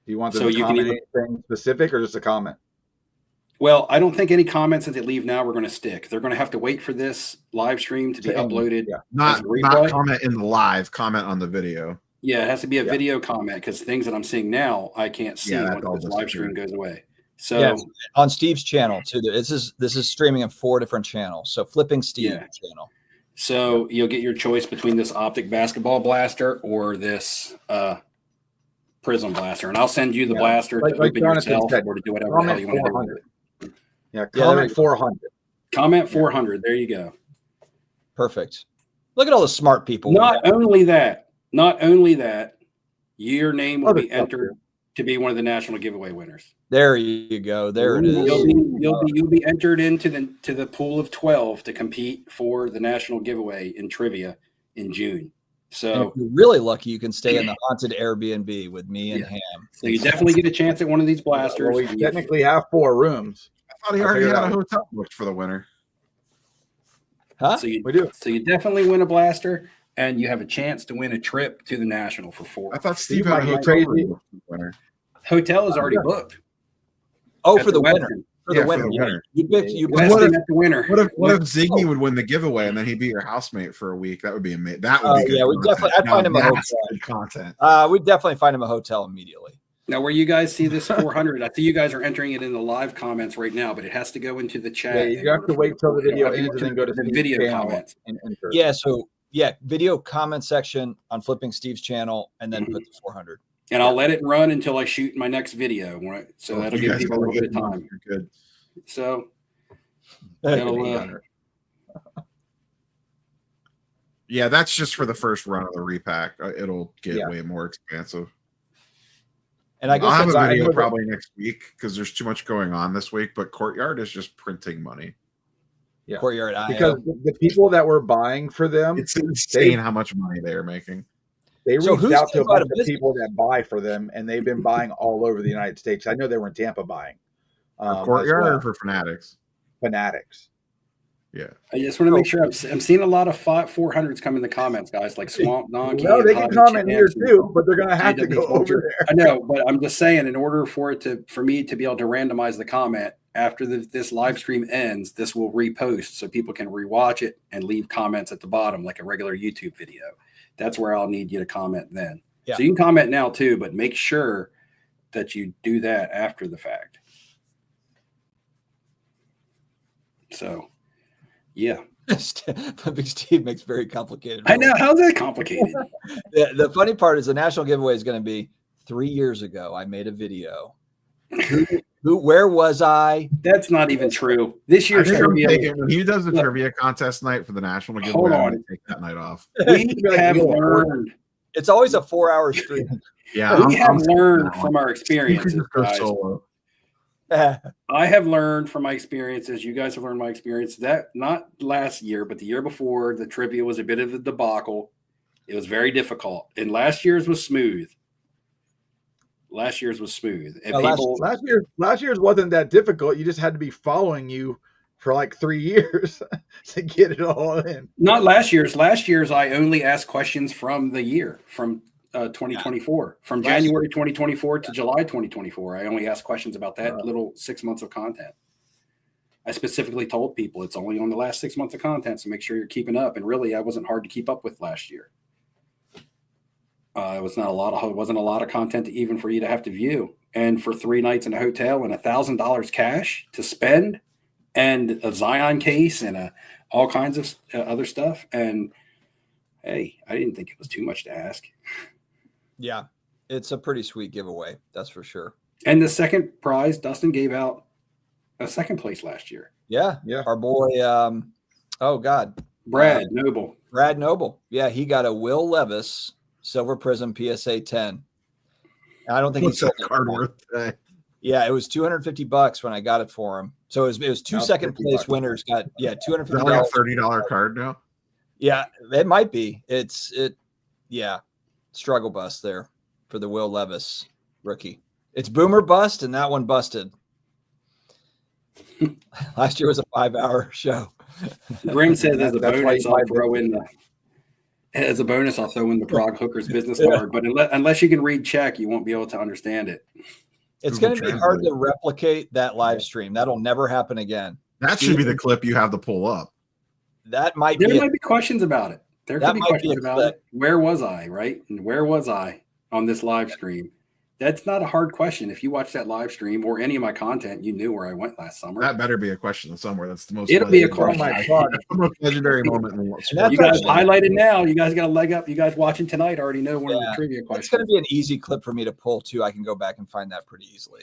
Do you want them So to you can comment either- anything specific or just a comment? Well, I don't think any comments that they leave now we're going to stick. They're going to have to wait for this live stream to be uploaded. Yeah. Not as a replay. comment in the live, comment on the video. Yeah, it has to be a video comment because things that I'm seeing now I can't see Yeah, that all once this live stream disappeared. goes away. So Yeah, on Steve's channel too. This is streaming on 4 different channels. So Flipping Steve Yeah. channel. So you'll get your choice between this optic basketball blaster or this prism blaster, and I'll send you the Yeah. blaster Like to open Jonathan yourself said, or to do whatever the hell comment you want to do. 400. With it. Yeah, there comment we go. 400. Comment 400. There you go. Perfect. Look at all the smart people. Not only that, your name will Other be stuff, entered to be one of the national giveaway winners. There you go. There it is. You'll be entered into the pool of 12 to compete for the national giveaway in trivia in June. And So if you're really lucky, you can stay in the haunted Airbnb with me and Yeah. Ham. So you definitely get a chance at one of these blasters. Well, we technically have 4 rooms. I thought he I'll already figure had it a out. hotel booked for the winter. Huh? So you We do. So you definitely win a blaster, and you have a chance to win a trip to the national for 4. I thought Steve You had a might be hotel crazy. room booked for the winter. Hotel is already booked. Oh, at for the winner. Westin. For Yeah, the for winner. the Yeah. winner. You picked. You What Westin if- at the winner. What if Ziggy would win the giveaway and then he'd be your housemate for a week? That would be amazing. That would be good. yeah, we content. definitely- I'd Now find him a that's hotel. good content. We'd definitely find him a hotel immediately. Now, where you guys see this 400, I see you guys are entering it in the live comments right now, but it has to go into the chat. Yeah, in you have order to for wait till the you video have to ends go and then go to the Steve's video channel comments. and enter. Yeah. So video comment section on Flipping Steve's channel, and then put the 400. And I'll let it run until I shoot my next video. Right? So Oh, that'll you give guys people a have little bit of good time. month. You're good. So that'll, Yeah, that's just for the first run of the repack. It'll get Yeah. way more expansive. And I I'll guess have a that's- video probably next week because there's too much going on this week. But Courtyard is just printing money. Yeah. Courtyard IO. Because the people that were buying for them, It's insane how much money they are making. They So reached who's out to a gonna go out bunch of of business? people that buy for them, and they've been buying all over the United States. I know they were in Tampa buying. For As Courtyard well. or for Fanatics? Fanatics. Yeah. I just want to make sure I'm seeing a lot of 400s come in the comments, guys, like Swamp Donkey. No, they and can Hobby comment here Champs and too, but they're gonna have to JW go Vulture. over there. I know, but I'm just saying, in order for me to be able to randomize the comment after this live stream ends, this will repost so people can rewatch it and leave comments at the bottom like a regular YouTube video. That's where I'll need you to comment then. Yeah. So you can comment now too, but make sure that you do that after the fact. So, yeah. Big Steve makes very complicated. I know. How's that complicated? The funny part is the national giveaway is going to be 3 years ago. I made a video. Where was I? That's not even true. This year's trivia. When he does the Look. trivia contest night for the national Hold giveaway, I'm on. gonna take that night off. We like, have yeah, learned. It's always a 4-hour stream. Yeah, We have taking learned that one. from our You experiences, could just go guys. solo. I have learned from my experiences. You guys have learned my experience. That not last year, but the year before, the trivia was a bit of a debacle. It was very difficult, and last year's was smooth. Last year's was smooth, and No, Last year's wasn't that difficult. You just had to be following you for like 3 years to get it all in. not last year's. Last year's, I only asked questions from the year, from 2024, from Last January 2024 to July 2024. I only asked questions about that little 6 months of content. I specifically told people it's only on the last 6 months of content, so make sure you're keeping up. And really, I wasn't hard to keep up with last year. It wasn't a lot of content even for you to have to view. And for 3 nights in a hotel and $1,000 cash to spend, and a Zion case and all kinds of other stuff. And hey, I didn't think it was too much to ask. Yeah, it's a pretty sweet giveaway. That's for sure. And the second prize, Dustin gave out a second place last year. Yeah. Yeah. Our boy, oh God, Brad Noble. Brad Noble. Yeah, he got a Will Levis Silver Prism PSA 10. I don't think What's he's that card worth today? Yeah, it was $250 when I got it for him. So it was two Now second place $50. winners got Is that $250. like a $30 card now? Yeah, it might be. Struggle bust there for the Will Levis rookie. It's boomer bust, and that one busted. Last year was a 5-hour show. Grim says as a That's why bonus, you I'll buy throw in the Prague Hookers business card. But unless you can read Czech, you won't be able to understand it. It's Google going to be hard Translate. to replicate that live stream. That'll never happen again. That should be the clip you have to pull up. That might There be. might be questions about it. There That could be might be questions a about clip. it. Where was I, right? And where was I on this live stream? That's not a hard question. If you watch that live stream or any of my content, you knew where I went last summer. That better be a question somewhere. That's the most. It'll be a legendary- question. That's the most legendary moment in the world. that's You guys actually- highlighted now. You guys got a leg up. You guys watching tonight already know one of the Yeah. trivia It's going to questions. be an easy clip for me to pull too. I can go back and find that pretty easily.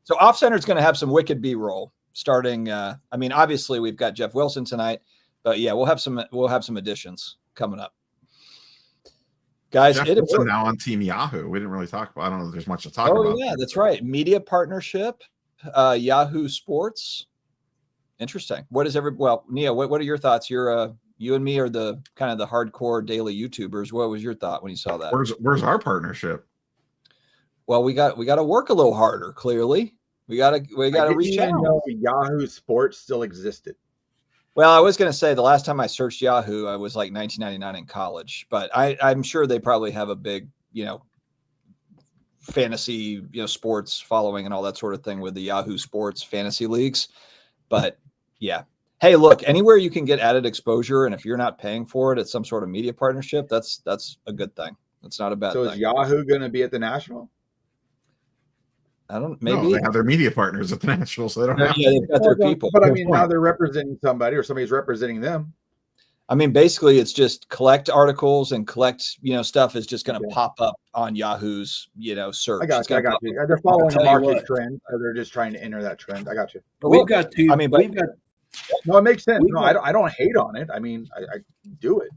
So Off Center is going to have some wicked B-roll starting. Obviously we've got Jeff Wilson tonight, but yeah, we'll have some additions coming up, guys. Jeff Wilson now on Team Yahoo. We didn't really talk about. I don't know if there's much to talk about. Oh yeah, that's right. Media partnership, Yahoo Sports. Interesting. Nia, what are your thoughts? You and me are the kind of the hardcore daily YouTubers. What was your thought when you saw that? Where's our partnership? Well, we got to work a little harder. Clearly, we got to reach out. Know Yahoo Sports still existed. Well, I was going to say the last time I searched Yahoo, I was like 1999 in college, but I'm sure they probably have a big, fantasy, sports following and all that sort of thing with the Yahoo Sports fantasy leagues. But yeah, hey, look, anywhere you can get added exposure, and if you're not paying for it, it's some sort of media partnership. That's a good thing. That's not a bad So thing. is Yahoo going to be at the National? Maybe No, they have their media partners at the National, so they don't have. yeah, they've got their people. But I mean, now they're representing somebody, or somebody's representing them. I mean, basically, it's just collect articles and collect, stuff is just going to pop up on Yahoo's, search. I got It's you. I gonna got pop you. up. They're following I'll a tell you market what. trend, or they're just trying to enter that trend. I got you. We've got two. I mean, but- we've got No, it makes sense. We've No, got- I don't hate on it. I mean, I do it.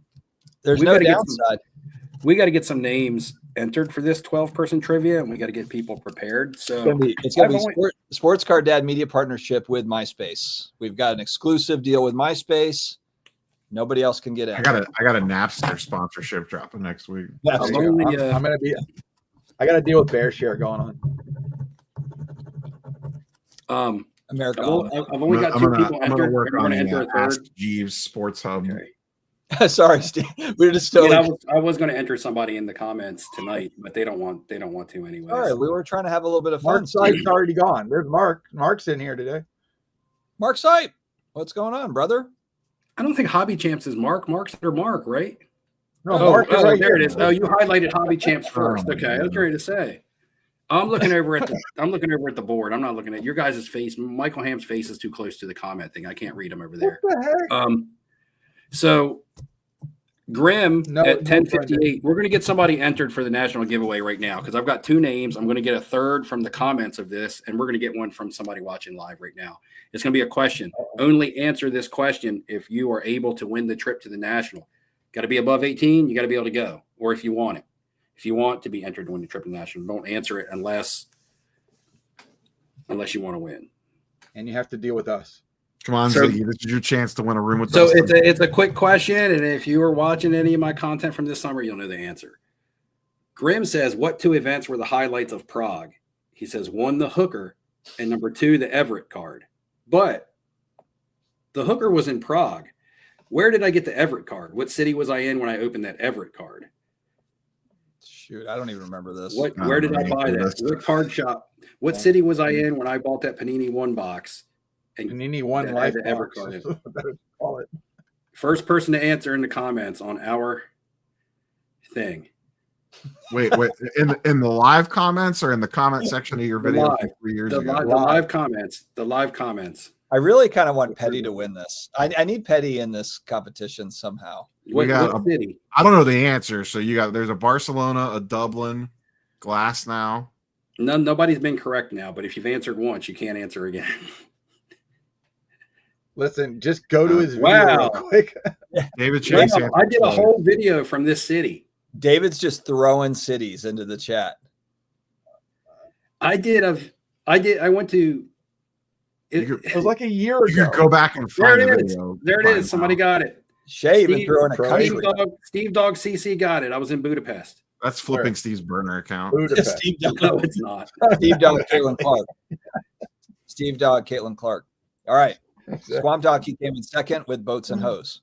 There's we no gotta get downside. we got to get some names entered for this 12-person trivia, and we got to get people prepared. So It's going to I've be only- Sports Card Dad media partnership with MySpace. We've got an exclusive deal with MySpace. Nobody else can get in. I got a Napster sponsorship dropping next week. That's I'm true. only, I'm gonna be. I got to deal with bear share going on. America. I've only got two people I'm gonna entered. work I'm on going to enter the a Ask third. Jeeves Sports Hub. Okay. Sorry, Steve. We're just I, mean, still. I was going to enter somebody in the comments tonight, but they don't want to anyway. Sorry, we were trying to have a little bit of fun. Mark Side's already gone. There's Mark. Mark's in here today. Mark Sipe, what's going on, brother? I don't think Hobby Champs is Mark. Mark's under Mark, right? No, Mark is right there here. it is. Oh, you highlighted Hobby Champs first. Oh, Okay, I was ready to say. I'm looking over at the board. I'm not looking at your guys' face. Michael Ham's face is too close to the comment thing. I can't read him over there. What the heck? So Grim No, at no, 10:58. We're going to get somebody entered for the national giveaway right now because I've got two names. I'm going to get a third from the comments of this, and we're going to get one from somebody watching live right now. It's going to be a question. Only answer this question if you are able to win the trip to the national. Got to be above 18. You got to be able to go, or if you want it. If you want to be entered to win the trip to the national, don't answer it unless you want to win. And you have to deal with us. Come on, So- Ziggy. This is your chance to win a room with So us. it's a quick question, and if you are watching any of my content from this summer, you'll know the answer. Grim says, "What two events were the highlights of Prague?" He says, "One, the hooker, and number two, the Everett card." But the hooker was in Prague. Where did I get the Everett card? What city was I in when I opened that Everett card? Shoot, I don't even remember this. Where did I buy that? What card shop? What city was I in when I bought that Panini One box? And you need one That life had the Everett box. card in it. Better call it. First person to answer in the comments on our thing. Wait. In the live comments or in the comment section of your The video live. from 3 years The ago? live comments. The live comments. I really kind of want Petty to win this. I need Petty in this competition somehow. What city? I don't know the answer. So there's a Barcelona, a Dublin, Glass now. Nobody's been correct now, but if you've answered once, you can't answer again. Listen, just go to his video Wow. real quick. David Chase. Wow, I did a whole video from this city. David's just throwing cities into the chat. I went to. It was like a year You ago. could go back and There find it the is. video. There it is. Somebody got it. Shay even throwing a country. Steve Dog CC got it. I was in Budapest. That's flipping Steve's burner account. Budapest. Steve Dog, No, it's not. Steve Dog, Caitlin Clark. Steve Dog, Caitlin Clark. All right. Swamp Dog, he came in second with Boats and Hose.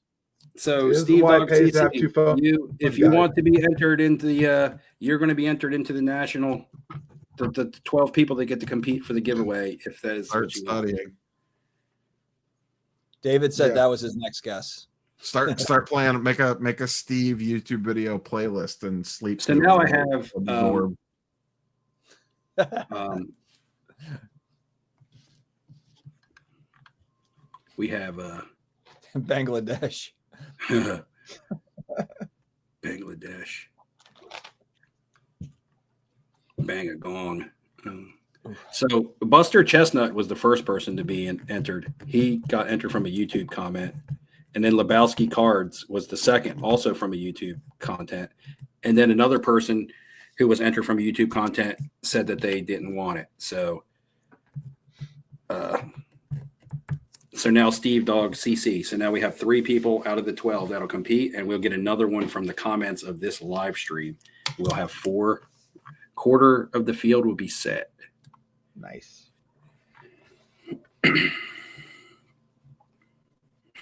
So This is Steve why it Dog pays to have two CC, phones. if you want to be entered into the, you're going to be entered into the national. The 12 people that get to compete for the giveaway, if that is Start what you want. studying. David said Yeah. that was his next guess. Start playing. Make a Steve YouTube video playlist and sleep. So through now it. I have Absorb. we have Bangladesh. Bangladesh. Bang a gong. So Buster Chestnut was the first person to be entered. He got entered from a YouTube comment. And then Lebowski Cards was the second, also from a YouTube content. And then another person who was entered from YouTube content said that they didn't want it. So now Steve Dog CC. So now we have 3 people out of the 12 that'll compete, and we'll get another one from the comments of this live stream. We'll have 4. Quarter of the field will be set. Nice.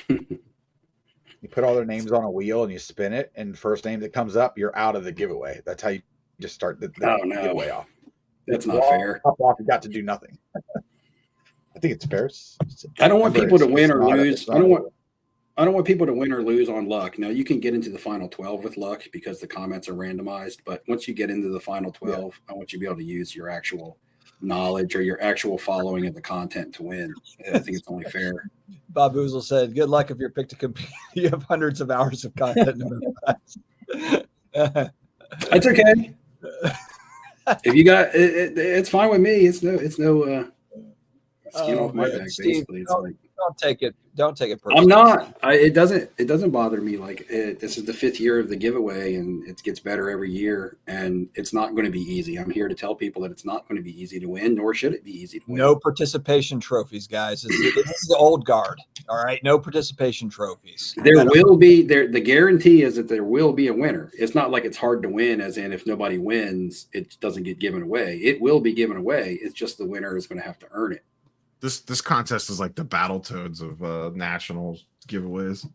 You put all their names on a wheel and you spin it, and the first name that comes up, you're out of the giveaway. That's how you just start the Oh, no. giveaway off. That's not Wall fair. Up off, you got to do nothing. I think it's fair. I don't want people to It's win or not- lose. it's I not- don't want people to win or lose on luck. Now you can get into the final 12 with luck because the comments are randomized. But once you get into the final 12, I want you to be able to use your actual knowledge or your actual following of the content to win. I think it's only fair. Bob Oozle said, "Good luck if you're picked to compete. You have hundreds of hours of content." That's okay. If you got it, it's fine with me. It's no skin off my man. back. Steve, Basically, it's like don't take it personally. I'm not. It doesn't bother me. Like this is the 5th year of the giveaway, and it gets better every year. And it's not going to be easy. I'm here to tell people that it's not going to be easy to win, nor should it be easy to win. No participation trophies, guys. This is the old guard. All right, no participation trophies. There will be there. The guarantee is that there will be a winner. It's not like it's hard to win, as in if nobody wins, it doesn't get given away. It will be given away. It's just the winner is going to have to earn it. This contest is like the Battletoads of national giveaways.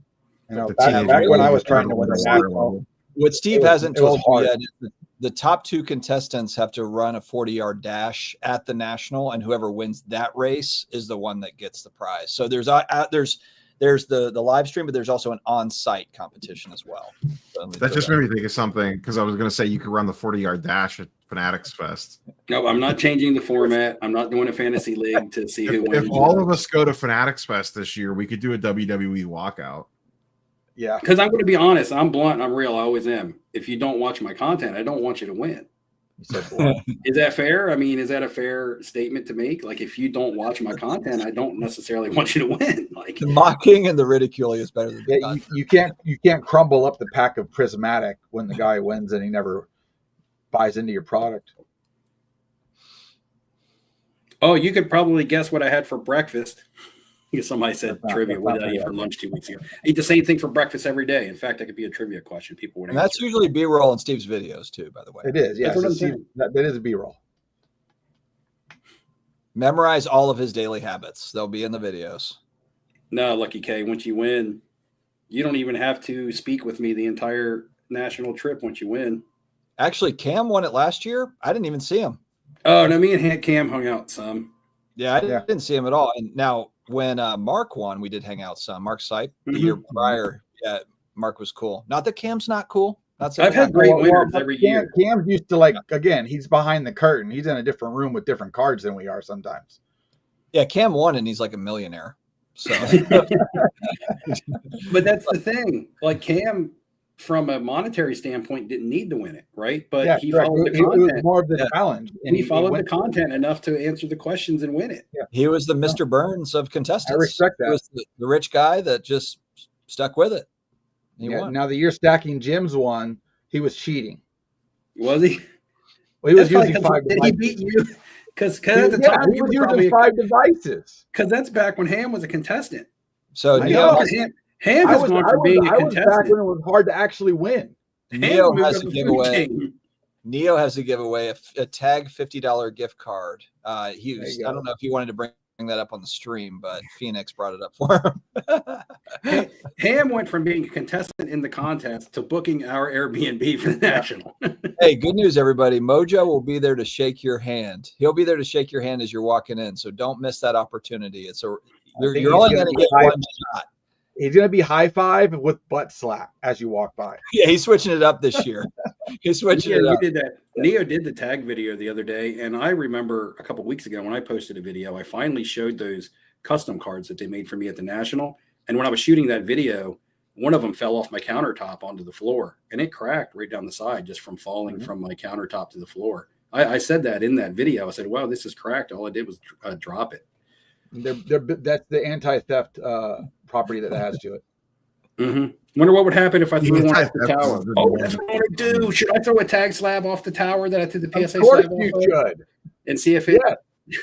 You know, The back teenagers when I that was trying to battle win the at a higher national, level. What Steve was- hasn't it was told you hard. yet is the top 2 contestants have to run a 40-yard dash at the national, and whoever wins that race is the one that gets the prize. So there's the live stream, but there's also an on-site competition as well. So That just made me think of something because I was going to say you could run the 40-yard dash at Fanatics Fest. No, I'm not changing the format. I'm not doing a fantasy league to see who wins. If all of us go to Fanatics Fest this year, we could do a WWE walkout. yeah, Because I'm going to be honest, I'm blunt, I'm real, I always am. If you don't watch my content, I don't want you to win. you said what? Is that fair? I mean, is that a fair statement to make? Like, if you don't watch my content, I don't necessarily want you to win. Like, the mocking and the ridiculing is better than the Yeah, you can't crumble up the pack of Prismatic when the guy wins and he never buys into your product. oh, you could probably guess what I had for breakfast. Because somebody said That's not- trivia. that's What not did I eat fair. for lunch 2 weeks ago? I eat the same thing for breakfast every day. In fact, that could be a trivia question. People would And that's answer. usually B-roll in Steve's videos too, by the way. It is, yeah. That's what I'm So see, saying. that is a B-roll. Memorize all of his daily habits. They'll be in the videos. No, Lucky K, once you win, you don't even have to speak with me the entire national trip once you win. Actually, Cam won it last year. I didn't even see him. Oh, no, me and Cam hung out some. Yeah, I Yeah. didn't see him at all. And now when Mark won, we did hang out some. Mark Sipe the year prior. Yeah, Mark was cool. Not that Cam's not cool. Not saying I've had that. great Well, winners but every Cam- year. Cam's used to, like, again, he's behind the curtain. He's in a different room with different cards than we are sometimes. Yeah, Cam won and he's like a millionaire. So But that's the thing. Like Cam, from a monetary standpoint, didn't need to win it, right? But Yeah, he correct. followed the It was content. more of the Yeah. challenge. And he followed the went- content enough to answer the questions and win it. he was the Mr. Burns of contestants. I respect He that. was the rich guy that just stuck with it. He Yeah, won. now the year Stacking Gyms won, he was cheating. Was he? Well, he was That's using probably 5 'cause- did he devices. beat you? Because at the time, he you was were using probably 5 devices. because that's back when Ham was a contestant. So I Neo know. has, Ham has gone from being a I was back contestant. when it was hard to actually win. Neo moved has up to the give food away. chain. Neo has to give away a tag $50 gift card. He There was, you I go. don't know if he wanted to bring that up on the stream, but Phoenix brought it up for him. Ham went from being a contestant in the contest to booking our Airbnb for the national. Hey, good news, everybody. Mojo will be there to shake your hand. He'll be there to shake your hand as you're walking in. So don't miss that opportunity. You're think you're he's only gonna going to be get high- one shot. He's going to be high five with butt slap as you walk by. Yeah, he's switching it up this year. He's switching it Neo, you up. did that. Neo did the tag video the other day, and I remember a couple weeks ago when I posted a video, I finally showed those custom cards that they made for me at the National. And when I was shooting that video, one of them fell off my countertop onto the floor, and it cracked right down the side just from falling from my countertop to the floor. I said that in that video. I said, "Wow, this is cracked." All I did was drop it. That's the anti-theft property that has to it. Mm-hmm. Wonder what would happen if I threw one off the That's tower. the Oh, one. that's what I want to do. Should I throw a tag slab off the tower that I threw the PSA Of course slab you off of should. and see if it? Yeah.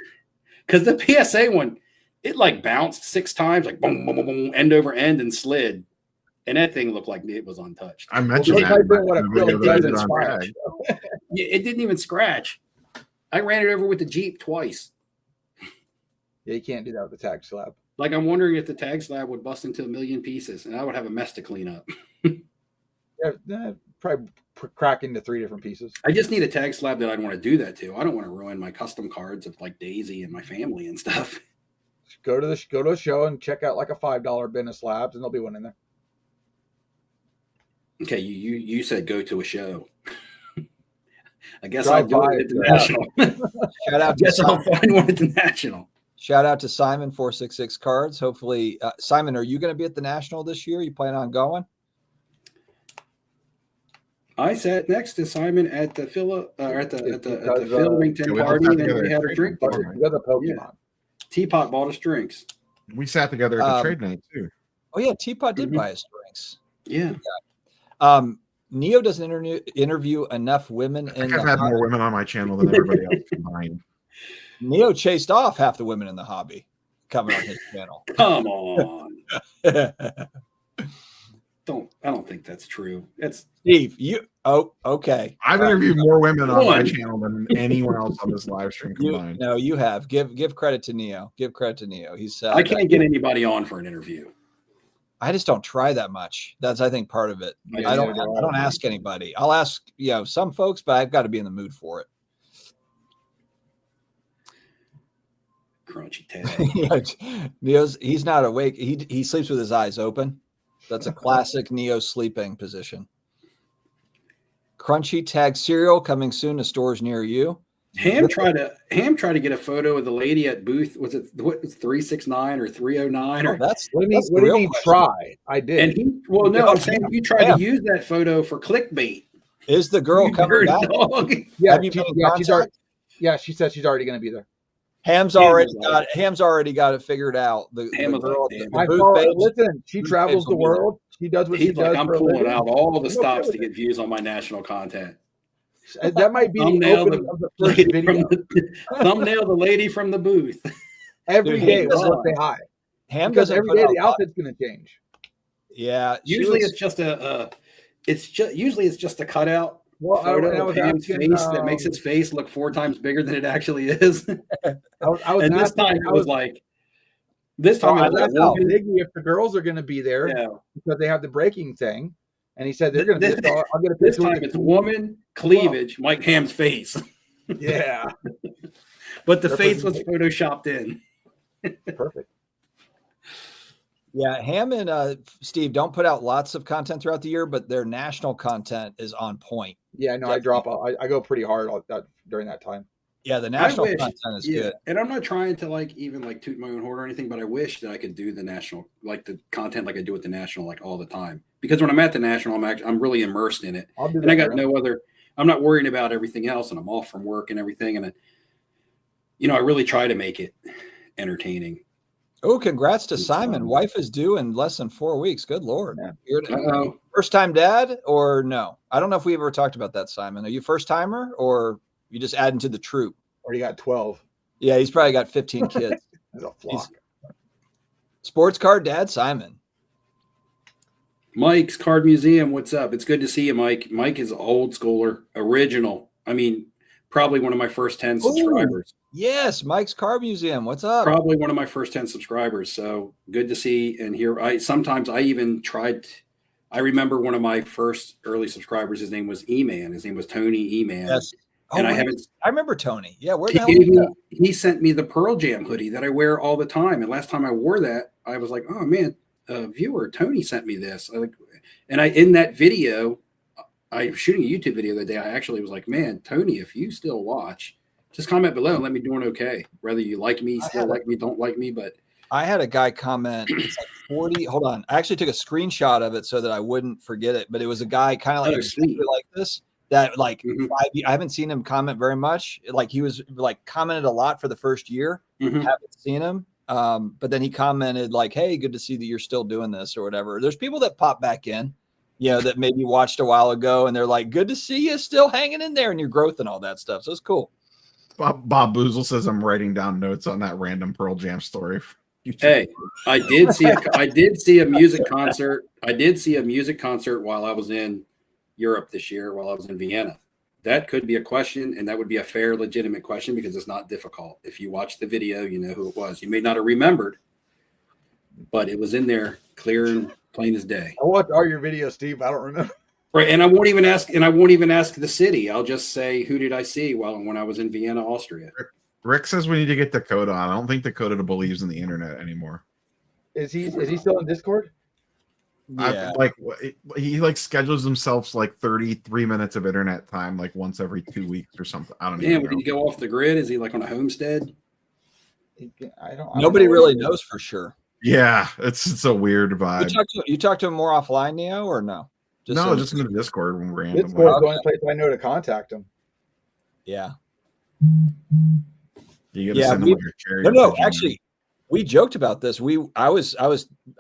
Because the PSA one, it like bounced 6 times, like boom, boom, boom, boom, end over end, and slid, and that thing looked like it was untouched. I mentioned Well, that. type in what it in the video really that I does did in on Splash. tag. Yeah, it didn't even scratch. I ran it over with the Jeep twice. Yeah, you can't do that with the tag slab. Like I'm wondering if the tag slab would bust into a million pieces, and I would have a mess to clean up. Yeah, probably crack into 3 different pieces. I just need a tag slab that I'd want to do that to. I don't want to ruin my custom cards of like Daisy and my family and stuff. Go to a show and check out like a $5 bin of slabs, and there'll be one in there. Okay, you said go to a show. I guess I'll Drive do by it at the it, National. Shout out to Guess I'll Simon. find one at the National. Shout out to Simon 466 Cards. Hopefully, Simon, are you going to be at the National this year? You plan on going? I sat next to Simon at the Phil Because, Phil Rington yeah, we all party, got and together we at had a Drink drink Party. party. You got the Pokemon. Yeah. Teapot bought us drinks. We sat together at the trade night too. Oh yeah, Teapot did Mhm. buy us drinks. Yeah. Neo doesn't interview enough women I in think I've the had hobby. more women on my channel than everybody else combined. Neo chased off half the women in the hobby coming on his channel. Come on. I don't think that's true. It's Steve, okay. I've interviewed more women on my One. channel than anyone else on this live stream combined. You have. Give credit to Neo. Give credit to Neo. He's I can't get anybody on for an interview. I just don't try that much. That's I think part of it. Yeah, I don't ask anybody. I'll ask some folks, but I've got to be in the mood for it. Crunchy tag. He's not awake. He sleeps with his eyes open. That's a classic Neo sleeping position. Crunchy tag cereal coming soon to stores near you. Ham tried to get a photo of the lady at booth. Was it 369 or 309 or That's What do that's you the real mean question. try? I did. and he I'm saying you tried Ham. to use that photo for clickbait. Is the girl You coming dirty back? dog. yeah, Have you been in she's contact? already. Yeah, she said she's already going to be there. Ham's already got it figured out. The Ham was girl, like, the damn. I booth follow, babes, listen, she Booth travels babes the will be there. world. She does what He's she like, does. I'm for a pulling living. out all the I'm stops okay to get views on my national content. That might be the Thumbnail opening the of the first lady video. from thumbnail the lady from the booth. Every Dude, day, Ham we're going doesn't- to say hi. Ham Because doesn't every put day out the a lot- outfit's going to change. Yeah, Usually it's just it's just a cutout Well, photo I of was Ham's asking, face that makes his face look 4 times bigger than it actually is. I was And this asking, time it was like this time I it was was asking like, Biggie if the girls are going to be there yeah. because they have the breaking thing, and he said they're going to be. This- So I'll get a This picture. time it's woman cleavage, Mike Ham's face, Yeah, but the face was photoshopped in. perfect. Yeah, Ham and Steve don't put out lots of content throughout the year, but their national content is on point. Yeah, no, I drop. I go pretty hard during that time. Yeah, the national wish- content is Yeah, good. and I'm not trying to even toot my own horn or anything, but I wish that I could do the national, the content like I do at the national, all the time. Because when I'm at the national, I'm really immersed in it, I'll do that. and I got man. no other. I'm not worrying about everything else, and I'm off from work and everything, and I really try to make it entertaining. Oh, congrats to It's Simon. fun. Wife is due in less than 4 weeks. Good Lord. Yeah. Uh-oh. First time dad or no? I don't know if we ever talked about that, Simon. Are you first timer or you just adding to the troop? Already got 12. Yeah, he's probably got 15 kids. There's a flock. Sports card dad, Simon. Mike's Card Museum, what's up? It's good to see you, Mike. Mike is old schooler, original. I mean, probably one of my first 10 subscribers. Yes, Mike's Card Museum. What's up? Probably one of my first 10 subscribers. So good to see and hear. I even tried. I remember one of my first early subscribers. His name was E-Man. His name was Tony E-Man. Yes. And I wait, haven't. I remember Tony. Yeah, where He, the hell gave is me, that? he sent me the Pearl Jam hoodie that I wear all the time. And last time I wore that, I was like, oh man, viewer Tony sent me this. In that video, I was shooting a YouTube video the day. I actually was like, man, Tony, if you still watch, just comment below and let me doing okay. Whether you like me, still like me, don't like me, but I had a guy comment. It's like 40. Hold on. I actually took a screenshot of it so that I wouldn't forget it. But it was a guy kind of like sweet. exactly like this. That Mhm. I haven't seen him comment very much. Like he was commented a lot for the first year. Mhm. Haven't seen him. But then he commented like, "Hey, good to see that you're still doing this or whatever." There's people that pop back in, that maybe watched a while ago, and they're like, "Good to see you still hanging in there and your growth and all that stuff." So it's cool. Bob Boozle says I'm writing down notes on that random Pearl Jam story. Hey, I did see a music concert. I did see a music concert while I was in Europe this year, while I was in Vienna. That could be a question, and that would be a fair, legitimate question because it's not difficult. If you watch the video, you know who it was. You may not have remembered, but it was in there, clear and plain as day. I watched all your videos, Steve. I don't remember. Right, and I won't even ask the city. I'll just say, who did I see when I was in Vienna, Austria? Rick says we need to get Dakota on. I don't think Dakota believes in the internet anymore. Is he still in Discord? Yeah. He schedules himself 33 minutes of internet time once every 2 weeks or something. I don't Damn, even did know. he go off the grid? Is he on a homestead? I don't. Nobody know. really knows for sure. Yeah, it's a weird vibe. You talk to him more offline, Neo, or no? Just in the Discord when randomly. Discord's the only place I know to contact him. Yeah. You gotta Yeah, send him a cherry. No, pigeon. actually, we joked about this. I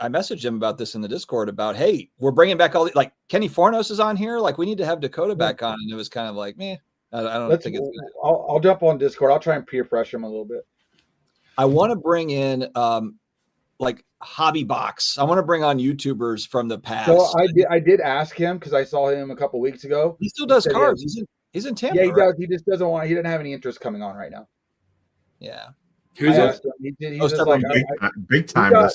messaged him about this in the Discord about, hey, we're bringing back all the, like Kenny Fornos is on here. Like we need to have Dakota back on. And it was kind of like, meh, I don't think it's gonna. I'll jump on Discord. I'll try and peer pressure him a little bit. I want to bring in like Hobby Box. I want to bring on YouTubers from the past. So I did ask him because I saw him a couple weeks ago. He still does said cards. He's in Tampa. Yeah, he right? does. He just doesn't want. He didn't have any interest coming on right now. Yeah. Who's I that? asked him, he's Oh, just Stefan like, Big time. got-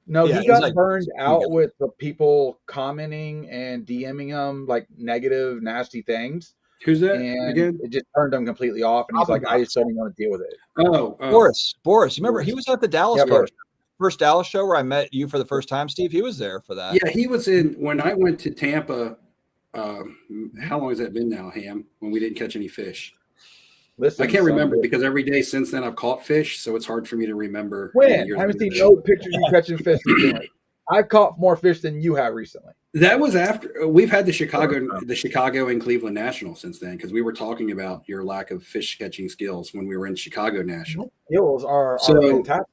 no, Yeah, he he's got like- burned he out got- with the people commenting and DMing him like negative, nasty things, Who's that and again? it just turned him completely off. And he's Hobby like, I Box. just don't even want to deal with it. Oh, Boris. You remember he was at the Dallas Yeah, show, Boris. first Dallas show where I met you for the first time, Steve. He was there for that. yeah, he was in when I went to Tampa. How long has that been now, Ham? When we didn't catch any fish, Listen, I can't remember son, because every day since then I've caught fish, so it's hard for me to remember. when years I haven't ago. seen no pictures of you catching fish recently. I've caught more fish than you have recently. That was after we've had the Chicago and Cleveland National since then because we were talking about your lack of fish catching skills when we were in Chicago National. Skills are So- fantastic.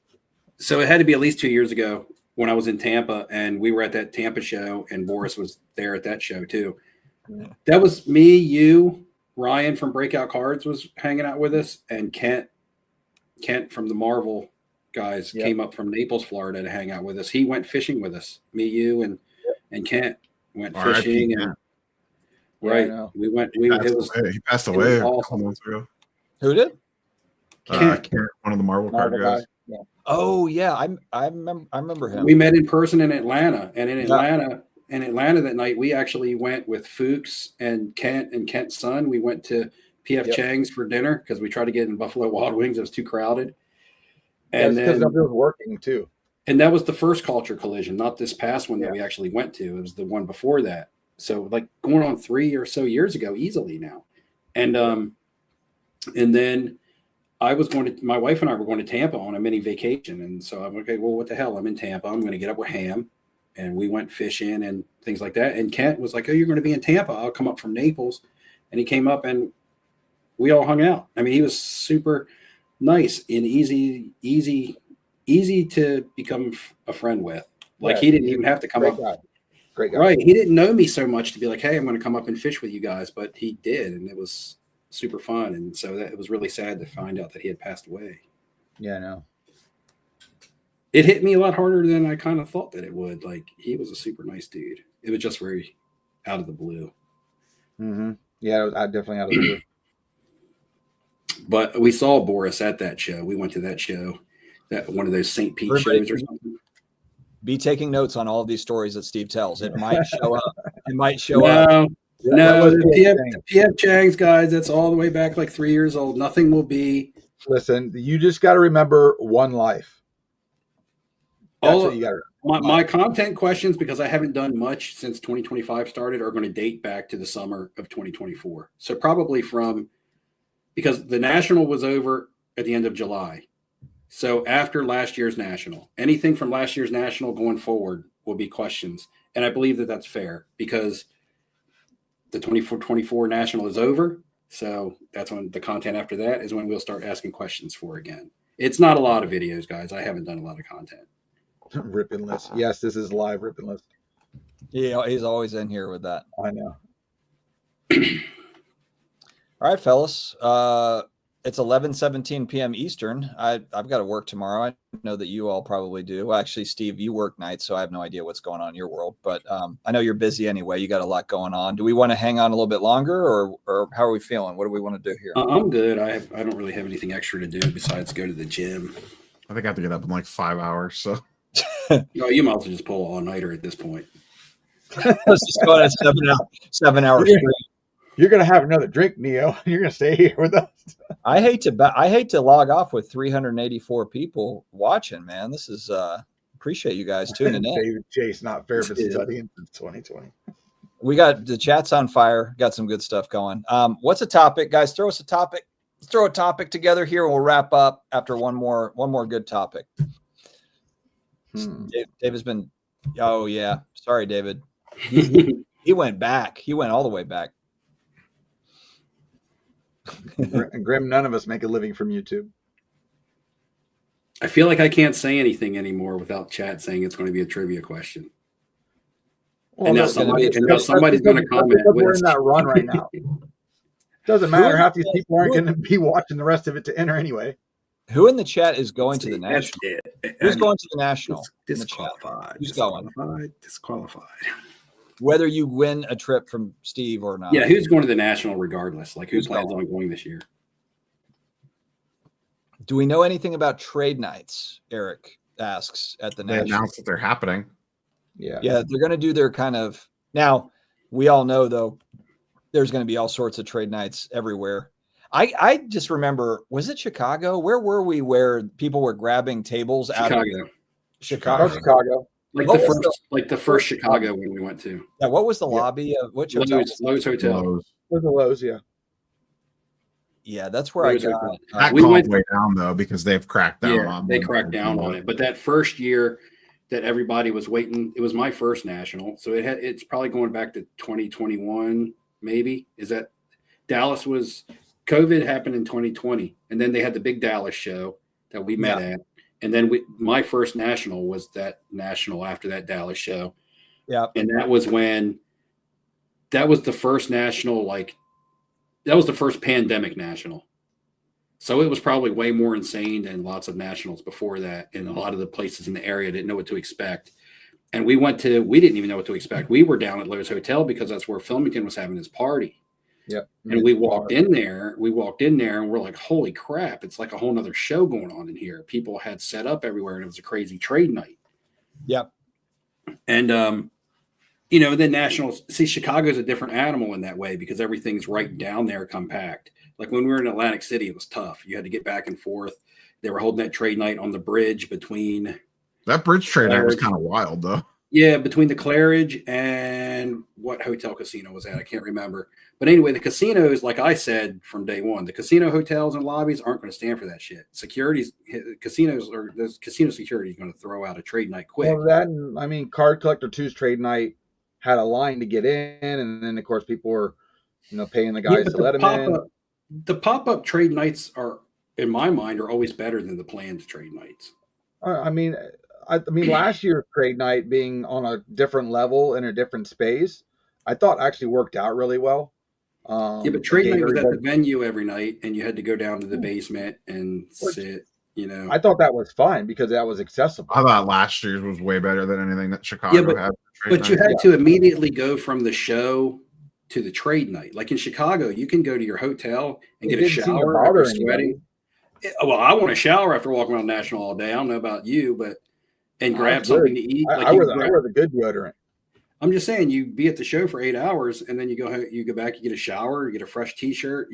So it had to be at least 2 years ago when I was in Tampa and we were at that Tampa show and Boris was there at that show too. Yeah. That was me, you, Ryan from Breakout Cards was hanging out with us, and Kent from the Marvel guys Yep. came up from Naples, Florida to hang out with us. He went fishing with us. Me, you, and Kent went R.I.P. fishing and Kent. Yeah, I right. know. We went. He It passed was away a awesome. couple months ago. Who did? Kent. One of the Marvel card Marvel guys. guy. Yeah. Oh yeah, I remember him. We met in person in Atlanta, and in Yeah. Atlanta that night, we actually went with Fuchs and Kent's son. We went to PF Yep. Chang's for dinner because we tried to get in Buffalo Wild Wings. It was too crowded. And And because then, nobody was working too. and that was the first culture collision, not this past one that Yeah. we actually went to. It was the one before that. So like going on 3 or so years ago, easily now. And then my wife and I were going to Tampa on a mini vacation. And so I'm okay, well, what the hell? I'm in Tampa. I'm going to get up with Ham. And we went fishing and things like that. And Kent was like, oh, you're going to be in Tampa. I'll come up from Naples. And he came up and we all hung out. I mean, he was super nice and easy to become a friend with. Like Yeah, he didn't even have to come Great up. guy. Great guy. Right. He didn't know me so much to be like, hey, I'm going to come up and fish with you guys. But he did. And it was super fun. And so that it was really sad to find out that he had passed away. Yeah, I know. It hit me a lot harder than I kind of thought that it would. Like he was a super nice dude. It was just very out of the blue. Mm-hmm. Yeah, I definitely out of the blue. But we saw Boris at that show. We went to that show, that one of those St. Pete Everybody- shows or something. Be taking notes on all of these stories that Steve tells. It might show up. It might show up. No, that was the the PF, thing. the PF Chang's guys, that's all the way back like 3 years old. Nothing will be. Listen, you just got to remember one life. That's All what of, you got to remember. my content questions, because I haven't done much since 2025 started, are going to date back to the summer of 2024. So probably because the National was over at the end of July. So after last year's National, anything from last year's National going forward will be questions. And I believe that that's fair because the 24 National is over. So that's when the content after that is when we'll start asking questions for again. It's not a lot of videos, guys. I haven't done a lot of content. Ripping list. Yes, this is live ripping list. Yeah, he's always in here with that. I know. All right, fellas. It's 11:17 p.m. Eastern. I've got to work tomorrow. I know that you all probably do. Well, actually, Steve, you work nights, so I have no idea what's going on in your world. But I know you're busy anyway. You got a lot going on. Do we want to hang on a little bit longer, or how are we feeling? What do we want to do here? I'm good. I don't really have anything extra to do besides go to the gym. I think I have to get up in like 5 hours. So No, you might as well just pull an all-nighter at this point. Let's just go on a 7 hour Yeah. stream. You're gonna have another drink, Neo. You're gonna stay here with us. I hate to log off with 384 people watching. Man, this is appreciate you guys tuning in. David Chase, not fair, but Yeah. studying since 2020. We got the chat's on fire. Got some good stuff going. What's a topic, guys? Throw us a topic. Let's throw a topic together here, and we'll wrap up after one more good topic. Dave has been. Oh yeah, sorry, David. He went back. He went all the way back. Grim, none of us make a living from YouTube. I feel like I can't say anything anymore without chat saying it's going to be a trivia question. Well, And now that's- somebody's going to that's comment. because we're what in that run right now. Doesn't matter. Half these people aren't who- going to be watching the rest of it to enter anyway. Who in the chat is going to the That's national? it. Who's And going to the national? in the chat? disqualified. Who's going? Disqualified. Whether you win a trip from Steve or not. Yeah, who's going to the national regardless? Like who Who's plans going? on going this year? Do we know anything about trade nights? Eric asks at the They national. announced that they're happening. Yeah. Yeah, they're going to do their kind of. Now, we all know though, there's going to be all sorts of trade nights everywhere. I just remember, was it Chicago? Where were we? Where people were grabbing tables out of Chicago. Oh, Chicago. Like What the was first, like the first Chicago one we went to. Yeah, what was the Yeah. lobby of which hotel? Lowe's Hotel. Lowe's. With the Lowe's, yeah. Yeah, that's where Lowe's I got. Hotel. That We calmed went- way down though because they've cracked down Yeah, on. they them. cracked down on it. But that first year that everybody was waiting, it was my first national, so it's probably going back to 2021, maybe. Is that Dallas was COVID happened in 2020, and then they had the big Dallas show that we met at, and then my first national was that national after that Dallas show. Yeah, And that was the first national, that was the first pandemic national. So it was probably way more insane than lots of nationals before that. And a lot of the places in the area didn't know what to expect. And we didn't even know what to expect. We were down at Lowe's Hotel because that's where Filmington was having his party. Yeah. And we walked in there and we're like, holy crap, it's like a whole nother show going on in here. People had set up everywhere and it was a crazy trade night. Yep. And, then nationals, see, Chicago's a different animal in that way because everything's right down there compact. Like when we were in Atlantic City, it was tough. You had to get back and forth. They were holding that trade night on the bridge between. That bridge trade night was Claridge. kind of wild though. Yeah, between the Claridge and what hotel casino was that? I can't remember. But anyway, the casinos, like I said from day one, the casino hotels and lobbies aren't going to stand for that shit. Casino security is going to throw out a trade night quick. Well, that, and, I mean, Card Collector 2's trade night had a line to get in, and then, of course, people were, paying the guys but to let them in. The pop-up trade nights are, in my mind, are always better than the planned trade nights. I mean, last year's trade night being on a different level in a different space, I thought actually worked out really well. Yeah, but trade night was at the venue every night, and you had to go down to the basement and sit. I thought that was fine because that was accessible. I thought last year's was way better than anything that Chicago Yeah, had. for trade But you night. had to immediately go from the show to the trade night. Like in Chicago, you can go to your hotel and get a It didn't seem to shower bother after sweating. Well, I want a shower after walking around National all day. I don't know about you, and grab something to eat. I wear the good deodorant. I'm just saying, you be at the show for 8 hours, and then you go back, you get a shower, you get a fresh T-shirt,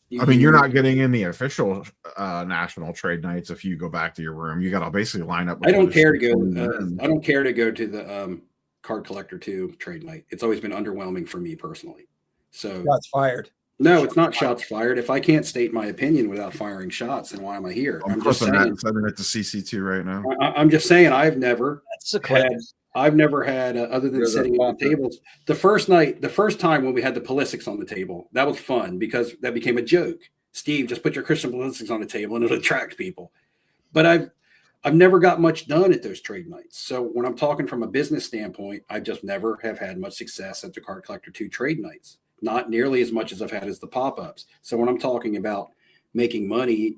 You're not getting in the official national trade nights if you go back to your room. You got to basically line up. I don't care to go. go. I don't care to go to the Card Collector 2 trade night. It's always been underwhelming for me personally. So Shots fired. no, it's not shots fired. If I can't state my opinion without firing shots, then why am I here? I'm just sending it to CC2 right now. I'm just saying I've never That's a clip. had other than There's a sitting at sponsor. the tables. The first time when we had the Polisics on the table, that was fun because that became a joke. Steve, just put your Christian Polisics on the table and it'll attract people. But I've never got much done at those trade nights. So when I'm talking from a business standpoint, I just never have had much success at the Card Collector 2 trade nights. Not nearly as much as I've had as the pop-ups. So when I'm talking about making money,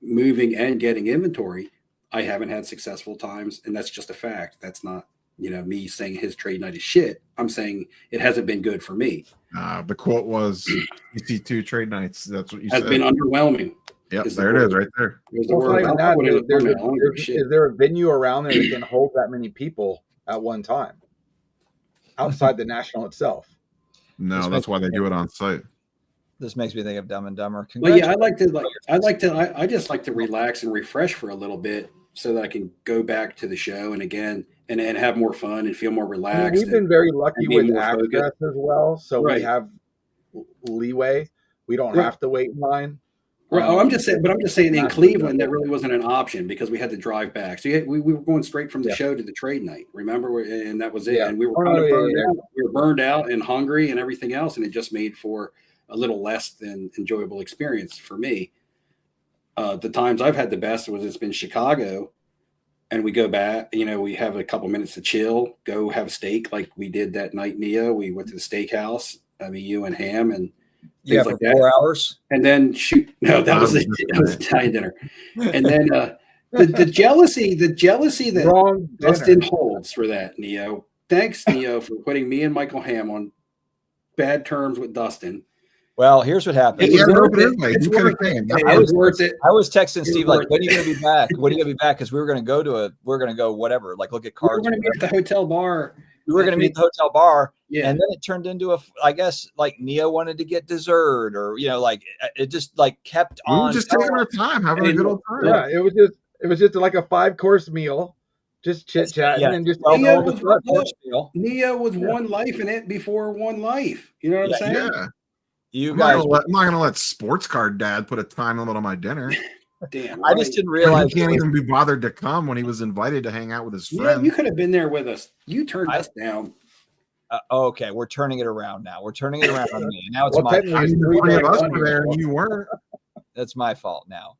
moving and getting inventory, I haven't had successful times, and that's just a fact. That's not, me saying his trade night is shit. I'm saying it hasn't been good for me. The quote was CC2 trade nights. That's what you Has said. been underwhelming. Yep, is the there it is word. right there. There's the Well, word. it's not I'll put it even in that. the thumbnail. I don't give a shit. Is there a venue around there that can hold that many people at one time outside the national itself? No, that's why they do it on site. This makes me think of Dumb and Dumber. Well, yeah, I just like to relax and refresh for a little bit so that I can go back to the show and again and have more fun and feel more I mean, relaxed. we've been very lucky and be with more access focused. as well, so Right. we have leeway. We don't Right. have to wait in line. Right. I'm just saying in That's Cleveland, the- that really wasn't an option because we had to drive back. So we were going straight from the Yeah. show to the trade night. Remember, and that was it. Yeah. And we were Oh, kind of yeah, burned yeah. out. We were burned out and hungry and everything else, and it just made for a little less than enjoyable experience for me. The times I've had the best was it's been Chicago, and we go back. We have a couple minutes to chill, go have a steak like we did that night. Neo, we went to the steakhouse. I mean, you and Ham and Yeah, things for like that. 4 hours. And then shoot, no, that was Italian dinner. And then the jealousy that Wrong Dustin dinner. holds for that, Neo. Thanks, Neo, for putting me and Michael Ham on bad terms with Dustin. Well, here's what happened. He had an worth open it. invite. It's You could have worth it. came. It I was was- worth it. I was texting It's Steve like, worth when are you it. going to be back? When are you going to be back? Because we were going to go whatever, like look at We were cards. going to be at the hotel bar. We were going to meet at the hotel bar. Yeah. And then it turned into I guess like Neo wanted to get dessert or, like it just like kept We were on. just taking our time, having a And- good old time. Yeah, it was just like a 5-course meal, just chit chatting Yeah. and just Well, eating Neo all the was stuff. Course meal. Neo was one life in it before one life. You know what I'm saying? Yeah. You I'm not, guys, gonna let sports card dad put a time limit on my dinner. Damn. I just right. didn't He realize. can't it was- even be bothered to come when he was invited to hang out with his Yeah, friends. you could have been there with us. You turned I- us down. Okay, we're turning it around now. We're turning it around on me. Now it's Well, my. technically, I it's mean, three three of days us on were you. there and you weren't. That's my fault now.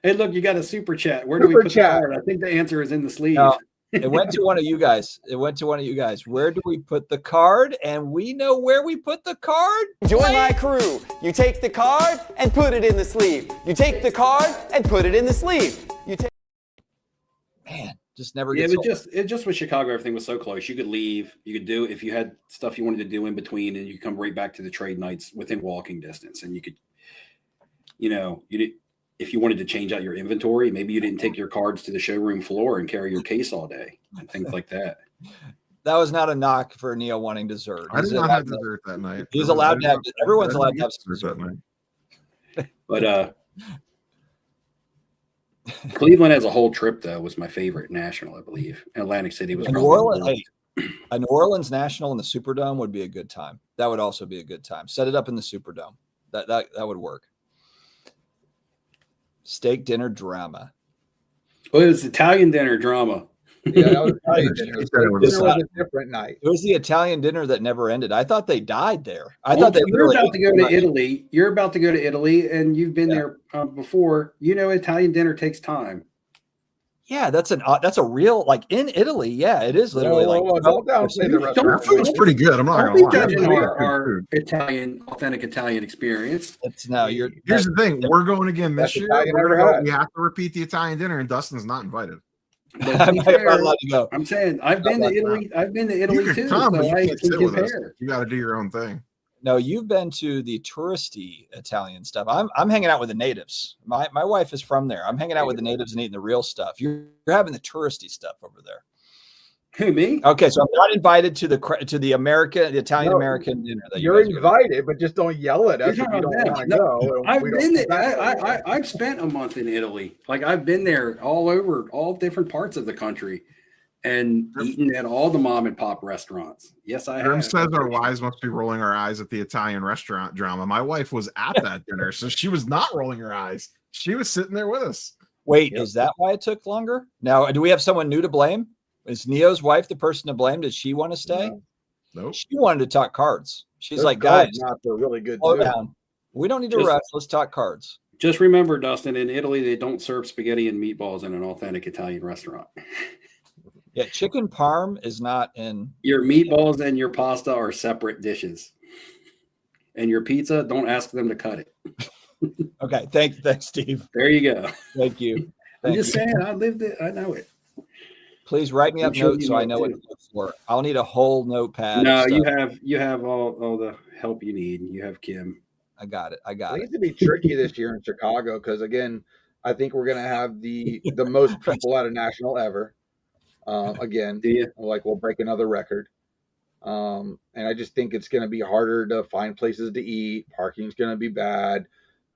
Hey, look, you got a super chat. Where do we Super put chat. the card? I think the answer is in the sleeve. No. It went to one of you guys. Where do we put the card? And we know where we put the card. Join my crew. You take the card and put it in the sleeve. You take the card and put it in the sleeve. You take. Man, just never Yeah, gets it just with Chicago, everything was so close. You could leave. You could do if you had stuff you wanted to do in between, and you come right back to the trade nights within walking distance. And you could, you did if you wanted to change out your inventory, maybe you didn't take your cards to the showroom floor and carry your case all day and things like that. That was not a knock for Neil wanting dessert. I did He's not allowed have to- dessert that night. He's allowed to have. Everyone's I allowed didn't to have get dessert that night. But Cleveland as a whole trip though was my favorite national, I believe. Atlantic City was New probably Orleans, the hey, a New Orleans National in the Superdome would be a good time. That would also be a good time. Set it up in the Superdome. That would work. Steak dinner drama. Well, it was Italian dinner drama. Yeah, that was Italian dinner. He said it was Dinner was a different night. It was the Italian dinner that never ended. I thought they died there. I Well, thought they you're literally about to go to Italy. You're about to go to Italy, and you've been Yeah. there before. You know, Italian dinner takes time. Yeah, that's a real like in Italy. Yeah, it is literally like don't downplay the restaurant. That food was pretty good. I'm not Don't gonna be lie. judging It was our good food. Italian, authentic Italian experience. it's now you're Here's the thing: we're going again this Best year. Italian We're ever gonna go- had. we have to repeat the Italian dinner, and Dustin's not invited. But to I'm be not fair, allowed to go. I'm saying I've been to Italy. I've been to You Italy can too, come, but so you I can't can sit with us. compare. You got to do your own thing. No, you've been to the touristy Italian stuff. I'm hanging out with the natives. My wife is from there. I'm hanging out with the natives and eating the real stuff. You're having the touristy stuff over there. Who, me? Okay, so I'm not invited to the Italian American dinner that you You're guys are gonna- invited, but just don't yell at us if You're you don't talking want to about go. and I've we don't been come back. there. I've spent a month in Italy. Like I've been there all over, all different parts of the country, and eaten at all the mom and pop restaurants. Yes, I Grim have. says our wives must be rolling our eyes at the Italian restaurant drama. My wife was at that dinner, so she was not rolling her eyes. She was sitting there with us. Wait, is that why it took longer? Now, do we have someone new to blame? Is Neo's wife the person to blame? Did she want to stay? No. Nope. She wanted to talk cards. She's Those like, cards guys, not for really good slow too. down. We don't need to Just- rush. Let's talk cards. Just remember, Dustin, in Italy, they don't serve spaghetti and meatballs in an authentic Italian restaurant. Yeah, chicken parm is not in. Your meatballs and your pasta are separate dishes. And your pizza, don't ask them to cut it. Okay, thanks, Steve. There you go. Thank you. I'm Thank just you. saying, I lived it. I know it. Please write me I'm up sure notes you so I know know what too. to look for. I'll need a whole notepad. of No, stuff. you have all the help you need. You have Kim. I got it. I It got it. needs to be tricky this year in Chicago because again, I think we're gonna have the most people at a national ever. Again, Do you? like we'll break another record. And I just think it's gonna be harder to find places to eat. Parking's gonna be bad.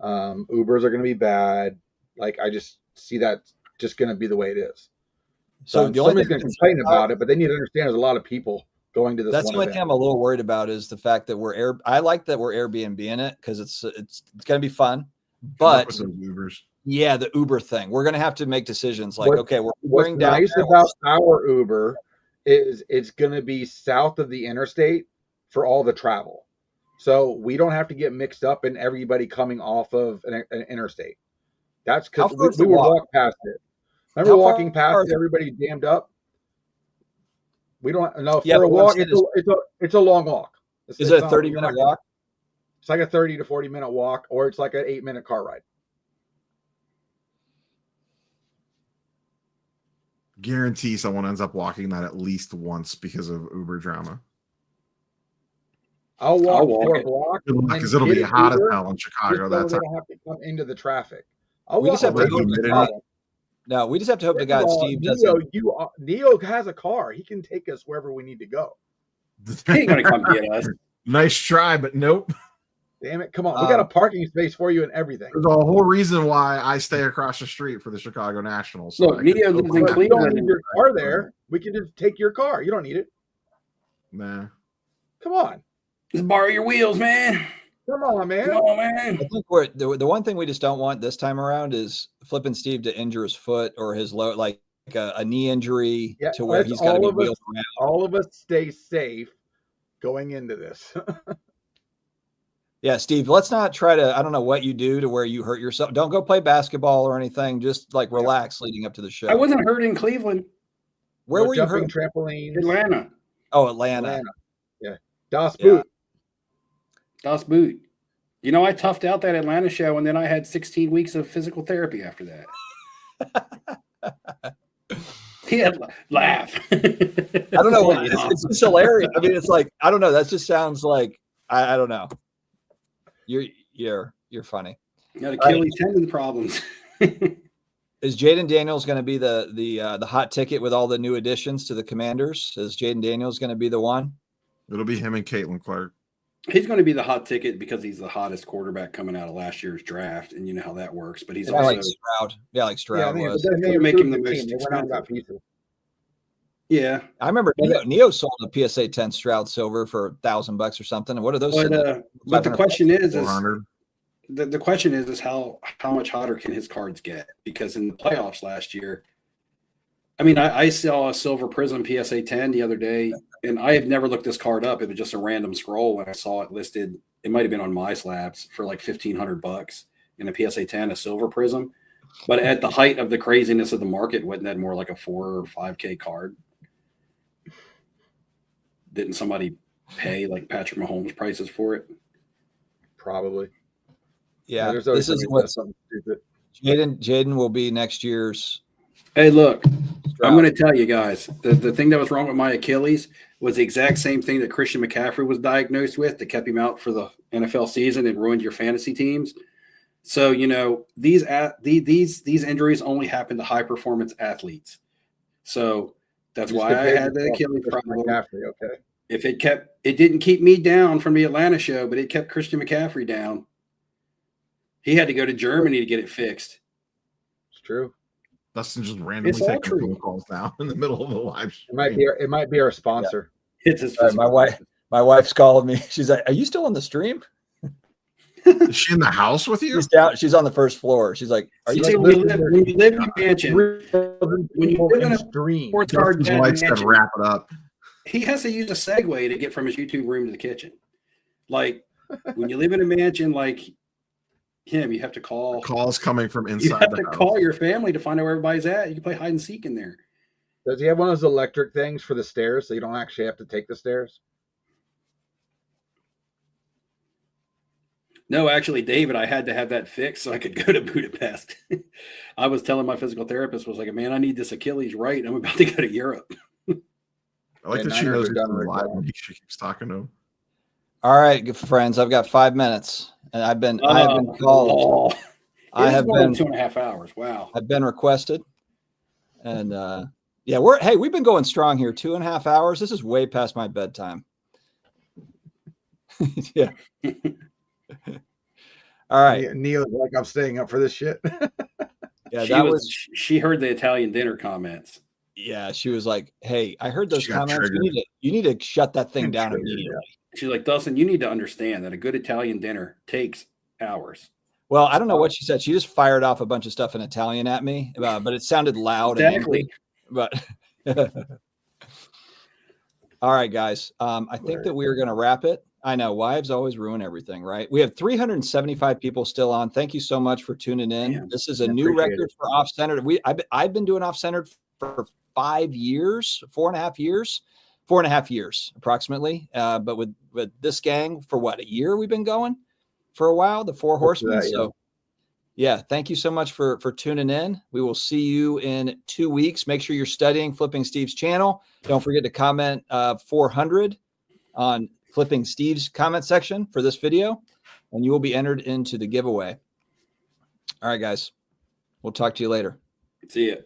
Ubers are gonna be bad. Like I just see that just gonna be the way it is. So the only somebody's thing gonna complain about it, but they need to understand there's a lot of people going to this. that's one the only event. thing I'm a little worried about is the fact that I like that we're Airbnb in it because it's gonna be fun. But With those Ubers. yeah, the Uber thing. We're gonna have to make decisions like, What- okay, we're What's bring down nice there, about our Uber is it's going to be south of the interstate for all the travel. So we don't have to get mixed up in everybody coming off of an interstate. That's How because far is we the were walk? walking past it. Remember How far walking past is it, it? everybody dammed up. We don't know Yeah, for a but what I'm walk. saying It's a long walk. Is it a not- 30-minute walk? It's like a 30 to 40-minute walk, or it's like an 8-minute car ride. Guarantee someone ends up walking that at least once because of Uber drama. I'll walk walk 4 it. blocks Because it'll be hot as hell in just Chicago. so That's they don't have to come into the traffic. I'll We walk just have away to hope from that the it problem. No, we just have to hope to First of God all, Steve doesn't. Neo has a car. He can take us wherever we need to go. He ain't gonna come get us. nice try, but nope. Damn it. Come on. We got a parking space for you and everything. There's a whole reason why I stay across the street for the Chicago Nationals. So Look, I can Neo go lives by in that. But you don't Cleveland. need your car there. We can just take your car. You don't need it. Nah. Come on. Just borrow your wheels, man. Come on, man. Come on, man. I think the one thing we just don't want this time around is flipping Steve to injure his foot or his low, like a knee injury Yeah, to where let's he's got to be all of us- wheeled around. All of us stay safe going into this. Yeah, Steve, let's not try to, I don't know what you do to where you hurt yourself. Don't go play basketball or anything. Just like relax leading up to the show. I wasn't hurt in Cleveland, Where were you jumping hurt? trampolines? Atlanta. Oh, Atlanta. Yeah. Das Yeah. Boot. Das Boot. You know, I toughed out that Atlanta show, and then I had 16 weeks of physical therapy after that. He had laugh. I don't know. It's just hilarious. I mean, it's like, I don't know. That just sounds like, I don't know. You're funny. Got Achilles tendon problems. Is Jaden Daniels going to be the hot ticket with all the new additions to the Commanders? Is Jaden Daniels going to be the one? It'll be him and Caitlin Clark. He's going to be the hot ticket because he's the hottest quarterback coming out of last year's draft, and you know how that works. But he's Yeah, also like Stroud. Yeah, like Stroud was. but then they Make him improved the the most team. They went out and got expensive. pieces. yeah. I remember Neo sold a PSA 10 Stroud Silver for $1,000 or something. And what are those? But the 500 question is 400. the question is how much hotter can his cards get? Because in the playoffs last year, I mean, I saw a Silver Prism PSA 10 the other day, and I have never looked this card up. It was just a random scroll, and I saw it listed. It might have been on My Slabs for like $1,500 in a PSA 10, a Silver Prism. But at the height of the craziness of the market, wasn't that more like a $4 or $5K card? Didn't somebody pay like Patrick Mahomes prices for it? Probably. Yeah, There's always this is somebody what says something stupid. Jaden will be next year's. Hey, look, Stroud. I'm going to tell you guys, the thing that was wrong with my Achilles was the exact same thing that Christian McCaffrey was diagnosed with that kept him out for the NFL season and ruined your fantasy teams. So, you know, these injuries only happen to high performance athletes. So that's Just why I compare had the yourself to Achilles Christian problem. McCaffrey, okay. If it didn't keep me down from the Atlanta show, but it kept Christian McCaffrey down. He had to go to Germany to get it fixed. It's true. Dustin just randomly It's all taking true. phone calls now in the middle of the live stream. It might be our sponsor. It's his My wife's calling me. She's like, "Are you still on the stream?" Is she in the house with you? She's down. She's on the first floor. She's like, "Are you?" See, Still- when you live in a mansion, when you live in a stream. sports card Dustin's wife said mansion, wrap it up. he has to use a Segway to get from his YouTube room to the kitchen. Like when you live in a mansion like him, you have to call. Calls coming from You inside have the to house. call your family to find out where everybody's at. You can play hide and seek in there. Does he have one of those electric things for the stairs so you don't actually have to take the stairs? No, actually, David, I had to have that fixed so I could go to Budapest. I was telling my physical therapist, was like, man, I need this Achilles right. I'm about to go to Europe. I like Yeah, that she Niners knows are he's done alive right now. and she keeps talking to him. All right, good friends. I've got 5 minutes, and I have been called. I have been 2.5 hours. Wow. I've been requested, and yeah, we've been going strong here. 2.5 hours. This is way past my bedtime. Yeah. All right. Neil's like, I'm staying up for this shit. Yeah, She that was, was. she heard the Italian dinner comments. Yeah, she was like, "Hey, I heard those She got comments. triggered. You need to shut that thing down Triggered, immediately." She's like, Dustin, you need to understand that a good Italian dinner takes hours. Well, I don't know what she said. She just fired off a bunch of stuff in Italian at me, but it sounded loud. And Exactly. angry. But all right, guys. I think that we are going to wrap it. I know wives always ruin everything, right? We have 375 people still on. Thank you so much for tuning in. Man, This is a I new appreciate record it. for Off Centered. I've been doing Off Centered for 5 years, 4.5 years, 4.5 years approximately. But with this gang for what, a year we've been going for a while, the Four Horsemen. that, yeah. So yeah, thank you so much for tuning in. We will see you in 2 weeks. Make sure you're studying Flipping Steve's channel. Don't forget to comment 400 on Flipping Steve's comment section for this video, and you will be entered into the giveaway. All right, guys. We'll talk to you later. See ya.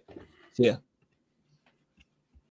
See ya.